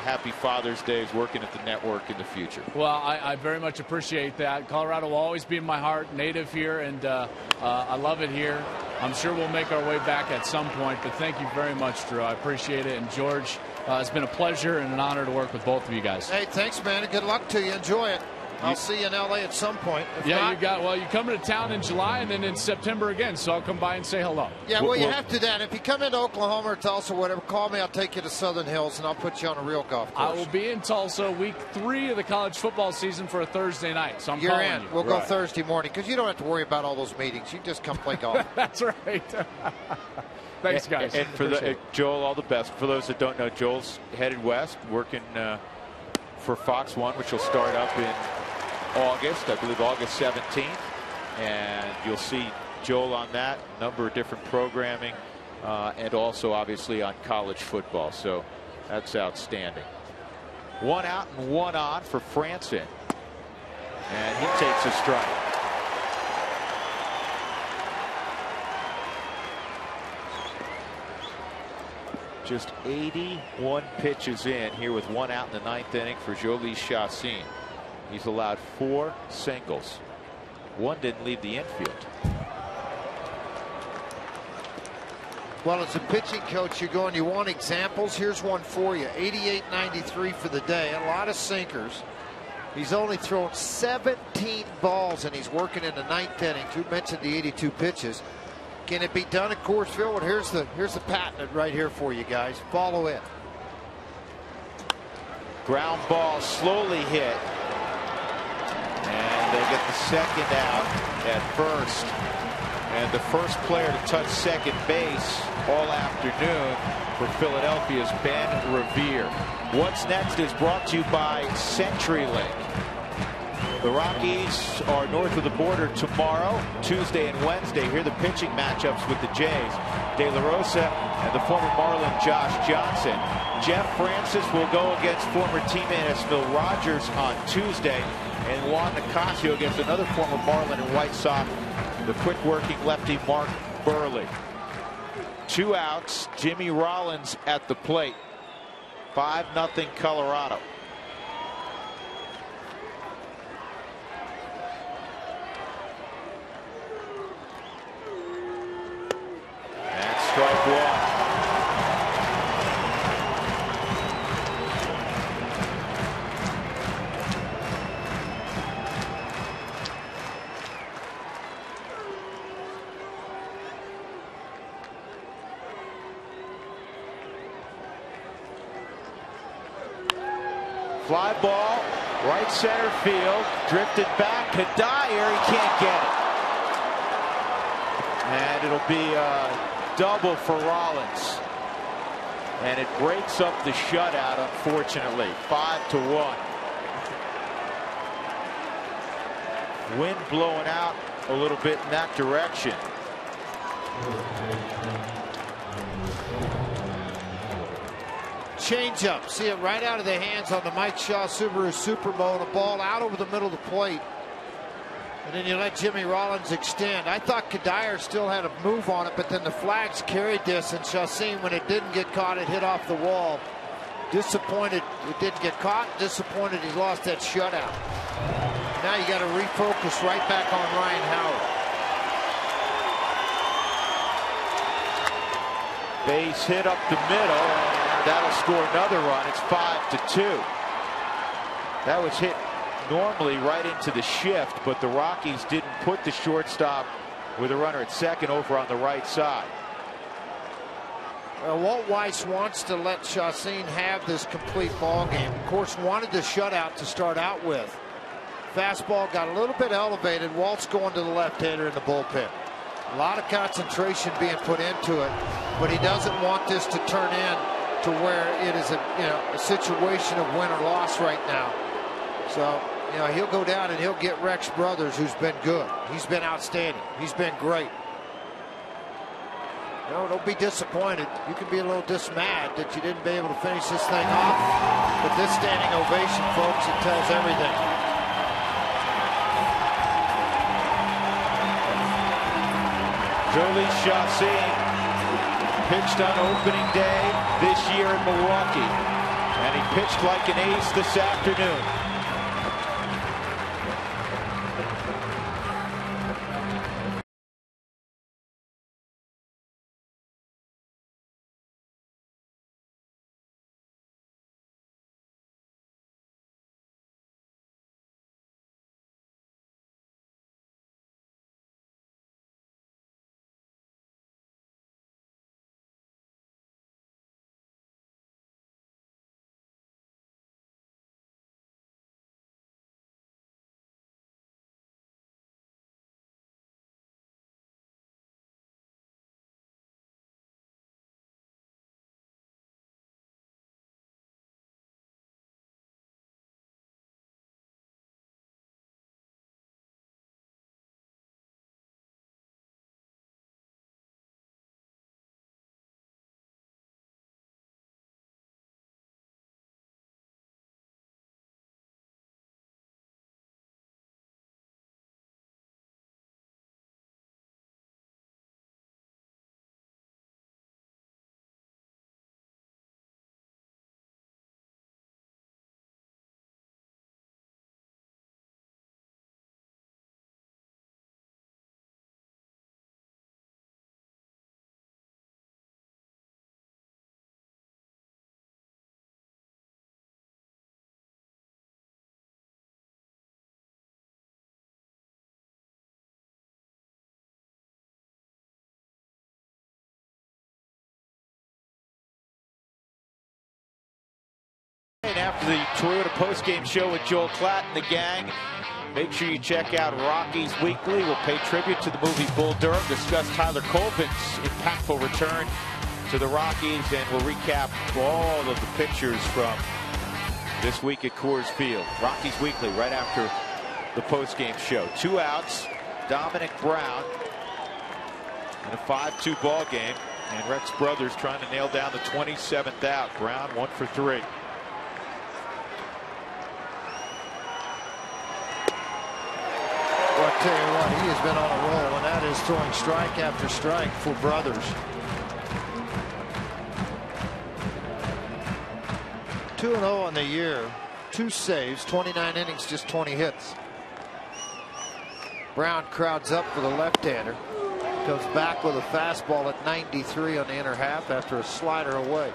happy Father's Days working at the network in the future. Well, I very much appreciate that. Colorado will always be in my heart, native here, and I love it here. I'm sure we'll make our way back at some point, but thank you very much, Drew. I appreciate it. And George, it's been a pleasure and an honor to work with both of you guys. Hey, thanks, man, and good luck to you. Enjoy it. I'll see you in L.A. at some point. Yeah, you come to town in July and then in September again, so I'll come by and say hello. Yeah, well, you have to that. If you come into Oklahoma or Tulsa or whatever, call me. I'll take you to Southern Hills, and I'll put you on a real golf course. I will be in Tulsa week 3 of the college football season for a Thursday night, so I'm calling you. We'll go Thursday morning because you don't have to worry about all those meetings. You just come play golf. That's right. Thanks, guys. And for Joel, all the best. For those that don't know, Joel's headed west, working for Fox 1, which will start up in August, I believe August 17th, and you'll see Joel on that, a number of different programming, and also obviously on college football. So that's outstanding. One out and one on for Franson, and he takes a strike. Just 81 pitches in here with one out in the 9th inning for Jolie Chassin. He's allowed 4 singles. 1 didn't leave the infield. Well, as a pitching coach, you're going, you want examples? Here's one for you. 88-93 for the day. A lot of sinkers. He's only thrown 17 balls, and he's working in the 9th inning. You mentioned the 82 pitches. Can it be done at Coors Field? Well, here's the patent right here for you guys. Follow it. Ground ball slowly hit. And they get the second out at first. And the first player to touch second base all afternoon for Philadelphia's Ben Revere. What's next is brought to you by CenturyLink. The Rockies are north of the border tomorrow, Tuesday and Wednesday. Here are the pitching matchups with the Jays. De La Rosa and the former Marlin Josh Johnson. Jeff Francis will go against former teammate Phil Rogers on Tuesday. And Juan Nicasio against another former Marlin and White Sox, the quick-working lefty Mark Burley. 2 outs. Jimmy Rollins at the plate. 5-0 Colorado. And strike 1. Fly ball, right center field, drifted back. Kadire, he can't get it. And it'll be a double for Rollins. And it breaks up the shutout, unfortunately. 5-1. Wind blowing out a little bit in that direction. Changeup. See it right out of the hands on the Mike Shaw Subaru Super Bowl. The ball out over the middle of the plate. And then you let Jimmy Rollins extend. I thought Kadire still had a move on it, but then the flags carried this, and Chacin, when it didn't get caught, it hit off the wall. Disappointed it didn't get caught. Disappointed he lost that shutout. Now you got to refocus right back on Ryan Howard. Base hit up the middle, and that'll score another run. It's 5-2. That was hit normally right into the shift, but the Rockies didn't put the shortstop with a runner at second over on the right side. Walt Weiss wants to let Chacin have this complete ball game. Of course, wanted the shutout to start out with. Fastball got a little bit elevated. Walt's going to the left-hander in the bullpen. A lot of concentration being put into it, but he doesn't want this to turn in to where it is a situation of win or loss right now. So, he'll go down and he'll get Rex Brothers, who's been good. He's been outstanding. He's been great. Don't be disappointed. You can be a little dismayed that you didn't be able to finish this thing off. But this standing ovation, folks, it tells everything. Jhoulys Chacin pitched on opening day this year in Milwaukee, and he pitched like an ace this afternoon. after the Toyota postgame show with Joel Klatt and the gang. Make sure you check out Rockies Weekly. We'll pay tribute to the movie Bull Durham, discuss Tyler Colvin's impactful return to the Rockies, and we'll recap all of the pictures from this week at Coors Field. Rockies Weekly right after the postgame show. 2 outs. Dominic Brown in a 5-2 ball game, and Rex Brothers trying to nail down the 27th out. Brown 1 for 3. Well, I'll tell you what, he has been on a roll, and that is throwing strike after strike for Brothers. 2-0 on the year, 2 saves, 29 innings, just 20 hits. Brown crowds up for the left-hander. Comes back with a fastball at 93 on the inner half after a slider away.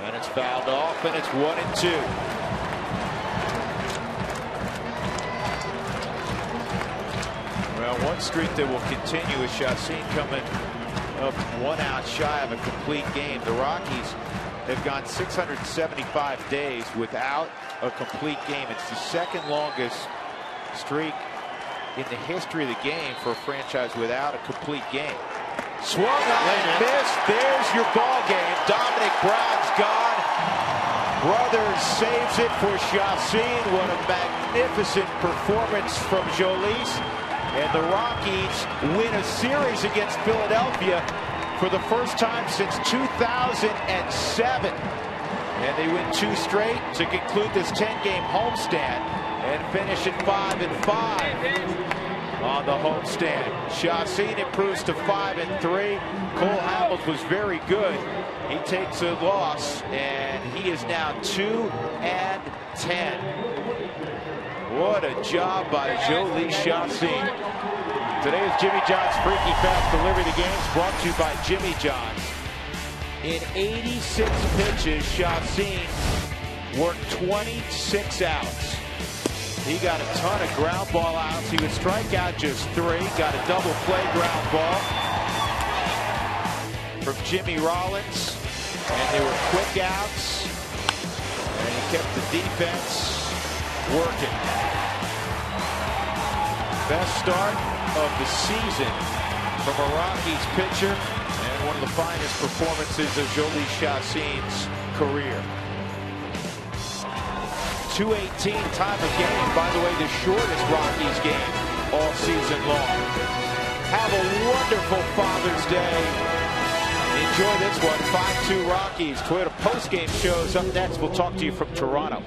And it's fouled off, and it's 1-2. Well, one streak that will continue is Chacin coming up 1 out shy of a complete game. The Rockies have gone 675 days without a complete game. It's the second longest streak in the history of the game for a franchise without a complete game. Swung on and missed. There's your ball game. Dominic Brown's gone. Brothers saves it for Chacin. What a magnificent performance from Jolis. And the Rockies win a series against Philadelphia for the first time since 2007. And they win 2 straight to conclude this 10-game homestand and finish at 5-5 on the homestand. Chacin improves to 5-3. Cole Hamels was very good. He takes a loss, and he is now 2-10. What a job by Jolis Chacin. Today is Jimmy John's Freaky Fast Delivery. The game's brought to you by Jimmy John's. In 86 pitches, Chacin worked 26 outs. He got a ton of ground ball outs. He would strike out just 3. Got a double play ground ball from Jimmy Rollins. And they were quick outs. And he kept the defense working. Best start of the season from a Rockies pitcher, and one of the finest performances of Jolis Chacin's career. 2:18 time of game. By the way, the shortest Rockies game all season long. Have a wonderful Father's Day. Enjoy this one. 5-2 Rockies. Toyota postgame shows up next. We'll talk to you from Toronto.